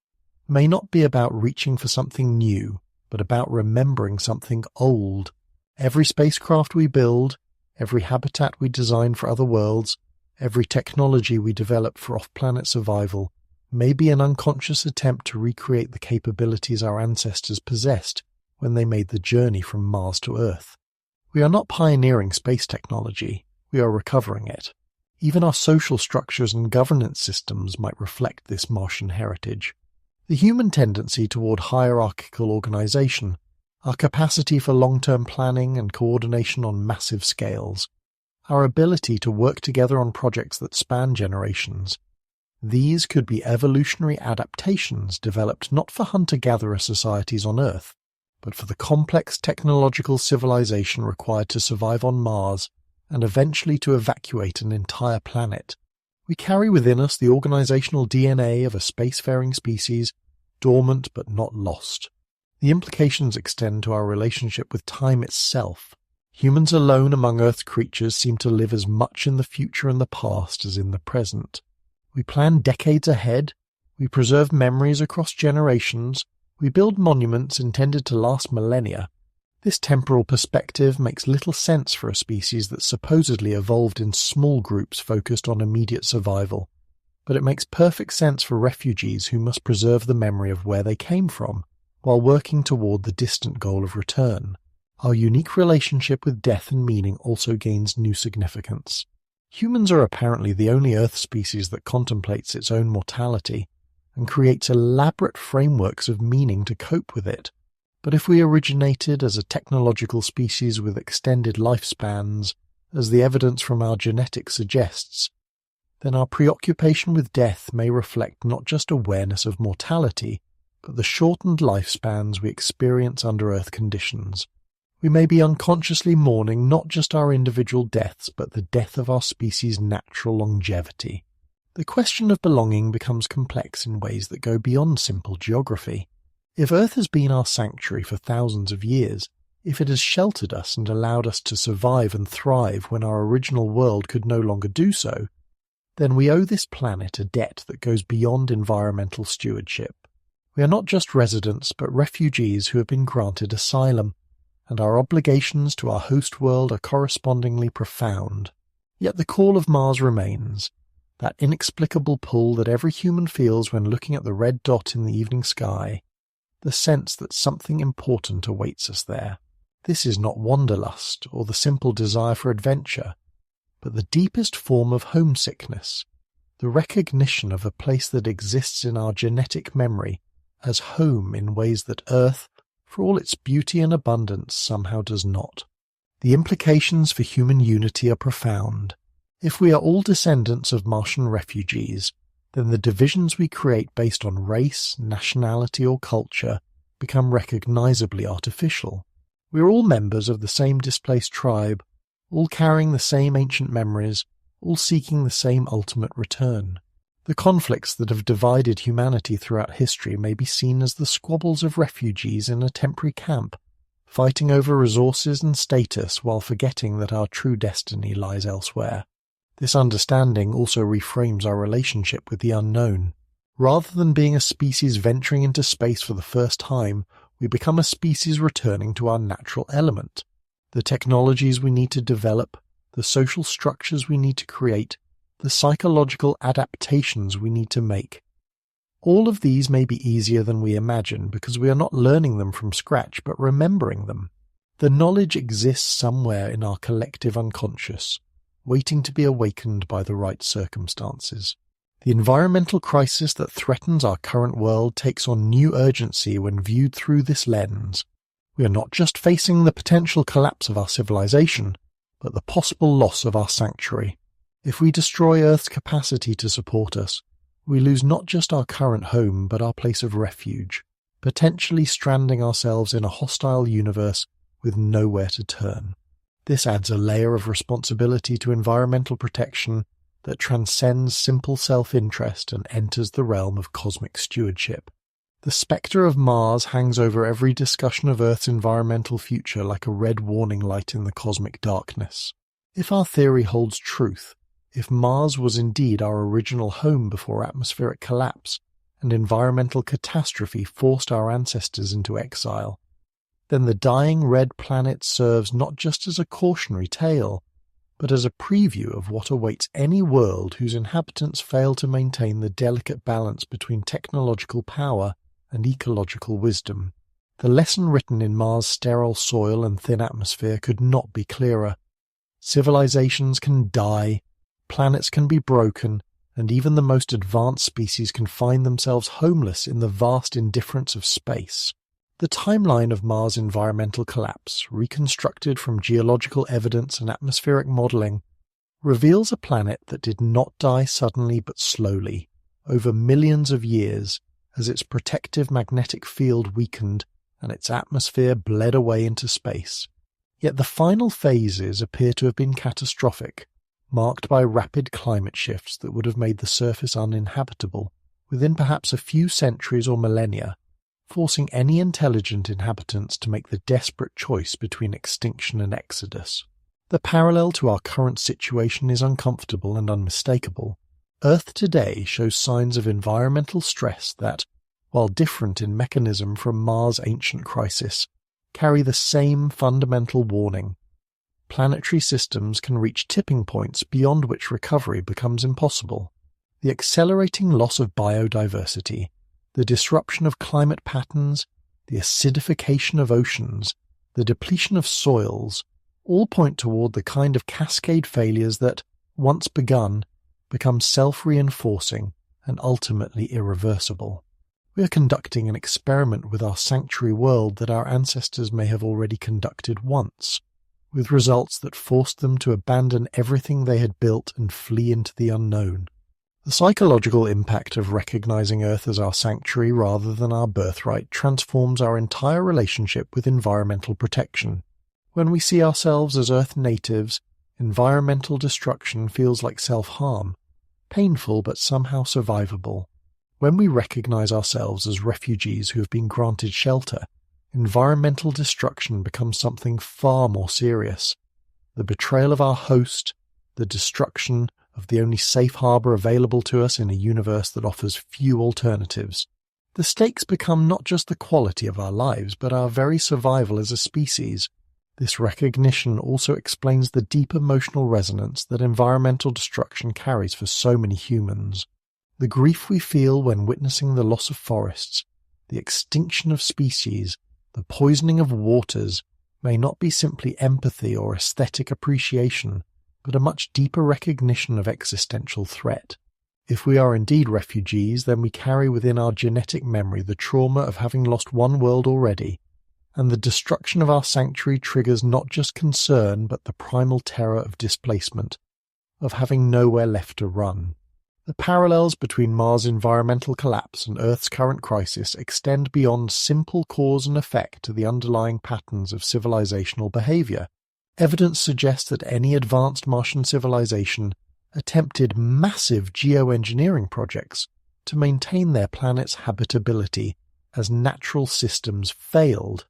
may not be about reaching for something new, but about remembering something old. Every spacecraft we build, every habitat we design for other worlds, every technology we develop for off-planet survival may be an unconscious attempt to recreate the capabilities our ancestors possessed when they made the journey from Mars to Earth. We are not pioneering space technology, we are recovering it. Even our social structures and governance systems might reflect this Martian heritage. The human tendency toward hierarchical organization, our capacity for long-term planning and coordination on massive scales, our ability to work together on projects that span generations, these could be evolutionary adaptations developed not for hunter-gatherer societies on Earth, but for the complex technological civilization required to survive on Mars and eventually to evacuate an entire planet. We carry within us the organizational DNA of a spacefaring species, dormant but not lost. The implications extend to our relationship with time itself. Humans alone among Earth's creatures seem to live as much in the future and the past as in the present. We plan decades ahead, we preserve memories across generations, we build monuments intended to last millennia. This temporal perspective makes little sense for a species that supposedly evolved in small groups focused on immediate survival, but it makes perfect sense for refugees who must preserve the memory of where they came from, while working toward the distant goal of return. Our unique relationship with death and meaning also gains new significance. Humans are apparently the only Earth species that contemplates its own mortality and creates elaborate frameworks of meaning to cope with it. But if we originated as a technological species with extended lifespans, as the evidence from our genetics suggests, then our preoccupation with death may reflect not just awareness of mortality, but the shortened lifespans we experience under Earth conditions. We may be unconsciously mourning not just our individual deaths, but the death of our species' natural longevity. The question of belonging becomes complex in ways that go beyond simple geography. If Earth has been our sanctuary for thousands of years, if it has sheltered us and allowed us to survive and thrive when our original world could no longer do so, then we owe this planet a debt that goes beyond environmental stewardship. We are not just residents, but refugees who have been granted asylum, and our obligations to our host world are correspondingly profound. Yet the call of Mars remains, that inexplicable pull that every human feels when looking at the red dot in the evening sky, the sense that something important awaits us there. This is not wanderlust or the simple desire for adventure, but the deepest form of homesickness, the recognition of a place that exists in our genetic memory as home in ways that Earth, for all its beauty and abundance, somehow does not. The implications for human unity are profound. If we are all descendants of Martian refugees, then the divisions we create based on race, nationality, or culture become recognizably artificial. We are all members of the same displaced tribe, all carrying the same ancient memories, all seeking the same ultimate return. The conflicts that have divided humanity throughout history may be seen as the squabbles of refugees in a temporary camp, fighting over resources and status while forgetting that our true destiny lies elsewhere. This understanding also reframes our relationship with the unknown. Rather than being a species venturing into space for the first time, we become a species returning to our natural element. The technologies we need to develop, the social structures we need to create, the psychological adaptations we need to make. All of these may be easier than we imagine because we are not learning them from scratch but remembering them. The knowledge exists somewhere in our collective unconscious, waiting to be awakened by the right circumstances. The environmental crisis that threatens our current world takes on new urgency when viewed through this lens. We are not just facing the potential collapse of our civilization, but the possible loss of our sanctuary. If we destroy Earth's capacity to support us, we lose not just our current home but our place of refuge, potentially stranding ourselves in a hostile universe with nowhere to turn. This adds a layer of responsibility to environmental protection that transcends simple self-interest and enters the realm of cosmic stewardship. The spectre of Mars hangs over every discussion of Earth's environmental future like a red warning light in the cosmic darkness. If our theory holds truth, if Mars was indeed our original home before atmospheric collapse and environmental catastrophe forced our ancestors into exile, then the dying red planet serves not just as a cautionary tale, but as a preview of what awaits any world whose inhabitants fail to maintain the delicate balance between technological power and ecological wisdom. The lesson written in Mars' sterile soil and thin atmosphere could not be clearer. Civilizations can die, planets can be broken, and even the most advanced species can find themselves homeless in the vast indifference of space. The timeline of Mars' environmental collapse, reconstructed from geological evidence and atmospheric modeling, reveals a planet that did not die suddenly but slowly, over millions of years, as its protective magnetic field weakened and its atmosphere bled away into space. Yet the final phases appear to have been catastrophic, marked by rapid climate shifts that would have made the surface uninhabitable within perhaps a few centuries or millennia, forcing any intelligent inhabitants to make the desperate choice between extinction and exodus. The parallel to our current situation is uncomfortable and unmistakable. Earth today shows signs of environmental stress that, while different in mechanism from Mars' ancient crisis, carry the same fundamental warning. Planetary systems can reach tipping points beyond which recovery becomes impossible. The accelerating loss of biodiversity, the disruption of climate patterns, the acidification of oceans, the depletion of soils, all point toward the kind of cascade failures that, once begun, become self-reinforcing and ultimately irreversible. We are conducting an experiment with our sanctuary world that our ancestors may have already conducted once, with results that forced them to abandon everything they had built and flee into the unknown. The psychological impact of recognizing Earth as our sanctuary rather than our birthright transforms our entire relationship with environmental protection. When we see ourselves as Earth natives, environmental destruction feels like self-harm, painful but somehow survivable. When we recognize ourselves as refugees who have been granted shelter, environmental destruction becomes something far more serious. The betrayal of our host, the destruction of the only safe harbor available to us in a universe that offers few alternatives. The stakes become not just the quality of our lives, but our very survival as a species. This recognition also explains the deep emotional resonance that environmental destruction carries for so many humans. The grief we feel when witnessing the loss of forests, the extinction of species, the poisoning of waters, may not be simply empathy or aesthetic appreciation, but a much deeper recognition of existential threat. If we are indeed refugees, then we carry within our genetic memory the trauma of having lost one world already, and the destruction of our sanctuary triggers not just concern but the primal terror of displacement, of having nowhere left to run. The parallels between Mars' environmental collapse and Earth's current crisis extend beyond simple cause and effect to the underlying patterns of civilizational behavior. Evidence suggests that any advanced Martian civilization attempted massive geoengineering projects to maintain their planet's habitability as natural systems failed,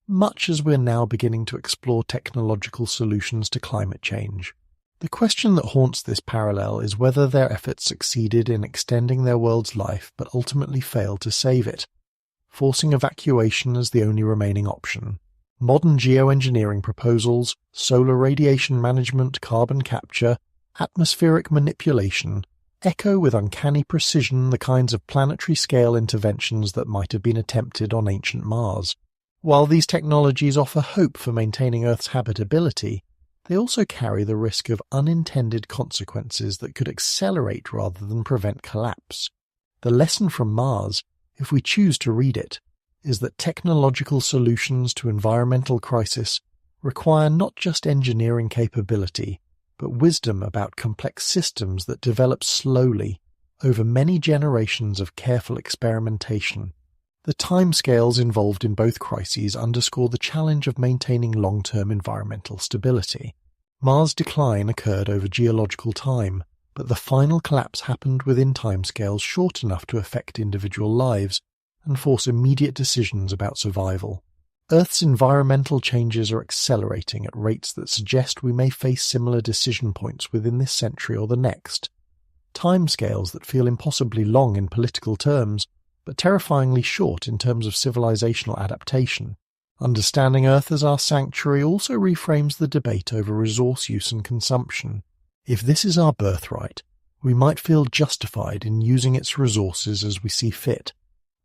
much as we're now beginning to explore technological solutions to climate change. The question that haunts this parallel is whether their efforts succeeded in extending their world's life but ultimately failed to save it, forcing evacuation as the only remaining option. Modern geoengineering proposals, solar radiation management, carbon capture, atmospheric manipulation echo with uncanny precision the kinds of planetary-scale interventions that might have been attempted on ancient Mars. While these technologies offer hope for maintaining Earth's habitability, they also carry the risk of unintended consequences that could accelerate rather than prevent collapse. The lesson from Mars, if we choose to read it, is that technological solutions to environmental crisis require not just engineering capability, but wisdom about complex systems that develop slowly over many generations of careful experimentation. The timescales involved in both crises underscore the challenge of maintaining long-term environmental stability. Mars' decline occurred over geological time, but the final collapse happened within timescales short enough to affect individual lives and force immediate decisions about survival. Earth's environmental changes are accelerating at rates that suggest we may face similar decision points within this century or the next. Timescales that feel impossibly long in political terms, but terrifyingly short in terms of civilizational adaptation. Understanding Earth as our sanctuary also reframes the debate over resource use and consumption. If this is our birthright, we might feel justified in using its resources as we see fit,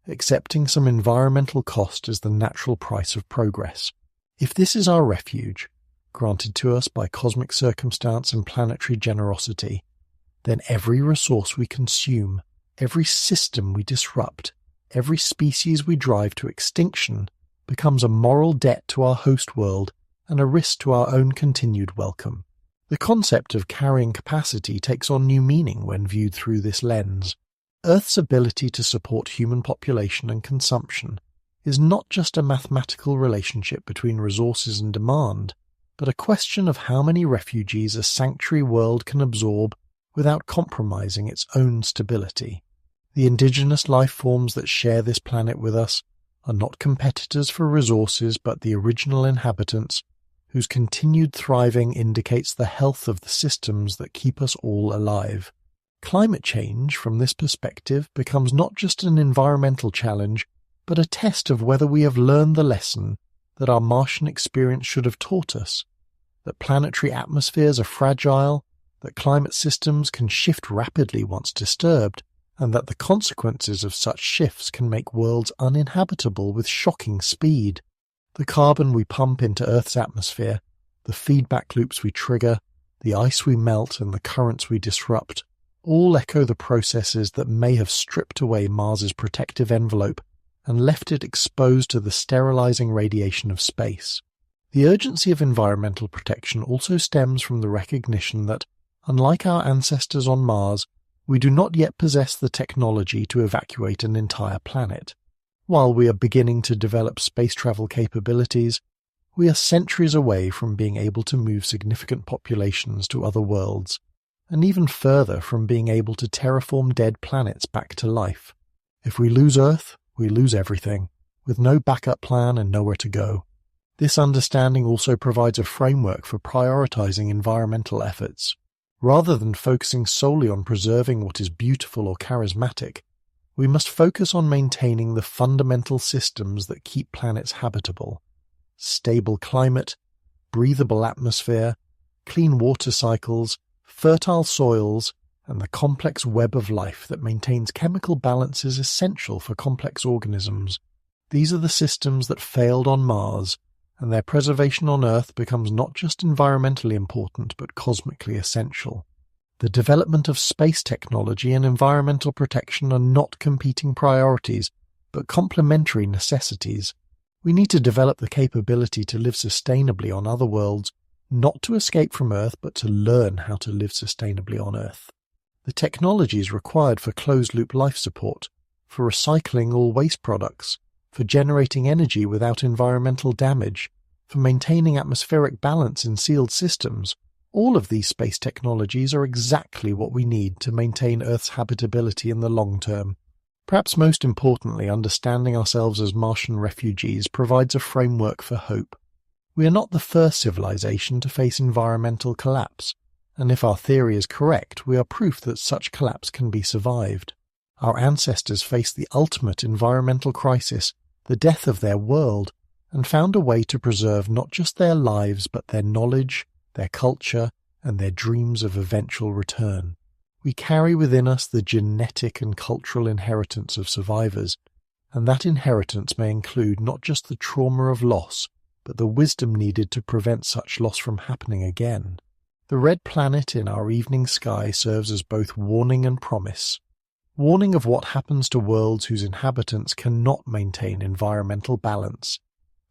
accepting some environmental cost as the natural price of progress. If this is our refuge, granted to us by cosmic circumstance and planetary generosity, then every resource we consume, every system we disrupt, every species we drive to extinction becomes a moral debt to our host world and a risk to our own continued welcome. The concept of carrying capacity takes on new meaning when viewed through this lens. Earth's ability to support human population and consumption is not just a mathematical relationship between resources and demand, but a question of how many refugees a sanctuary world can absorb without compromising its own stability. The indigenous life forms that share this planet with us are not competitors for resources but the original inhabitants, whose continued thriving indicates the health of the systems that keep us all alive. Climate change, from this perspective, becomes not just an environmental challenge, but a test of whether we have learned the lesson that our Martian experience should have taught us, that planetary atmospheres are fragile, that climate systems can shift rapidly once disturbed, and that the consequences of such shifts can make worlds uninhabitable with shocking speed. The carbon we pump into Earth's atmosphere, the feedback loops we trigger, the ice we melt and the currents we disrupt, all echo the processes that may have stripped away Mars's protective envelope and left it exposed to the sterilizing radiation of space. The urgency of environmental protection also stems from the recognition that, unlike our ancestors on Mars, we do not yet possess the technology to evacuate an entire planet. While we are beginning to develop space travel capabilities, we are centuries away from being able to move significant populations to other worlds, and even further from being able to terraform dead planets back to life. If we lose Earth, we lose everything, with no backup plan and nowhere to go. This understanding also provides a framework for prioritizing environmental efforts. Rather than focusing solely on preserving what is beautiful or charismatic, we must focus on maintaining the fundamental systems that keep planets habitable. Stable climate, breathable atmosphere, clean water cycles, fertile soils, and the complex web of life that maintains chemical balance is essential for complex organisms. These are the systems that failed on Mars, and their preservation on Earth becomes not just environmentally important but cosmically essential. The development of space technology and environmental protection are not competing priorities, but complementary necessities. We need to develop the capability to live sustainably on other worlds, not to escape from Earth, but to learn how to live sustainably on Earth. The technologies required for closed-loop life support, for recycling all waste products, for generating energy without environmental damage, for maintaining atmospheric balance in sealed systems, all of these space technologies are exactly what we need to maintain Earth's habitability in the long term. Perhaps most importantly, understanding ourselves as Martian refugees provides a framework for hope. We are not the first civilization to face environmental collapse, and if our theory is correct, we are proof that such collapse can be survived. Our ancestors faced the ultimate environmental crisis, the death of their world, and found a way to preserve not just their lives but their knowledge, their culture, and their dreams of eventual return. We carry within us the genetic and cultural inheritance of survivors, and that inheritance may include not just the trauma of loss, but the wisdom needed to prevent such loss from happening again. The red planet in our evening sky serves as both warning and promise. Warning of what happens to worlds whose inhabitants cannot maintain environmental balance,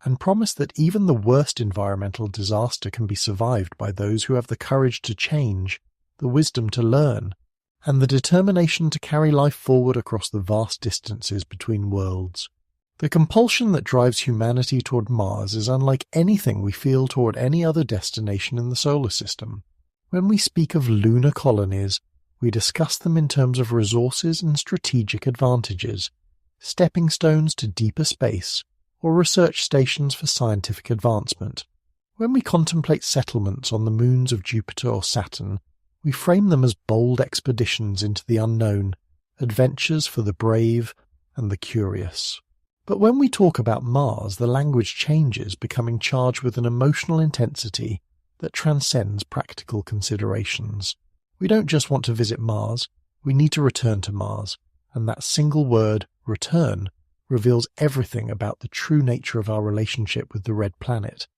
and promise that even the worst environmental disaster can be survived by those who have the courage to change, the wisdom to learn, and the determination to carry life forward across the vast distances between worlds. The compulsion that drives humanity toward Mars is unlike anything we feel toward any other destination in the solar system. When we speak of lunar colonies, we discuss them in terms of resources and strategic advantages, stepping stones to deeper space, or research stations for scientific advancement. When we contemplate settlements on the moons of Jupiter or Saturn, we frame them as bold expeditions into the unknown, adventures for the brave and the curious. But when we talk about Mars, the language changes, becoming charged with an emotional intensity that transcends practical considerations. We don't just want to visit Mars, we need to return to Mars, and that single word, return, reveals everything about the true nature of our relationship with the red planet.